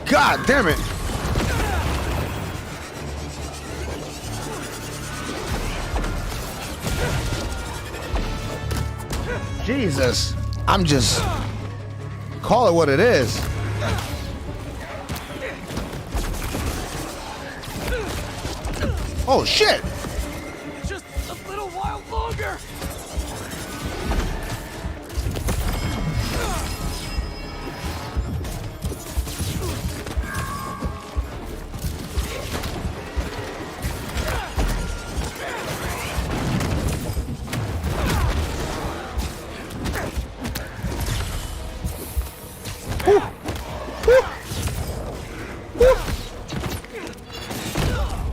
God damn it. Jesus. I'm just call it what it is. Oh shit. Just a little while longer. here!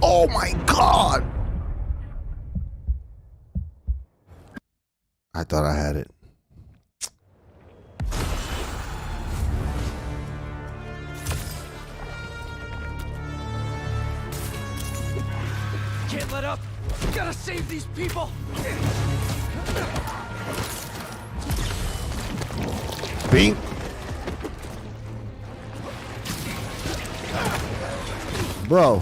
Oh my god! I thought I had it. Can't let up! Gotta save these people! Bink. Bro.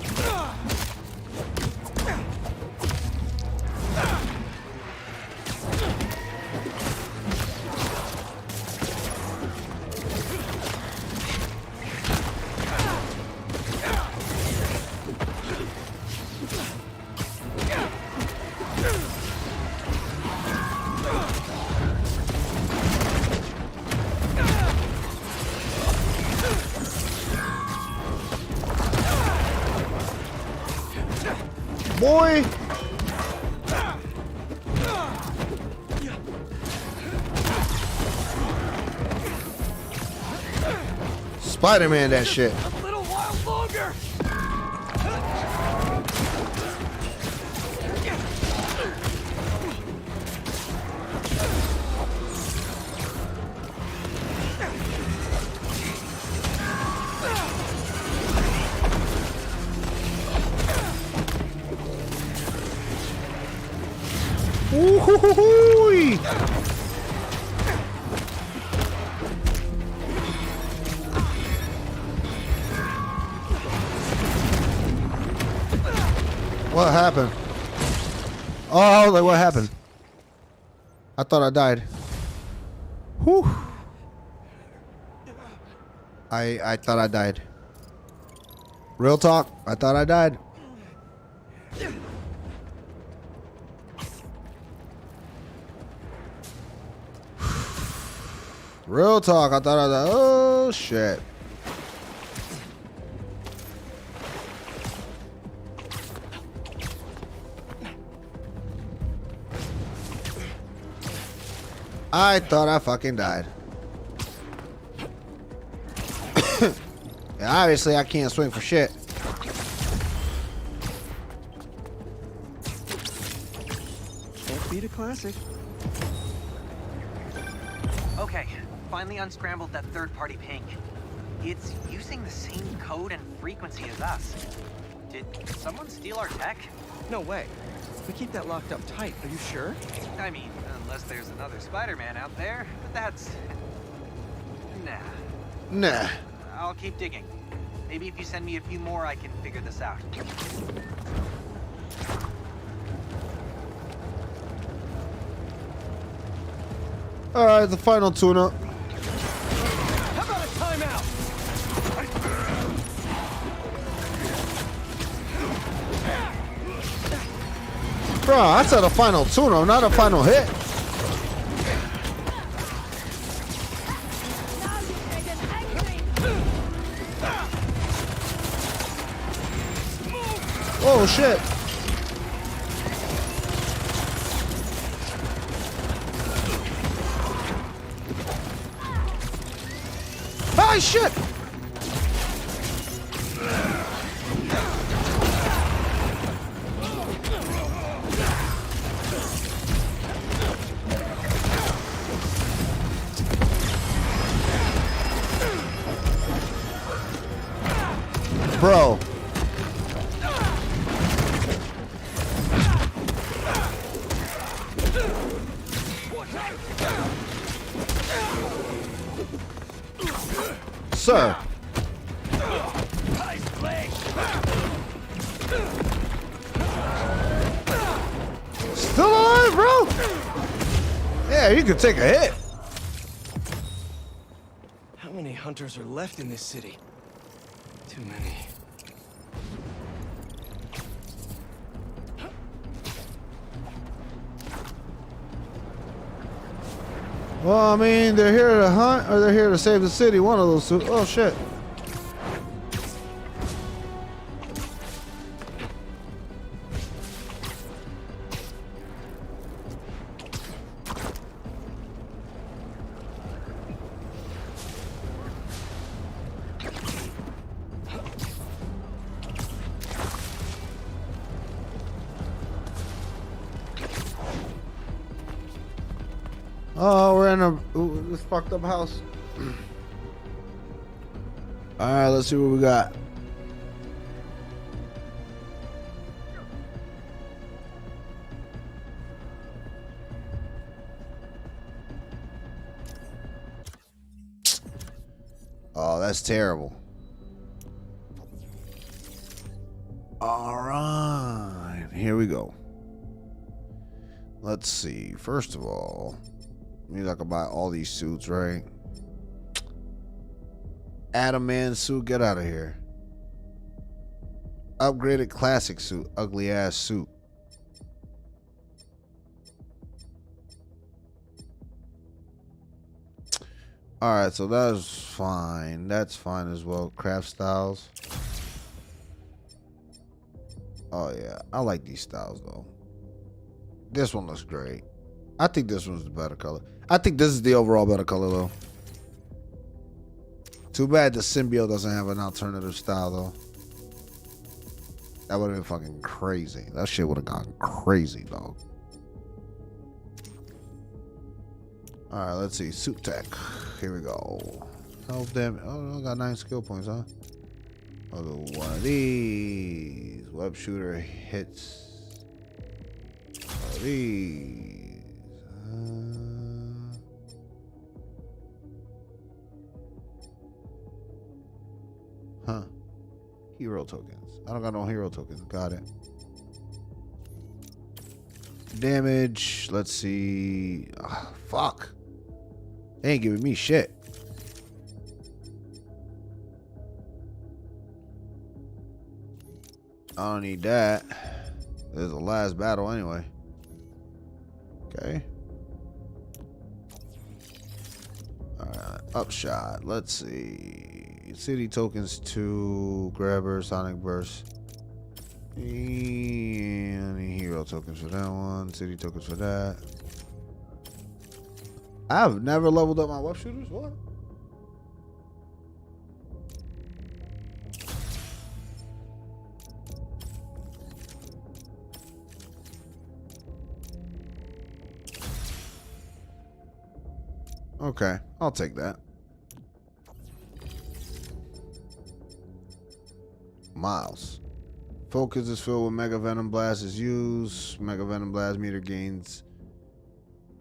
Boy. Spider-Man that shit. A little while longer! Ooh-hoo-hoo-hoo-y. What happened? Oh, I was like, what happened? I thought I died. Whew. I thought I died. Real talk, I thought I died. Real talk, I thought I died. Oh shit. I thought I fucking died. Yeah, obviously I can't swing for shit. Can't beat a classic. Okay, finally unscrambled that third-party ping. It's using the same code and frequency as us. Did someone steal our tech? No way. We keep that locked up tight. Are you sure? I mean, unless there's another Spider-Man out there, but that's... Nah. Nah. I'll keep digging. Maybe if you send me a few more, I can figure this out. Alright, the final tune-up. How about a timeout? Bro, I said a final tune-up, not a final hit. Oh shit. Ah shit. Bro. Sir. Still alive, bro? Yeah, you could take a hit. How many hunters are left in this city? Too many. Well, I mean, they're here to hunt or they're here to save the city. One of those two. Oh, shit. Oh, we're in this fucked up house. All right, let's see what we got. Oh, that's terrible. All right, here we go. Let's see. First of all, means I can buy all these suits, right? Adam Man suit, get out of here. Upgraded classic suit, ugly ass suit. Alright, so that's fine. That's fine as well. Craft styles. Oh yeah, I like these styles though. This one looks great. I think this one's the better color. I think this is the overall better color though. Too bad the symbiote doesn't have an alternative style though. That would have been fucking crazy. That shit would have gone crazy, dog. Alright, let's see. Suit tech. Here we go. Health damage. Oh, I got 9 skill points, huh? I'll do one of these. Web shooter hits. One of these. Huh. Hero tokens. I don't got no hero tokens. Got it. Damage. Let's see. Oh, fuck. They ain't giving me shit. I don't need that. This is the last battle anyway. Okay. Alright. Upshot. Let's see. City tokens 2. Grabber. Sonic Burst. And hero tokens for that one. City tokens for that. I've never leveled up my web shooters. What? Okay, I'll take that. Miles. Focus is filled with Mega Venom Blast is used. Mega Venom Blast meter gains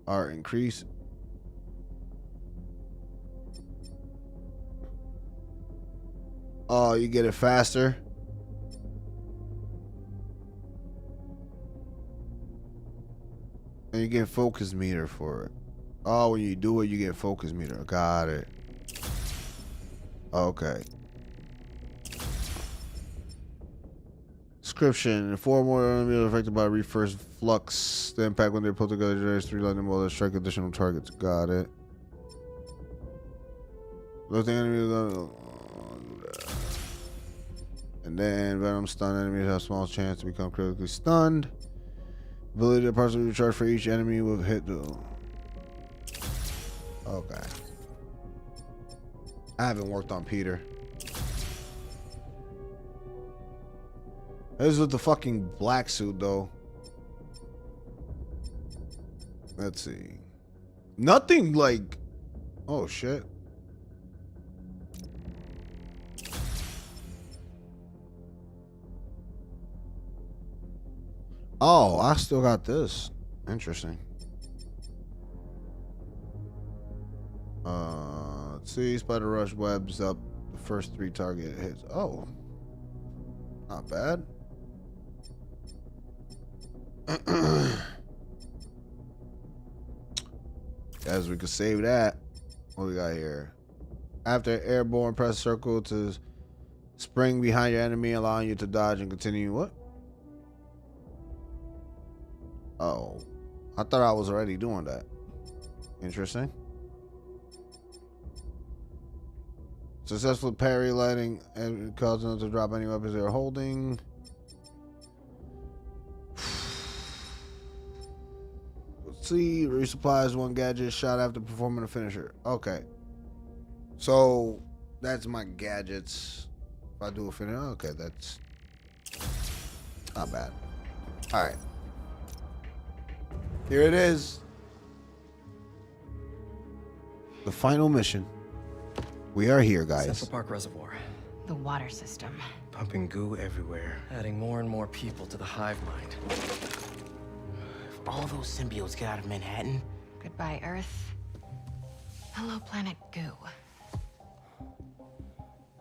are increased. Oh, you get it faster. And you get focus meter for it. Oh, when you do it, you get focus meter. Got it. Okay. Description. 4 more enemies are affected by reverse flux. The impact when they're put together generates 3 lightning bolts that strike additional targets. Got it. Those enemies and then Venom stun enemies have a small chance to become critically stunned. Ability to partially recharge for each enemy with hit. Okay. I haven't worked on Peter. This is with the fucking black suit though. Let's see. Nothing like. Oh shit. Oh, I still got this. Interesting. Let's see. Spider Rush webs up the first 3 target hits. Oh. Not bad. Guys, we could save that. What we got here? After airborne, press circle to spring behind your enemy, allowing you to dodge and continue. What? Oh, I thought I was already doing that. Interesting. Successful parry lighting and causing them to drop any weapons they are holding. Let's see. Resupplies one gadget shot after performing a finisher. Okay. So that's my gadgets. If I do a finisher, okay, that's not bad. All right. Here it is. The final mission. We are here, guys. Central Park Reservoir. The water system. Pumping goo everywhere. Adding more and more people to the hive mind. If all those symbiotes get out of Manhattan, Goodbye, Earth. Hello, planet Goo.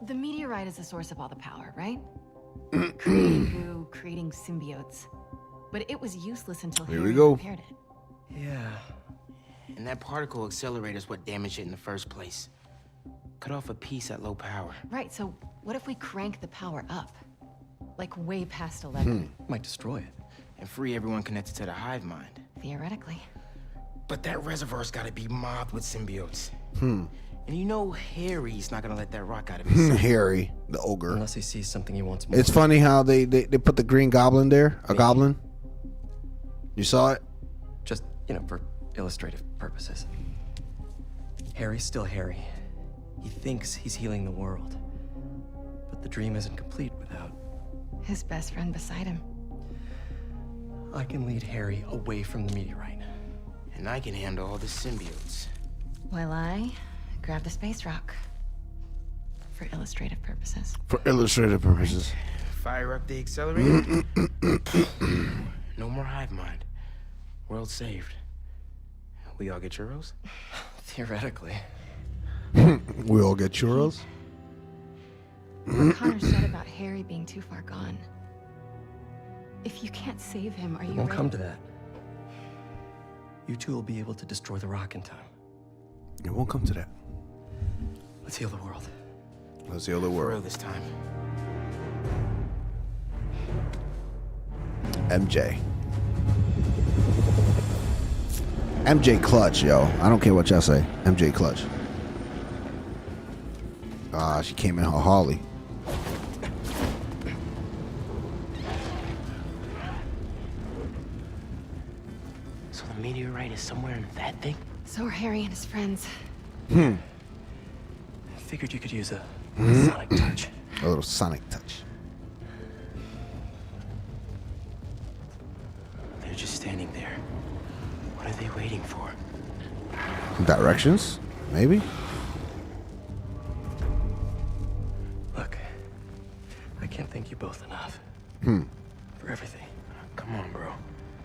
The meteorite is the source of all the power, right? Creating goo, creating symbiotes. But it was useless until Here we Harry go. repaired it. Yeah. and that particle accelerator's what damaged it in the first place. Cut off a piece at low power. Right, so what if we crank the power up? Like way past 11? Might destroy it. And free everyone connected to the hive mind. Theoretically. But that reservoir's gotta be mobbed with symbiotes. And you know Harry's not gonna let that rock out of his sight. Harry, the ogre. Unless he sees something he wants more. It's funny how they put the green goblin there. A goblin. You saw it? Just, for illustrative purposes. Harry's still Harry. He thinks he's healing the world. But the dream isn't complete without... His best friend beside him. I can lead Harry away from the meteorite. And I can handle all the symbiotes. While I grab the space rock. For illustrative purposes. For illustrative purposes. Fire up the accelerator. No more hive mind. World saved. We all get churros? Theoretically. We all get churros? What Connor said about Harry being too far gone. If you can't save him, are you It won't ready? come to that. You two will be able to destroy the rock in time. It won't come to that. Let's heal the world. Let's heal the For real world. this time. MJ. MJ clutch, yo. I don't care what y'all say. MJ clutch. Ah, she came in her Harley. So the meteorite is somewhere in that thing? So are Harry and his friends. I figured you could use a sonic touch. A little sonic touch. They're just standing there. What are they waiting for? Directions? Maybe? Look, I can't thank you both enough. For everything. Come on, bro.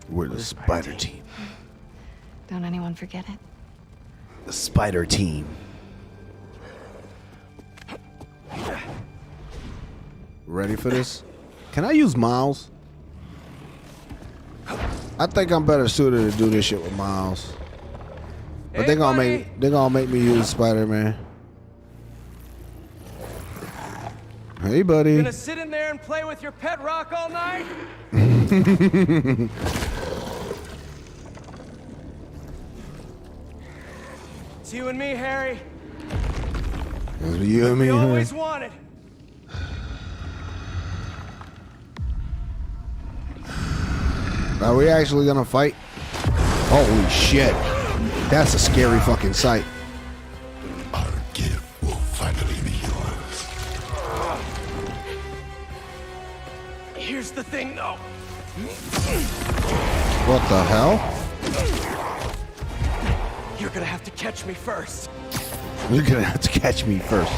We're the spider team. Don't anyone forget it. The spider team. Ready for this? Can I use Miles? I think I'm better suited to do this shit with Miles. But they're gonna make me use Spider-Man. Hey, buddy. Gonna sit in there and play with your pet rock all night? It's you and me, Harry. It's you and me. We huh? always wanted. Are we actually gonna fight? Holy shit. That's a scary fucking sight. Our gift will finally be yours. Here's the thing, though. What the hell? You're gonna have to catch me first. You're gonna have to catch me first.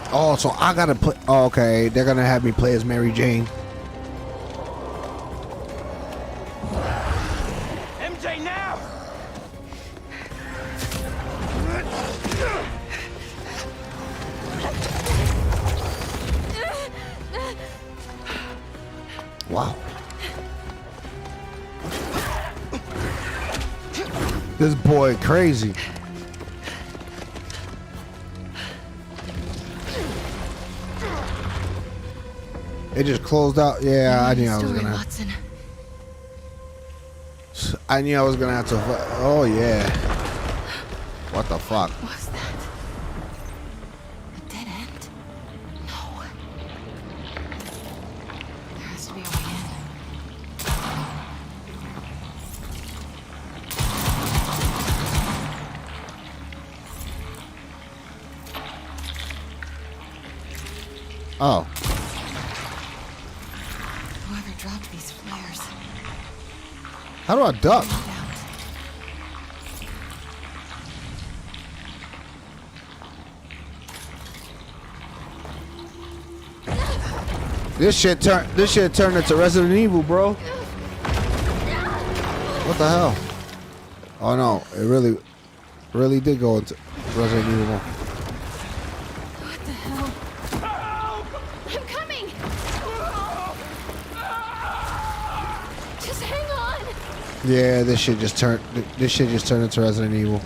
Oh, so I gotta play. Oh, okay, they're gonna have me play as Mary Jane. MJ, now! Wow. This boy crazy. It just closed out. Yeah, I knew I was Story, gonna. Watson. I knew I was gonna have to. Oh yeah. What the fuck? What was that? A dead end? No. There has to be a way in. Oh. Whoever dropped these flares. How do I duck? Look out. This shit turned into Resident Evil, bro. What the hell? Oh no, it really did go into Resident Evil. What the hell? I'm coming! Just hang on! Yeah, this shit just turned into Resident Evil.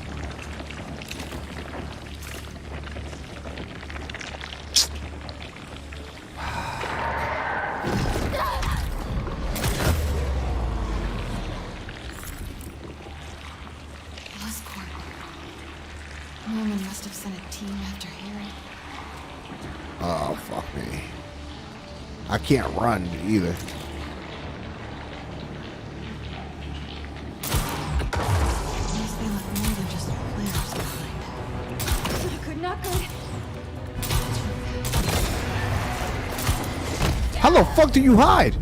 Oscorp. Norman must have sent a team after Harry. Oh fuck me. I can't run either. At least they left more than just flares behind. Good, not good. How the fuck do you hide?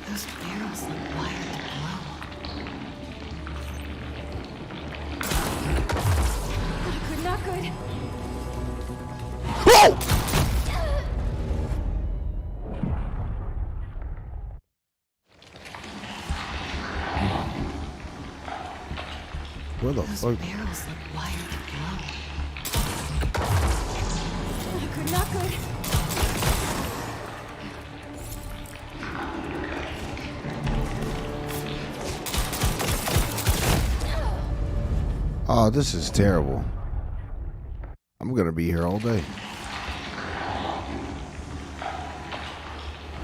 Those barrels look wired to glow. Good, not good. Oh! Where the Those fuck? barrels look wired to glow. Good, not good. Oh, this is terrible. I'm gonna be here all day.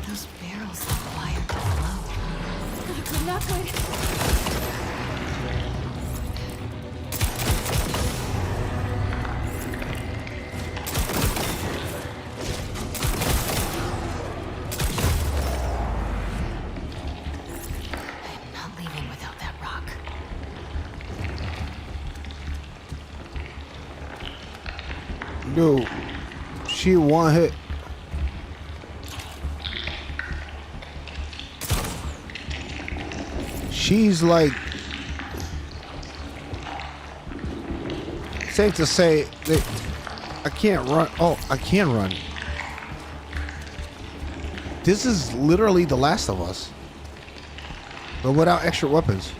Those barrels look wired to glow. Good, not good. I'm not leaving without that rock. Dude, she one hit. She's like, safe to say that I can't run. Oh, I can run. This is literally The Last of Us, but without extra weapons.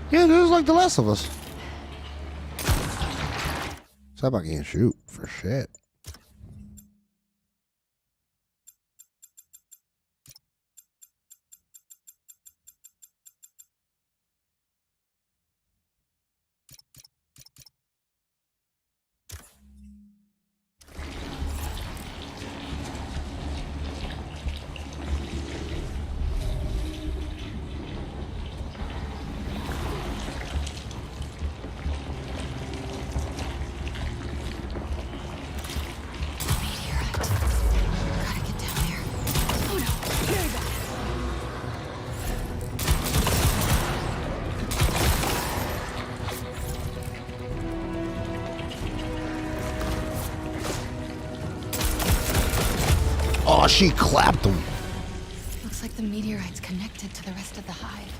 Yeah, this is like The Last of Us. Except I can't shoot for shit. Meteorite. Gotta get down there. Oh no, very bad. Oh, she clapped him. Looks like the meteorite's connected to the rest of the hive.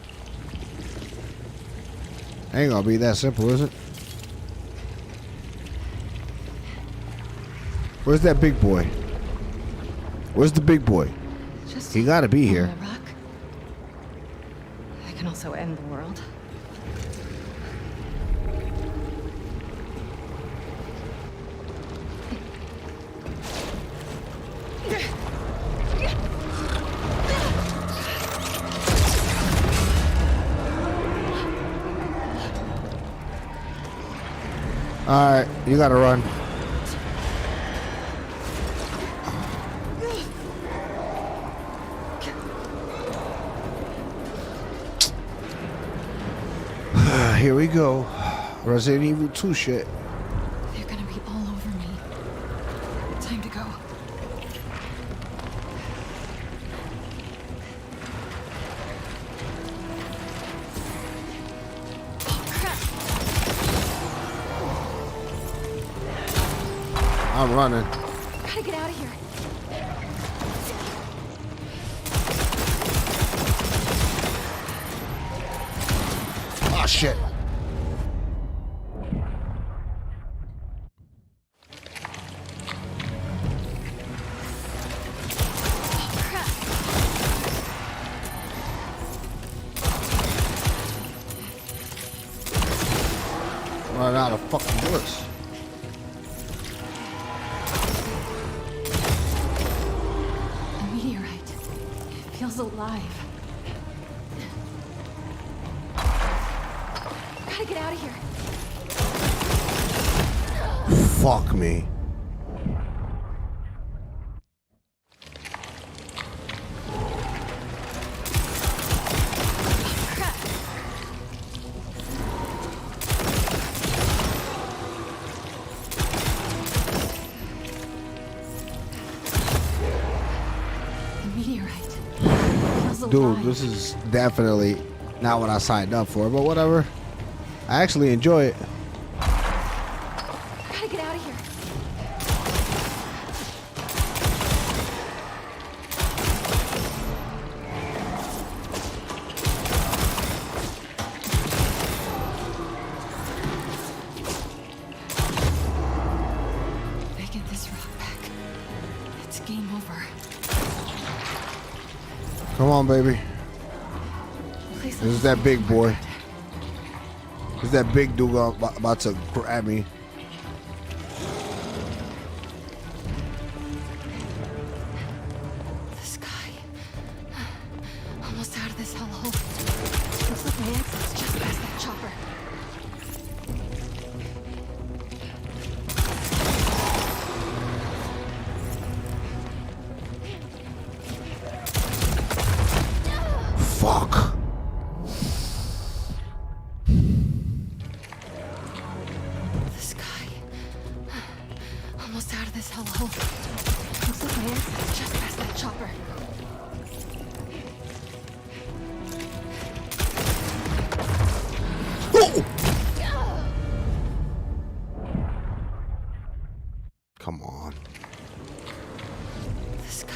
Ain't gonna be that simple, is it? Where's that big boy? Where's the big boy? Just He gotta be a here. normal rock. That can also end the world. Alright, you gotta run. Here we go. Resident Evil 2 shit. They're gonna be all over me. Time to go. Oh, crap. I'm running. Gotta get out of here. Oh shit. Run out of fucking bullets. A meteorite. It feels alive. Gotta get out of here. Fuck me. Dude, this is definitely not what I signed up for, but whatever. I actually enjoy it. Gotta get out of here. They get this rock back. It's game over. Come on, baby. Please This is that big boy. This is that big dude about to grab me. The sky. Almost out of this hellhole. Looks like my exit's just past that chopper. Fuck. The sky. Almost out of this hellhole. Looks like my exit's just past that chopper. Come on. The sky.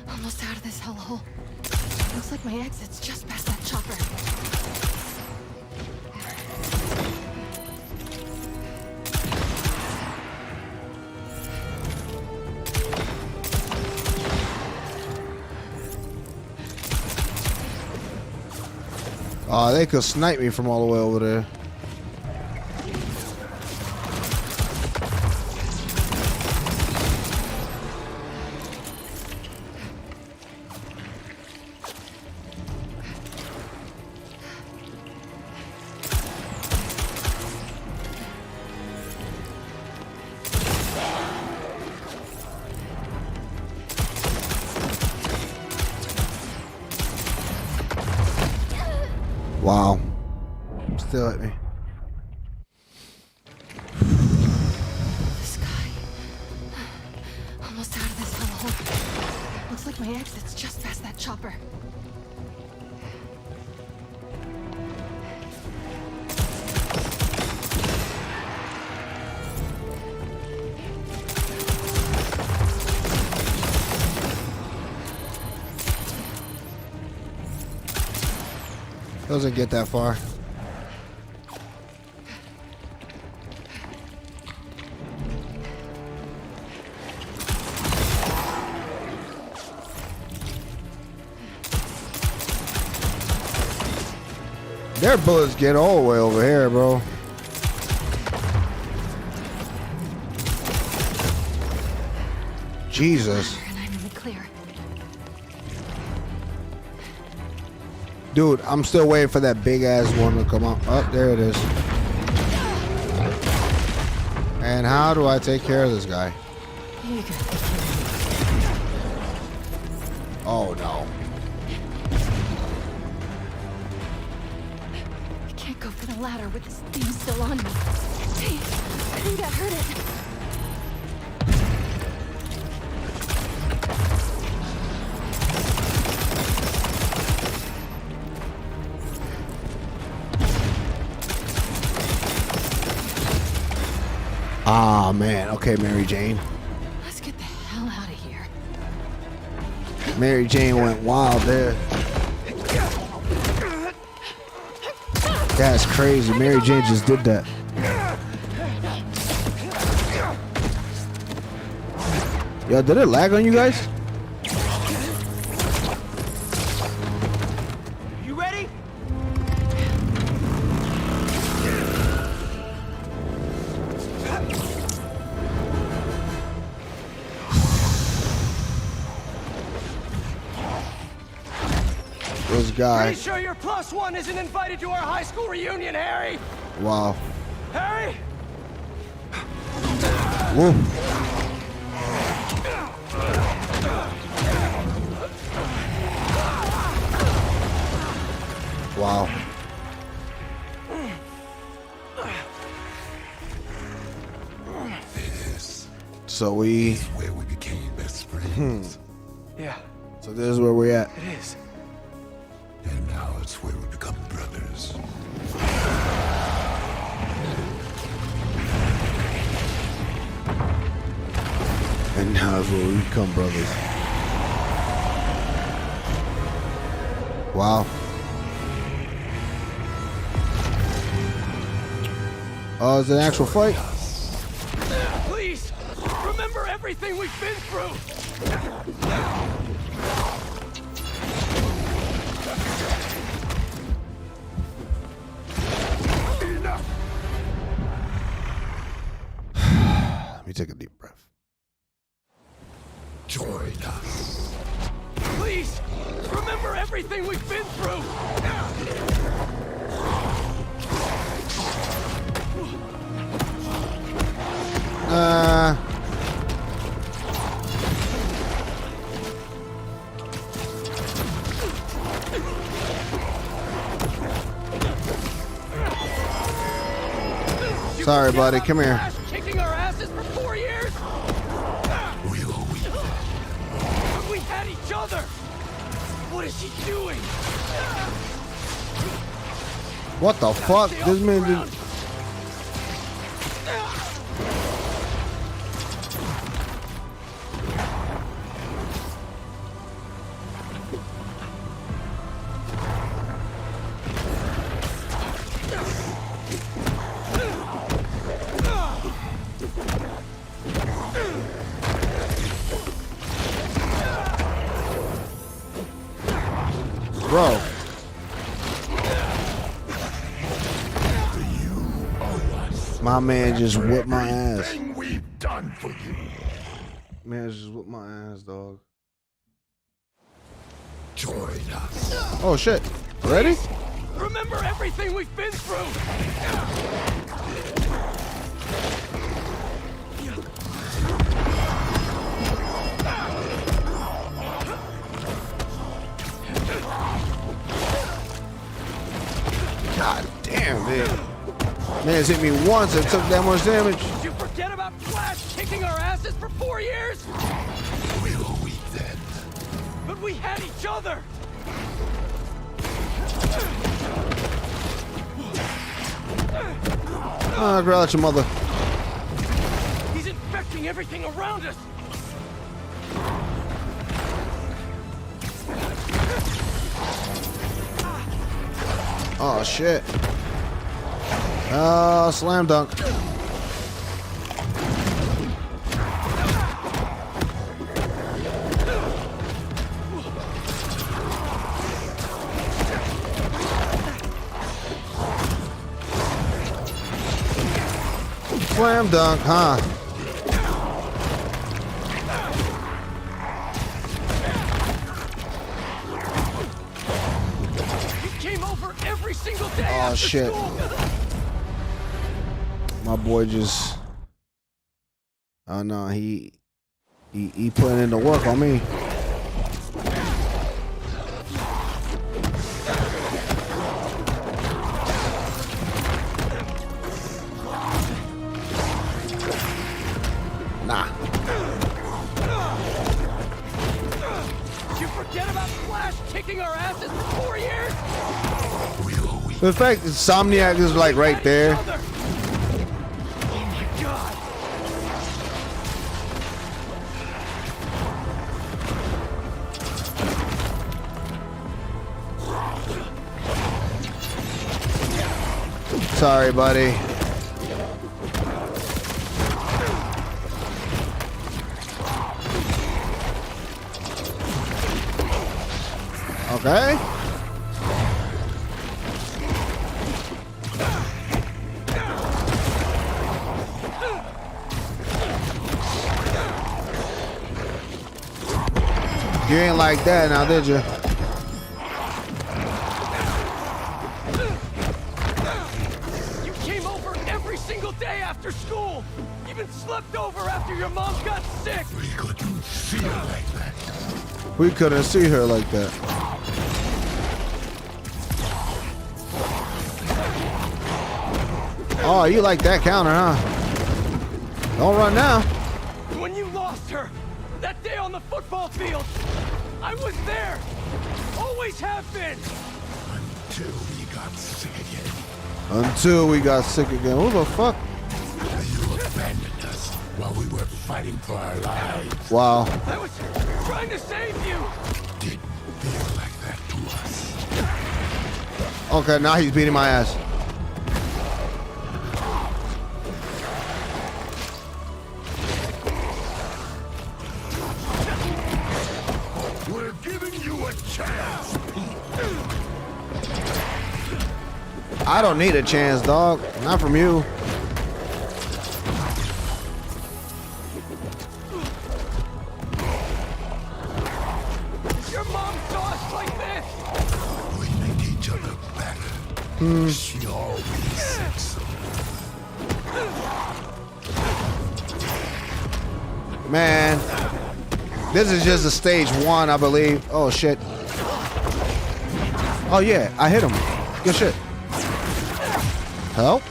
Almost out of this hellhole. Looks like my exit's just past that chopper. Oh, they could snipe me from all the way over there. Wow. Still at me. The sky. Almost out of this hellhole. Looks like my exit's just past that chopper. Doesn't get that far. Their bullets get all the way over here, bro. Jesus. And I'm in the clear. Dude, I'm still waiting for that big ass one to come out. Oh, there it is. And how do I take care of this guy? You got the Oh no. I can't go for the ladder with this thing still on me. Hey, I think that hurt it. Ah, man. Okay, Mary Jane. Let's get the hell out of here. Mary Jane went wild there. That's crazy. Mary Jane just did that. Yo, did it lag on you guys? You ready? This guy. Pretty sure your +1 isn't invited to our high school reunion, Harry. Wow. Harry? Woo. Wow. So we. Where we became best friends. Yeah, So this is where we're at. it is. And now it's where we become brothers. And now is where we become brothers. Wow. Oh, is it an actual fight? Please, remember everything we've been through. Let me take a deep breath. Join us. Please, remember everything we've been through. Sorry, buddy. Come here. Kicking our asses for 4 years. We were weak. But we had each other. What is she doing? What the fuck? This man did. Bro. My man just whipped my ass. Everything we've done for you. Man just whipped my ass, dog. Join us. Oh shit. Ready? Remember everything we've been through. God damn, man. Man's hit me once and took that much damage. Did you forget about Flash kicking our asses for 4 years? We were weak then. But we had each other. Ah, growl at your mother. He's infecting everything around us. Oh shit. Oh, slam dunk. Slam dunk, huh? He came over every single day. Oh after shit. school. My boy just Oh no, he putting in the work on me. Nah. Did you forget about Flash kicking our asses for 4 years? The fact that Insomniac is like right there. Oh my god. Sorry, buddy. Okay. You ain't like that now, did you? You came over every single day after school. Even slept over after your mom got sick. We couldn't see her like that. We couldn't see her like that. Oh, you like that counter, huh? Don't run now. When you lost her, that day on the football field, I was there. Always have been. Until we got sick again. Until we got sick again. Who the fuck? You abandoned us while we were fighting for our lives. Wow. I was trying to save you. Didn't feel like that to us. Okay, now he's beating my ass. We're giving you a chance, Pete. I don't need a chance, dog. Not from you. Your mom saw us like this. We make each other better. She always said so. Man. This is just a stage 1, I believe. Oh, shit. Oh, yeah. I hit him. Good shit. Help?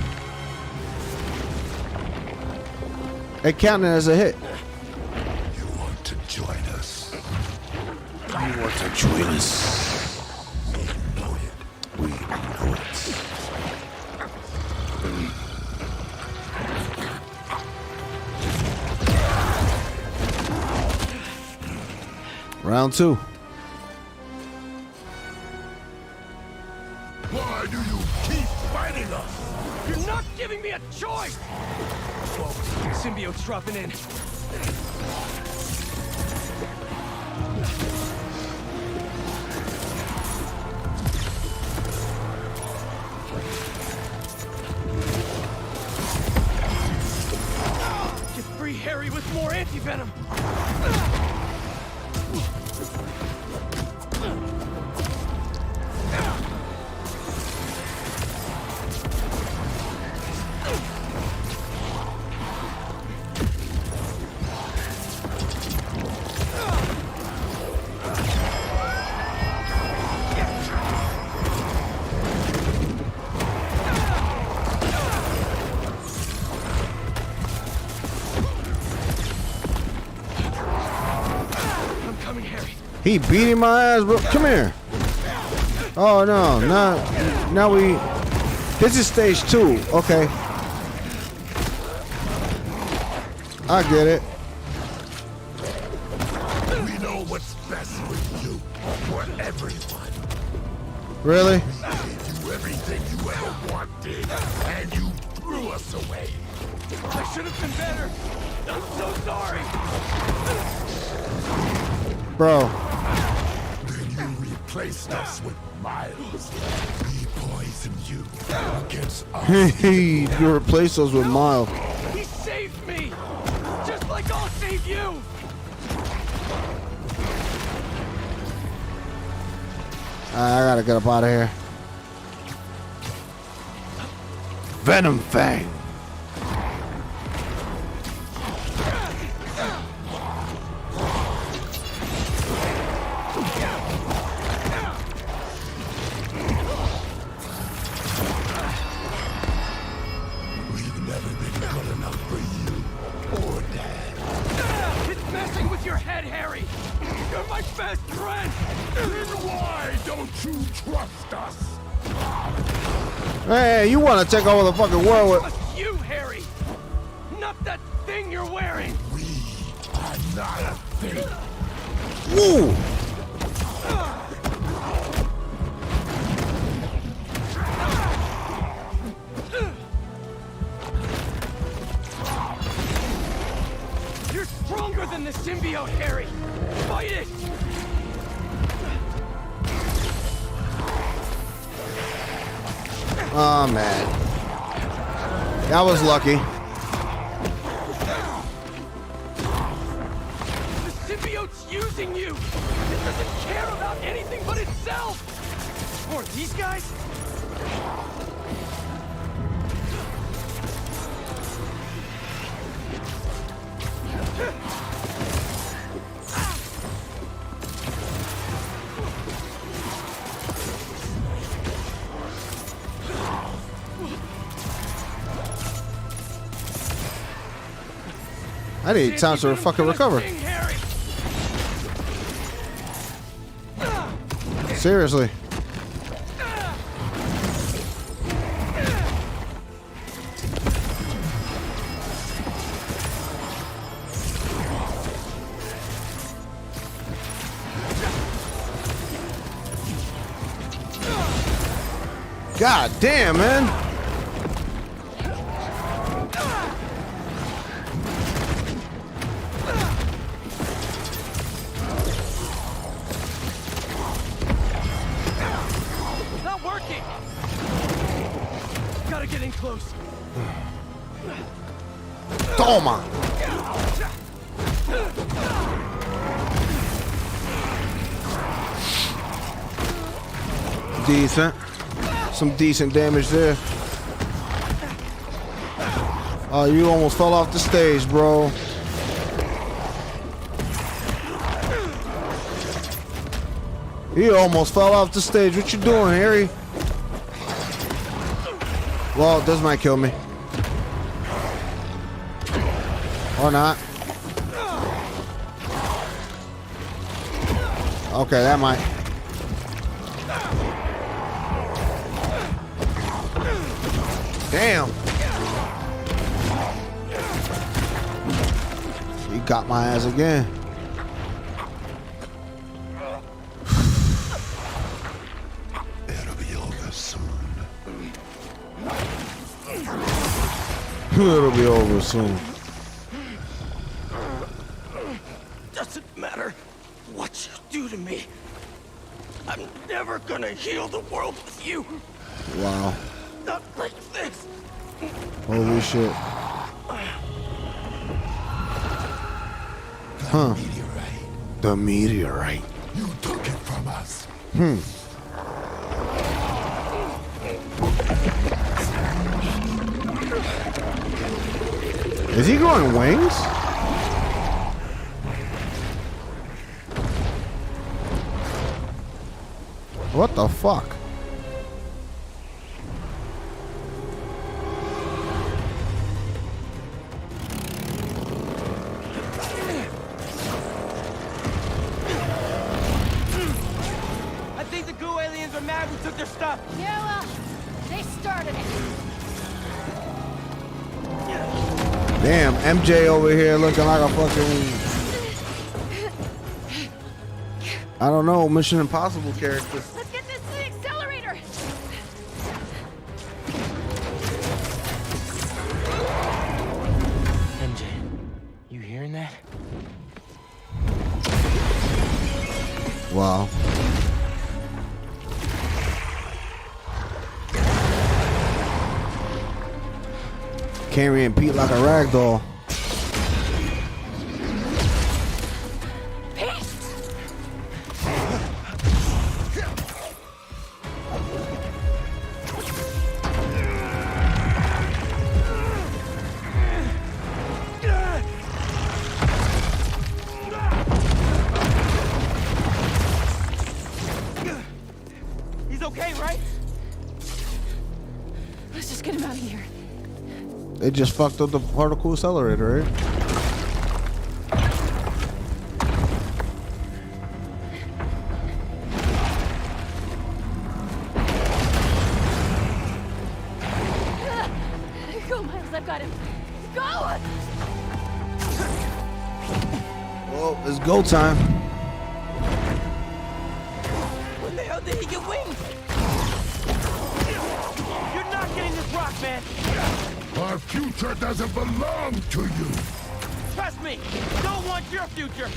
It counted as a hit. You want to join us? You want to join us? We know it. We know it. Round 2. Why do you keep fighting us? You're not giving me a choice. Whoa, symbiote's dropping in. Get free Harry with more anti-venom. He beating my ass, bro. Come here. Oh no, now we. This is stage 2. Okay. I get it. We know what's best for you, for everyone. Really? We gave you everything you ever wanted, and you threw us away. I should have been better. I'm so sorry. Bro. Then you replaced us with Miles. We poisoned you against us. You replaced us with Miles. He saved me, just like I'll save you. I gotta get up out of here. Venom Fang. you trust us? Hey, you want to take over the fucking world with... It's you, Harry! Not that thing you're wearing! We are not a thing. Woo! You're stronger than the symbiote, Harry! Fight it! Oh, man. That was lucky. The symbiote's using you! It doesn't care about anything but itself! Or these guys? I need time to fucking recover. Seriously. God damn, man. Not working. Gotta get in close. Toma. Decent. Some decent damage there. Oh, you almost fell off the stage, bro. You almost fell off the stage. What you doing, Harry? Well, this might kill me. Or not. Okay, that might. Damn. He got my ass again. It'll be over soon. It'll be over soon. Doesn't matter what you do to me. I'm never gonna heal the world with you. Wow. Not like this. Holy shit. Huh. Meteorite. The meteorite. You took it from us. Is he growing wings? What the fuck? I think the goo aliens are mad we took their stuff. Yeah, well, they started it. Damn, MJ over here looking like a fucking, I don't know, Mission Impossible character. Let's get this to the accelerator. MJ, you hearing that? Wow. Carrying Pete like a rag doll. He's okay, right? Let's just get him out of here. They just fucked up the particle accelerator, right? Well, it's go time. When the hell did he get wings? You're not getting this rock, man. Our future doesn't belong to you. Trust me. Don't want your future.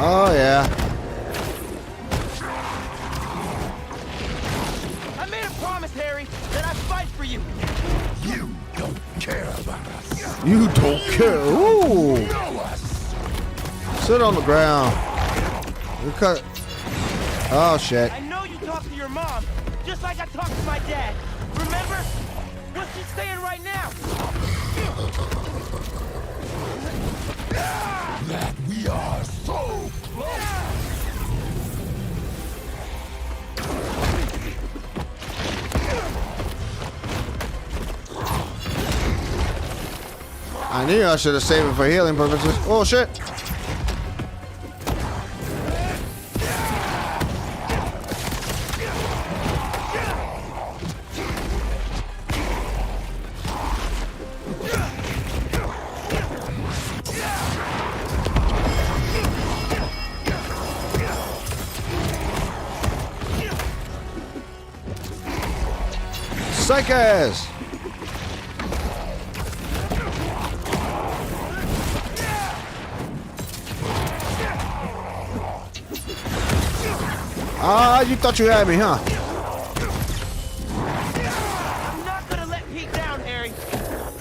Oh yeah. I made a promise, Harry, that I'd fight for you. You don't care about us. You don't care. Ooh. You know us. Sit on the ground. You cut. Oh shit. I know you talked to your mom, just like I talked to my dad. Remember? What's she saying right now? That we are so close. I knew I should have saved it for healing purposes. Oh shit. Psychers! Ah, you thought you had me, huh? I'm not gonna let Pete down, Harry.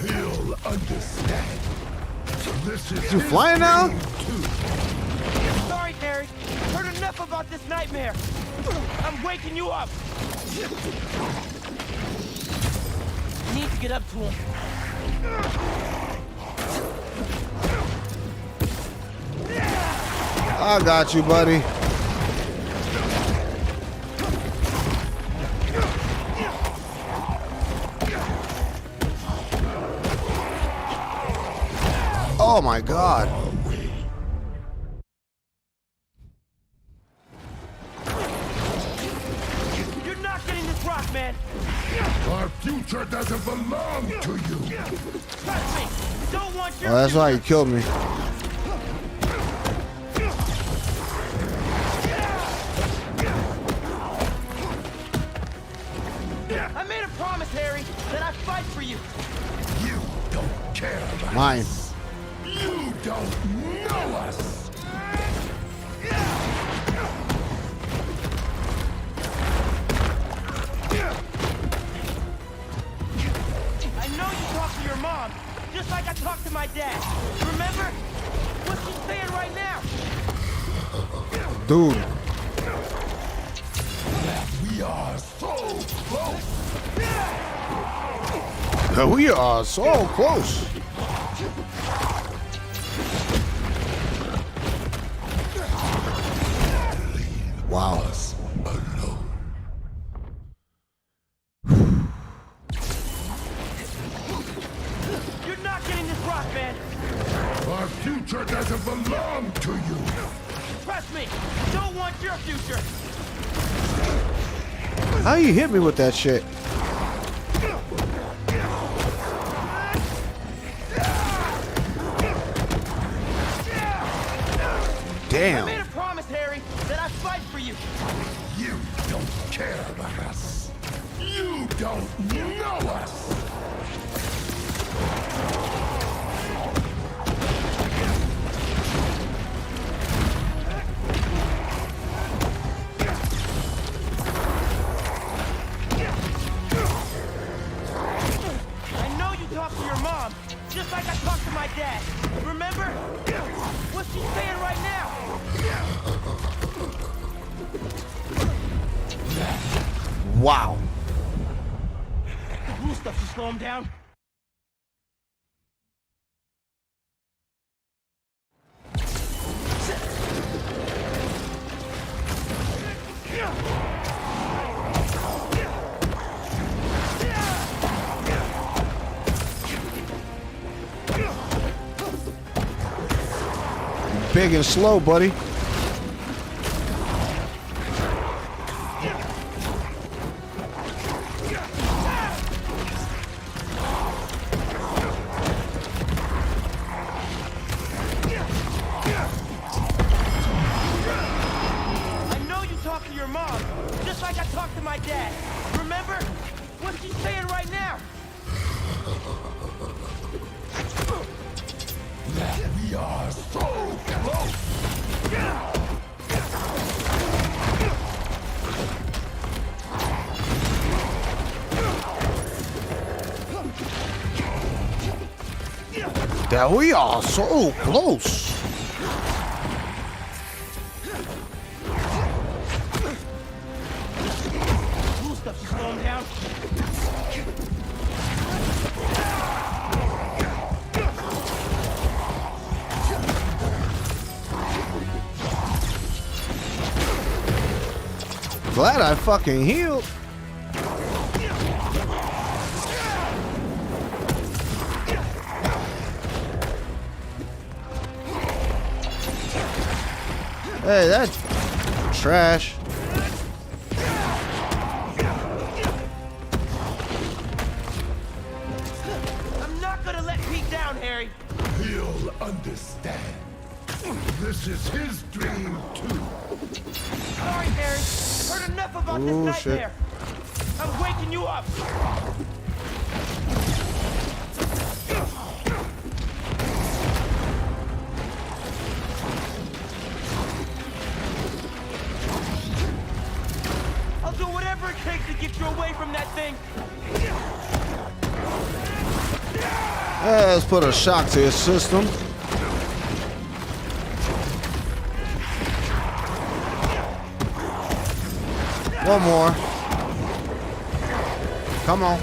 He'll understand. This is You flying now? Sorry, Harry. Heard enough about this nightmare. I'm waking you up. Need to get up to him. I got you, buddy. Oh my god. You're not getting this rock, man. Our future doesn't belong to you. Trust me. Don't want your Oh, that's why you killed me. I made a promise, Harry, that I'd fight for you. You don't care about Mine. us. You don't know us. I know you talked to your mom, just like I talked to my dad. Remember? What's she saying right now? Dude. We are so close. We are so close. Wow. Us alone. You're not getting this rock, man. Our future doesn't belong to you. Trust me. Don't want your future. How you hit me with that shit? I made Damn. a promise, Harry, that I'd fight for you. You don't care about us. You don't know us. I know you talked to your mom, just like I talked to my dad. Remember? What's she saying right now? Wow. The blue stuff to slow him down. big and slow, buddy. I know you talked to your mom, just like I talked to my dad. Remember? What's she saying right now? We are so close. That we are so close. Cool stuff, you slow him down. Glad I fucking healed. Hey, that's trash. I'm not gonna let Pete down, Harry. He'll understand. This is his dream too. Sorry, Harry. Heard enough about Oh, this shit. nightmare. I'm waking you up. I'll do whatever it takes to get you away from that thing. Let's put a shock to his system. One more. Come on.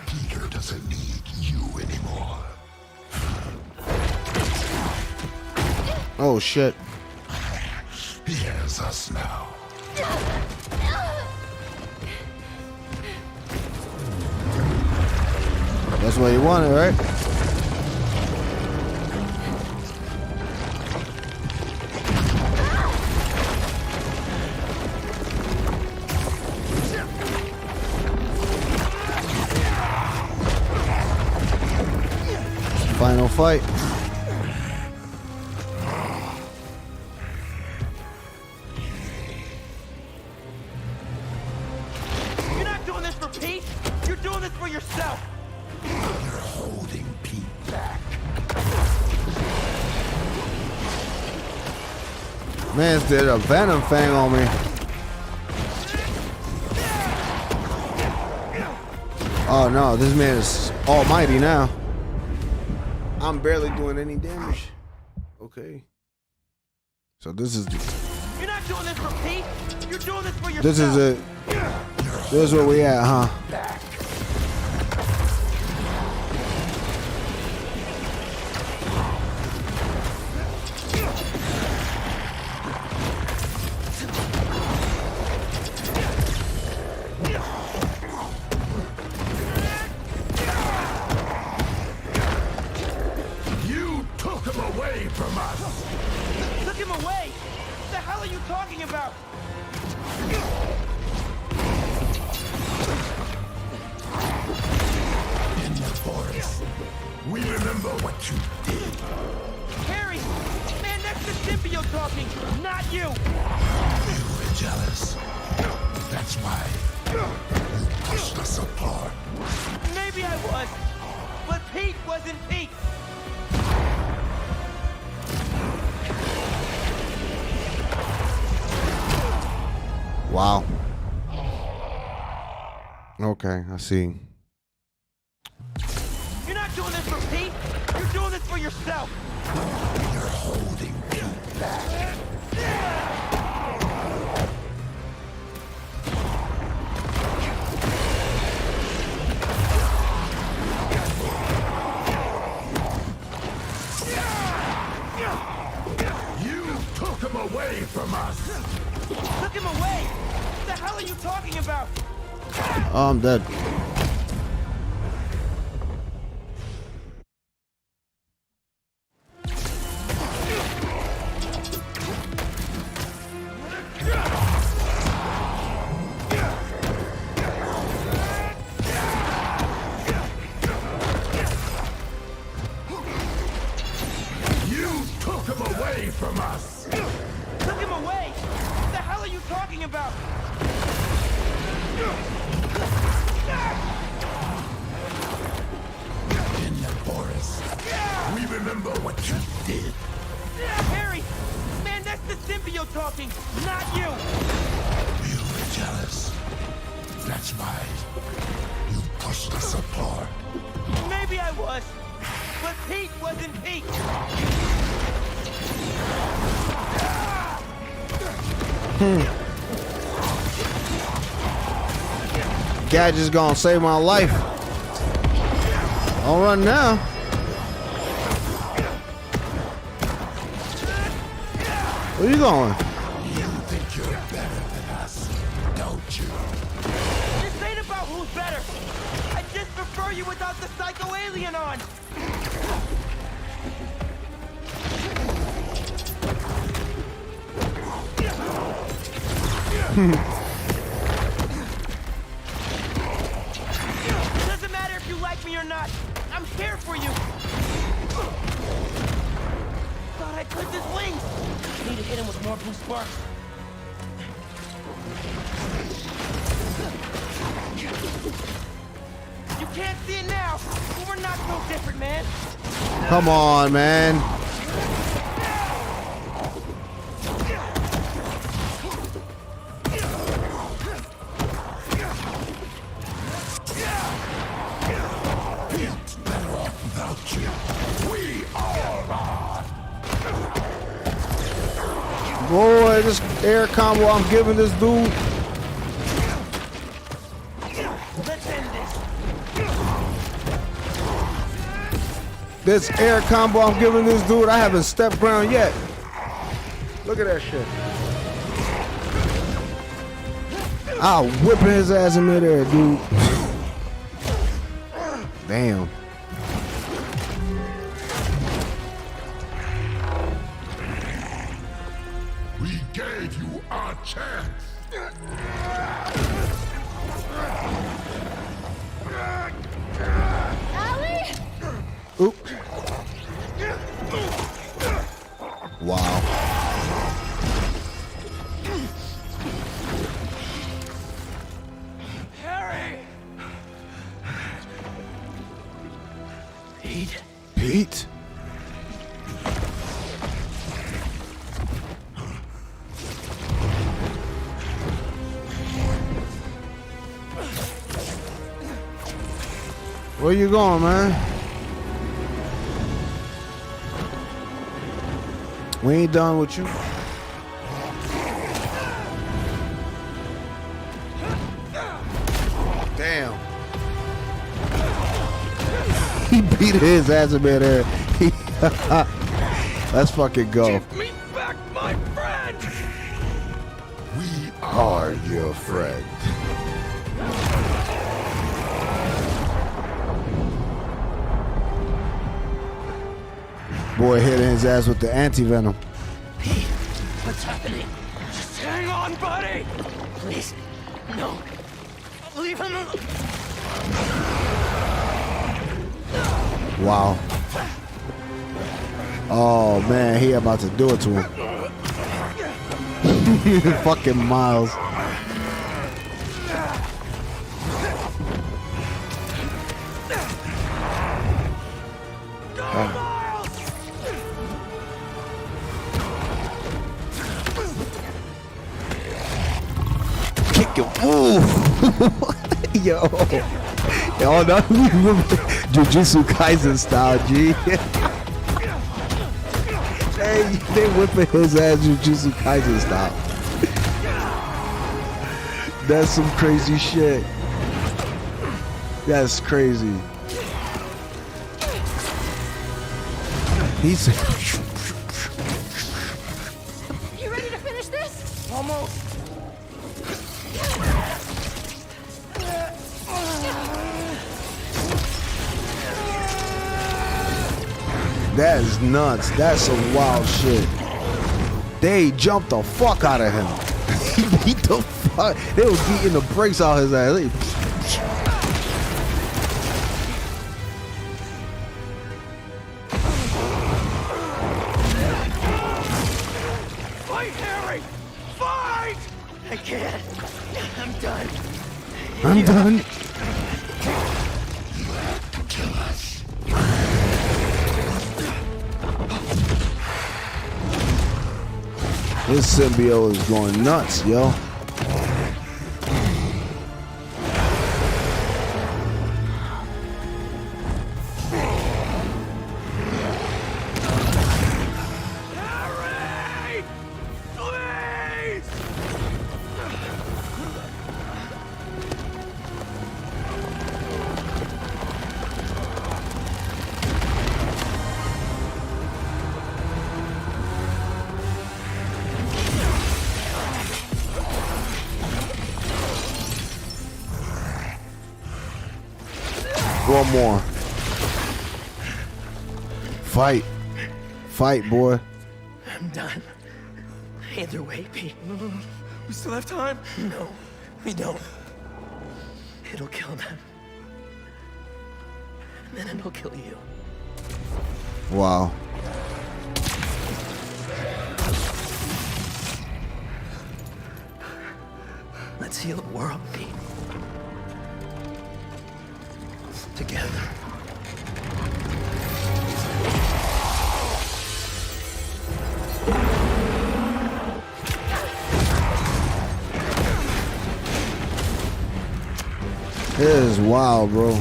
Peter doesn't need you anymore. Oh shit. He has us now. That's what you wanted, right? Final fight. You're not doing this for Pete. You're doing this for yourself. You're holding Pete back. Man did a venom thing on me. Oh no, this man is almighty now. I'm barely doing any damage. Okay. So this is You're not doing this for Pete. You're doing this for yourself. this is it. This is where we at, huh? You took him away from us. Took him away. What the hell are you talking about? In the forest. We remember what you did. Harry, man, that's the symbiote talking, not you. You were jealous. That's why you pushed us apart. Maybe I was, but Pete wasn't Pete. Wow. Okay, I see. You're not doing this for Pete. You're doing this for yourself. You're holding Pete back. talking about? Oh, I'm dead. You took him away from us. Took him away? What the hell are you talking about? In the forest. We remember what you did. Harry! Man, that's the symbiote talking, not you! You were jealous. That's why you pushed us apart. Maybe I was, but Pete wasn't Pete! Guy just gonna save my life. I'll run now. Where you going? You think you're better than us, don't you? This ain't about who's better! I just prefer you without the psycho alien on! Doesn't matter if you like me or not. I'm here for you. Thought I clipped his wings. Need to hit him with more blue sparks. You can't see it now, but we're not so different, man. Come on, man. It's better off without you. We are. Boy, this air combo I'm giving this dude. Let's end this. This air combo I'm giving this dude, I haven't stepped ground yet. Look at that shit. I'll whip his ass in midair, dude. Damn. We gave you our chance. Oop. Wow. Harry! Pete? Pete? Where you going, man? We ain't done with you. Damn. He beat his ass in midair. Let's fucking go. Give me back my friend! We Are your friend. Boy hitting his ass with the anti-venom. What's happening? Just hang on, buddy! Please. No. Leave him alone. Wow. Oh man, he about to do it to him. Fucking Miles. Kick him. Ooh. Yo. Yo, no. Jujutsu Kaisen style, G. Hey, they whipping his ass Jujutsu Kaisen style. That's some crazy shit. That's crazy. He's... You ready to finish this? Almost. That is nuts. That's some wild shit. They jumped the fuck out of him. He beat the fuck. They was beating the brakes out his ass. Fight, Harry! Fight! I can't. I'm done. I'm done. You have to kill us. This symbiote is going nuts, yo. Harry! Please! One more. Fight. Fight, boy. I'm done. Either way, Pete. We still have time? No, we don't. It'll kill them. And then it'll kill you. Wow. Let's heal the world, Pete. Together. It is wild, bro.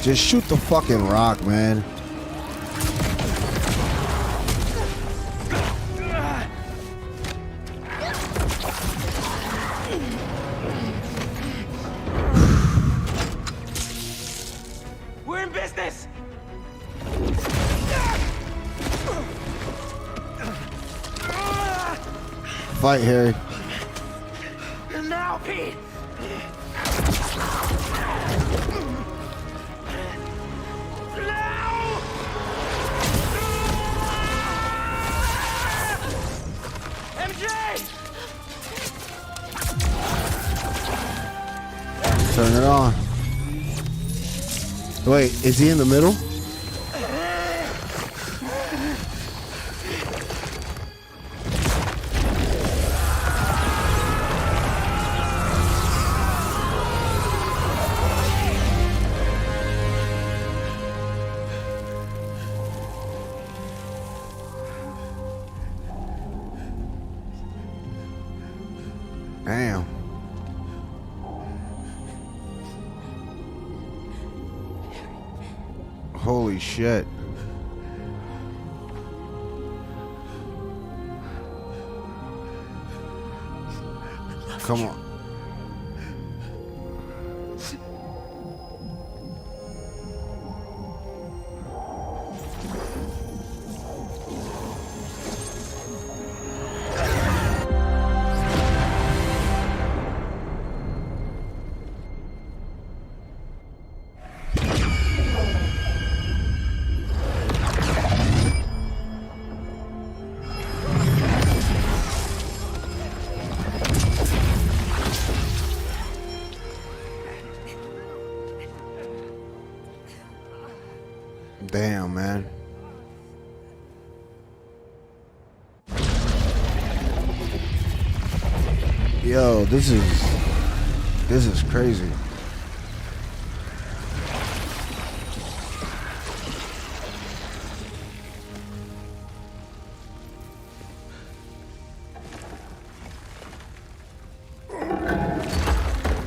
Just shoot the fucking rock, man. We're in business! Fight, Harry. And now, Pete! Now! MJ! Turn it on. Wait, is he in the middle? Damn. Holy shit. Come on. Damn, man. Yo, this is crazy.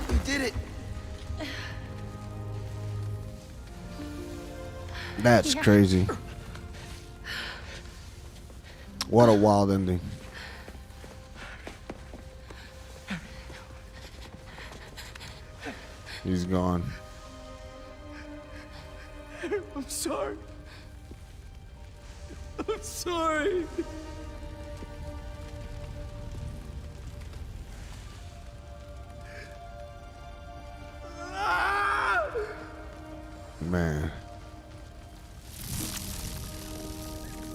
We did it! That's crazy. What a wild ending. He's gone. I'm sorry. I'm sorry. Man.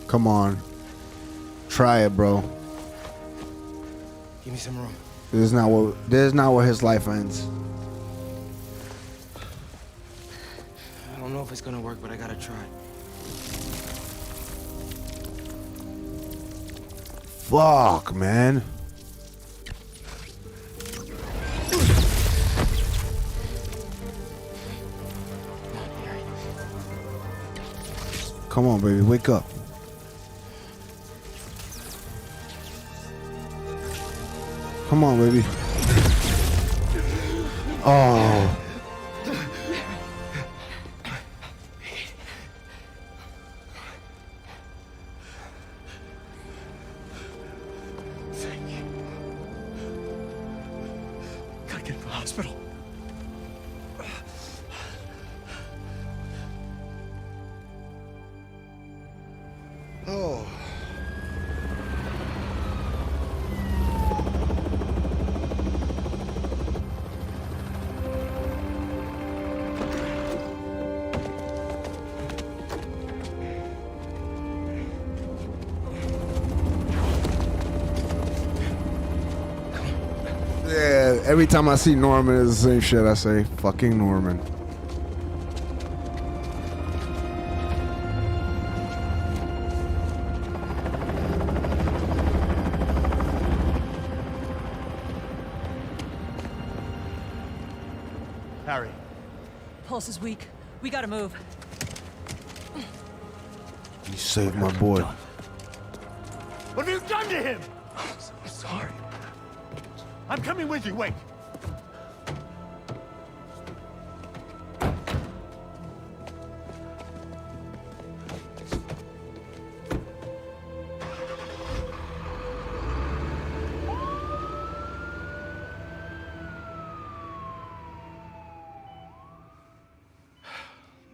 Come on. Try it, bro. Give me some room. This is not where his life ends. I don't know if it's gonna work, but I gotta try. Fuck, man. Come on, baby, wake up. Come on, baby. Oh. Thank you. Gotta get to the hospital. Oh. Yeah, every time I see Norman, it's the same shit I say. Fucking Norman. Harry, Pulse is weak. We gotta move. You saved my boy. what have you done to him? I'm sorry. I'm coming with you. Wait.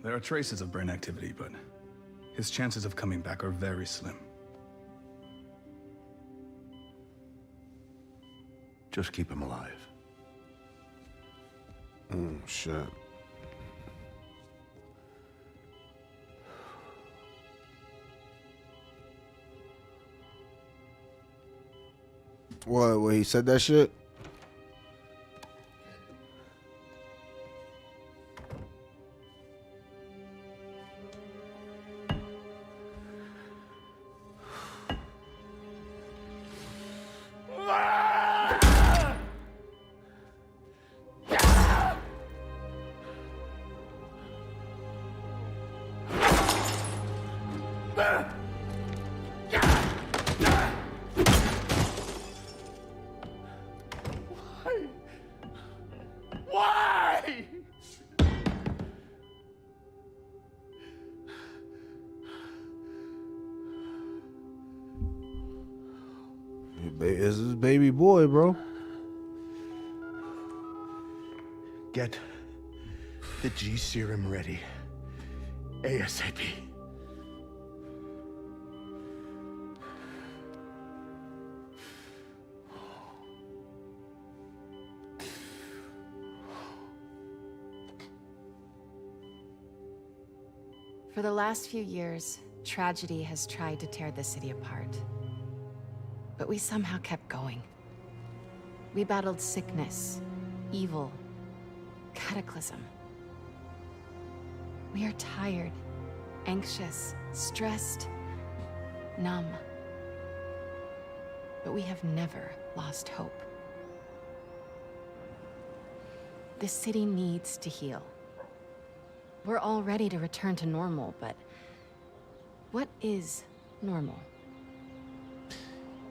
There are traces of brain activity, but his chances of coming back are very slim. Just keep him alive. Shit. What, he said that shit? Why? This is baby boy, bro. Get the G serum ready. ASAP. For the last few years, tragedy has tried to tear the city apart. But we somehow kept going. We battled sickness, evil, cataclysm. We are tired, anxious, stressed, numb. But we have never lost hope. The city needs to heal. We're all ready to return to normal, but what is normal?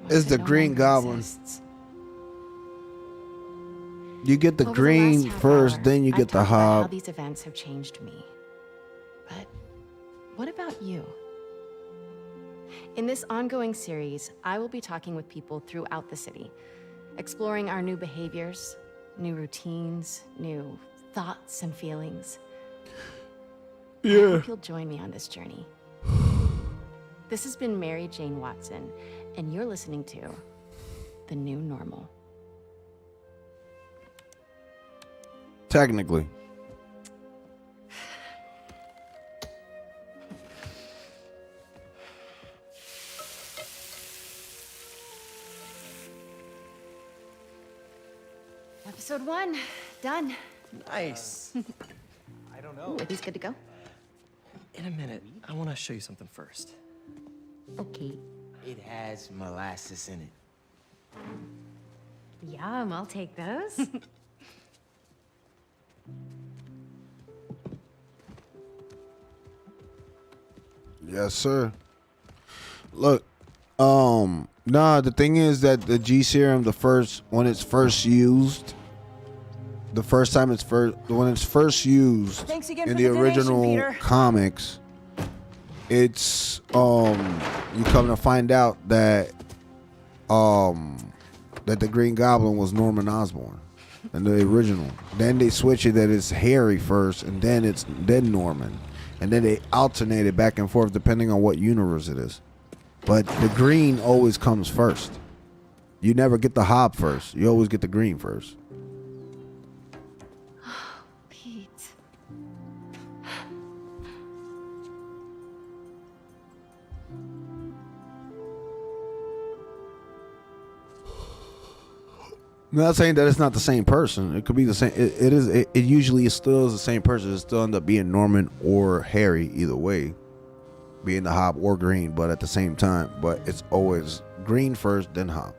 It's the No Green longer Goblin. exists. You get the Over green last half first, hour, then you I've get the talked about how hob. these events have changed me. But what about you? In this ongoing series, I will be talking with people throughout the city, exploring our new behaviors, new routines, new thoughts and feelings. I hope you'll join me on this journey. This has been Mary Jane Watson, and you're listening to The New Normal. Technically. Episode 1, done. Nice. I don't Ooh, know. are these good to go? In a minute, I want to show you something first. Okay. It has molasses in it. Yum, I'll take those. Yes, sir. Look, nah, the thing is that the G serum, when it's first used, when it's first used Thanks again in for the the donation, original Peter. comics, it's you come to find out that that the Green Goblin was Norman Osborn in the original. Then they switch it that it's Harry first, and then Norman, and then they alternate it back and forth depending on what universe it is. But the green always comes first. You never get the Hob first. You always get the green first. Pete. I'm not saying that it's not the same person. It could be the same. It usually still is the same person. It still end up being Norman or Harry, either way, being the Hob or green, but at the same time. But it's always green first, then Hob.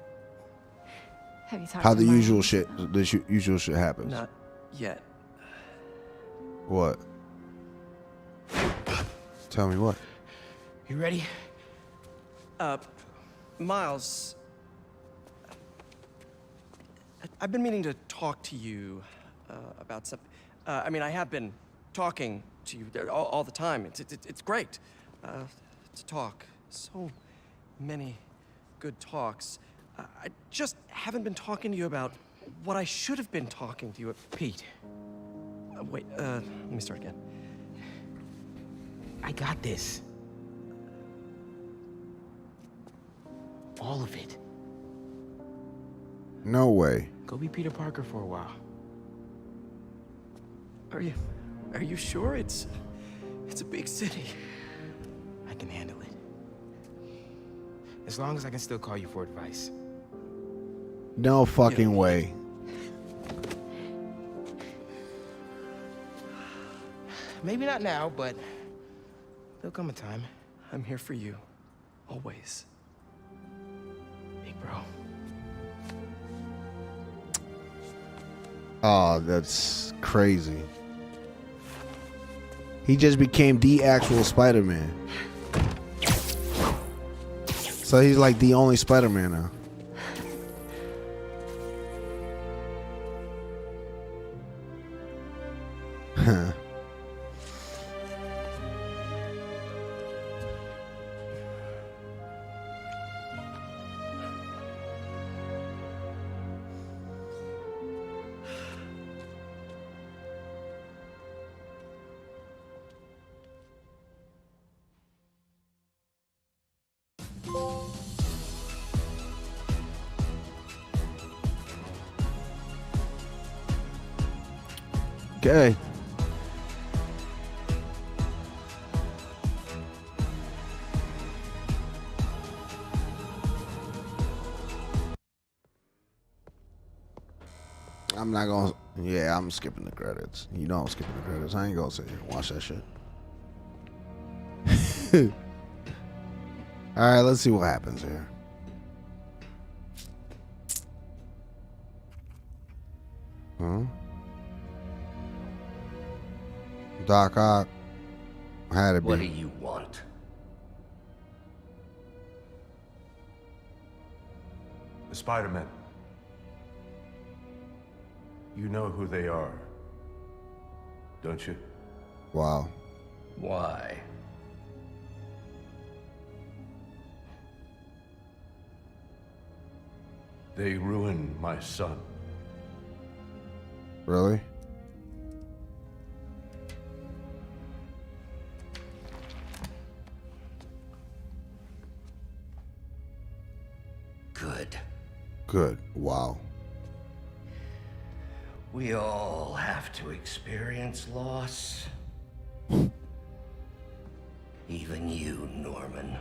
Have you talked How to the Miles? usual shit happens. Not yet. What? Tell me what. You ready? Miles, I've been meaning to talk to you about something. I mean, I have been talking to you all the time. It's great to talk. So many good talks. I just haven't been talking to you about what I should have been talking to you about. Pete, Wait, let me start again. I got this. All of it. No way. Go be Peter Parker for a while. Are you sure? It's a big city. I can handle it. As long as I can still call you for advice. No fucking way. Maybe not now, but there'll come a time. I'm here for you. Always. Big bro. Oh, that's crazy. He just became the actual Spider-Man. So he's like the only Spider-Man now. Huh. Okay. I'm not gonna. Yeah, I'm skipping the credits. You know I'm skipping the credits. I ain't gonna sit here and watch that shit. All right, let's see what happens here. Huh? Doc Ock had to be. What do you want? The Spider-Men. You know who they are, don't you? Wow. Why? They ruined my son. Really? Good. Good. Wow. We all have to experience loss. Even you, Norman.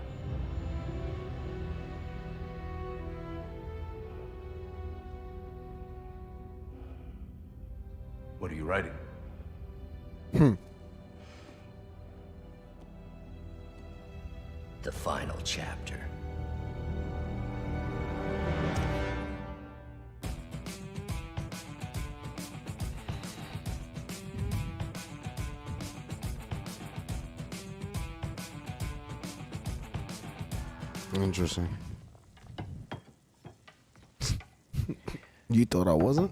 What are you writing? The final chapter. Interesting. You thought I wasn't?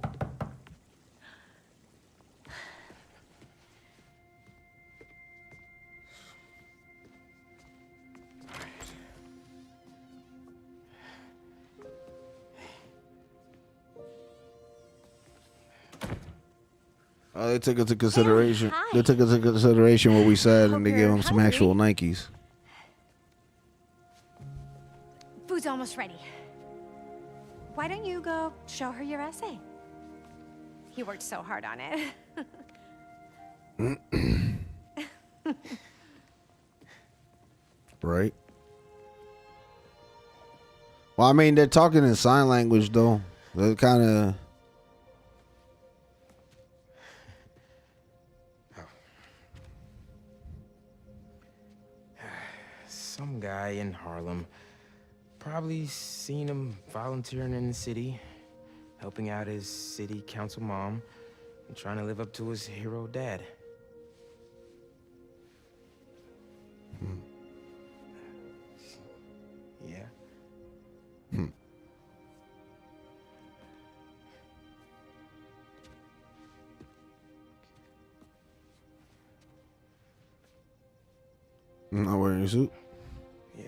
They took into consideration. They took into consideration what we said, and they gave him some actual Nikes. Food's almost ready. Why don't you go show her your essay? You worked so hard on it. Right. Well, I mean, they're talking in sign language, though. They're kind of. Some guy in Harlem. Probably seen him volunteering in the city, helping out his city council mom, and trying to live up to his hero dad. Yeah. Not wearing a suit. Yeah.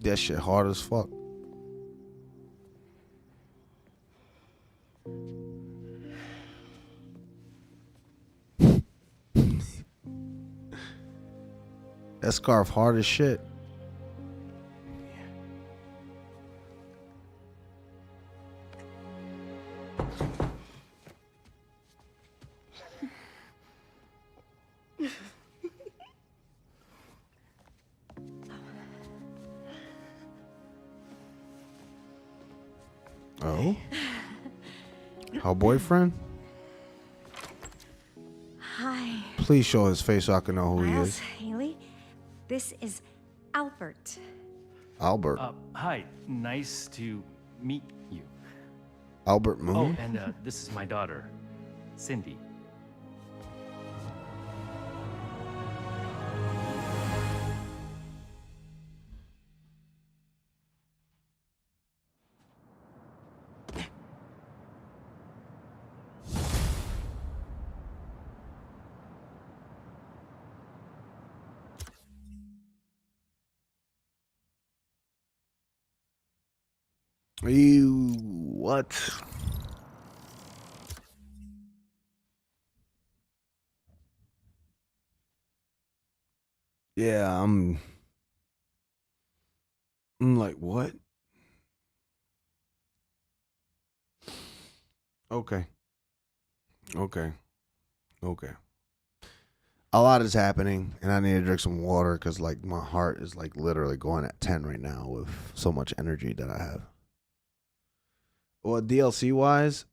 That shit hard as fuck. That scarf hard as shit. Oh? Her boyfriend? Hi. Please show his face so I can know who he Miles, is. Haley, this is Albert. Albert. Hi, nice to meet you. Albert Moon? Oh, and this is my daughter, Cindy. You what? Yeah, I'm like, what? Okay. Okay. A lot is happening, and I need to drink some water because, like, my heart is, like, literally going at 10 right now with so much energy that I have. Well, DLC-wise,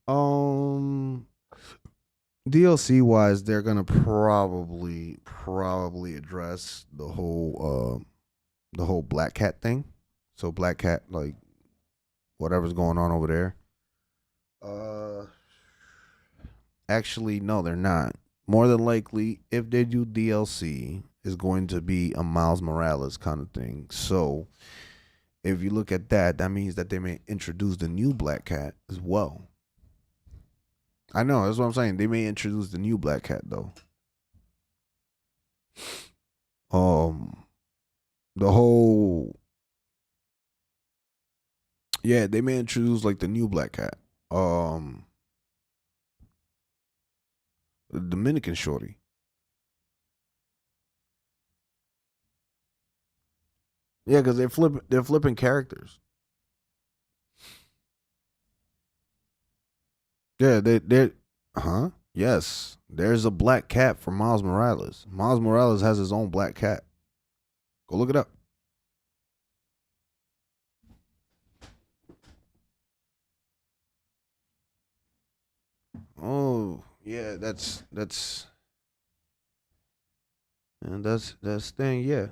they're gonna probably address the whole Black Cat thing. So Black Cat, like, whatever's going on over there. Actually, no, they're not. More than likely, if they do DLC, is going to be a Miles Morales kind of thing. So if you look at that, that means that they may introduce the new Black Cat as well. I know, that's what I'm saying. They may introduce the new Black Cat though. The whole, yeah, they may introduce like the new Black Cat. The Dominican shorty. Yeah, because they're flipping characters. Yeah, they're yes. There's a Black Cat for Miles Morales. Miles Morales has his own Black Cat. Go look it up. yeah, and that's the thing. Yeah,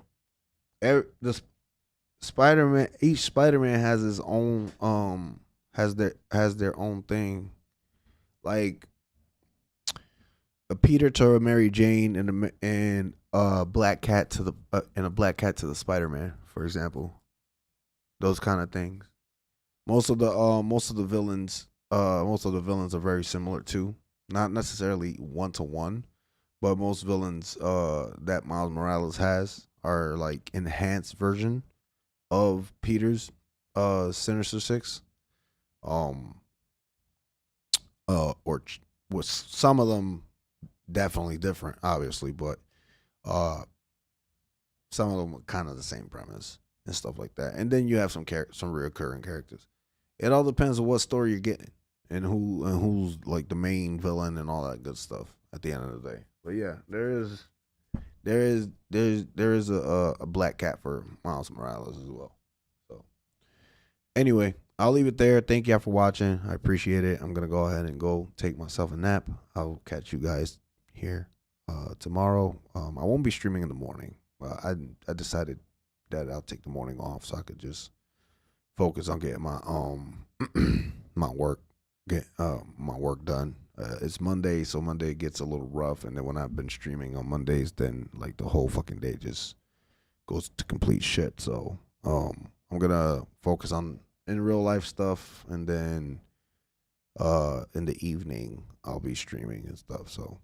Spider-Man, each Spider-Man has his own has their own thing. Like a Peter to a Mary Jane and a Black Cat to the and a Black Cat to the Spider-Man, for example. Those kind of things. Most of the villains are very similar too. Not necessarily one to one, but most villains that Miles Morales has are like enhanced version of Peter's Sinister Six. Um or with some of them definitely different, obviously, but uh some of them are kind of the same premise and stuff like that. And then you have some recurring characters. It all depends on what story you're getting and who's like the main villain and all that good stuff at the end of the day. But yeah, there is a Black Cat for Miles Morales as well. So anyway, I'll leave it there. Thank y'all for watching. I appreciate it. I'm gonna go ahead and go take myself a nap. I'll catch you guys here tomorrow. I won't be streaming in the morning. I decided that I'll take the morning off so I could just focus on getting my my work done. It's Monday, so Monday gets a little rough, and then when I've been streaming on Mondays, then like the whole fucking day just goes to complete shit. So I'm gonna focus on in real life stuff, and then in the evening I'll be streaming and stuff. So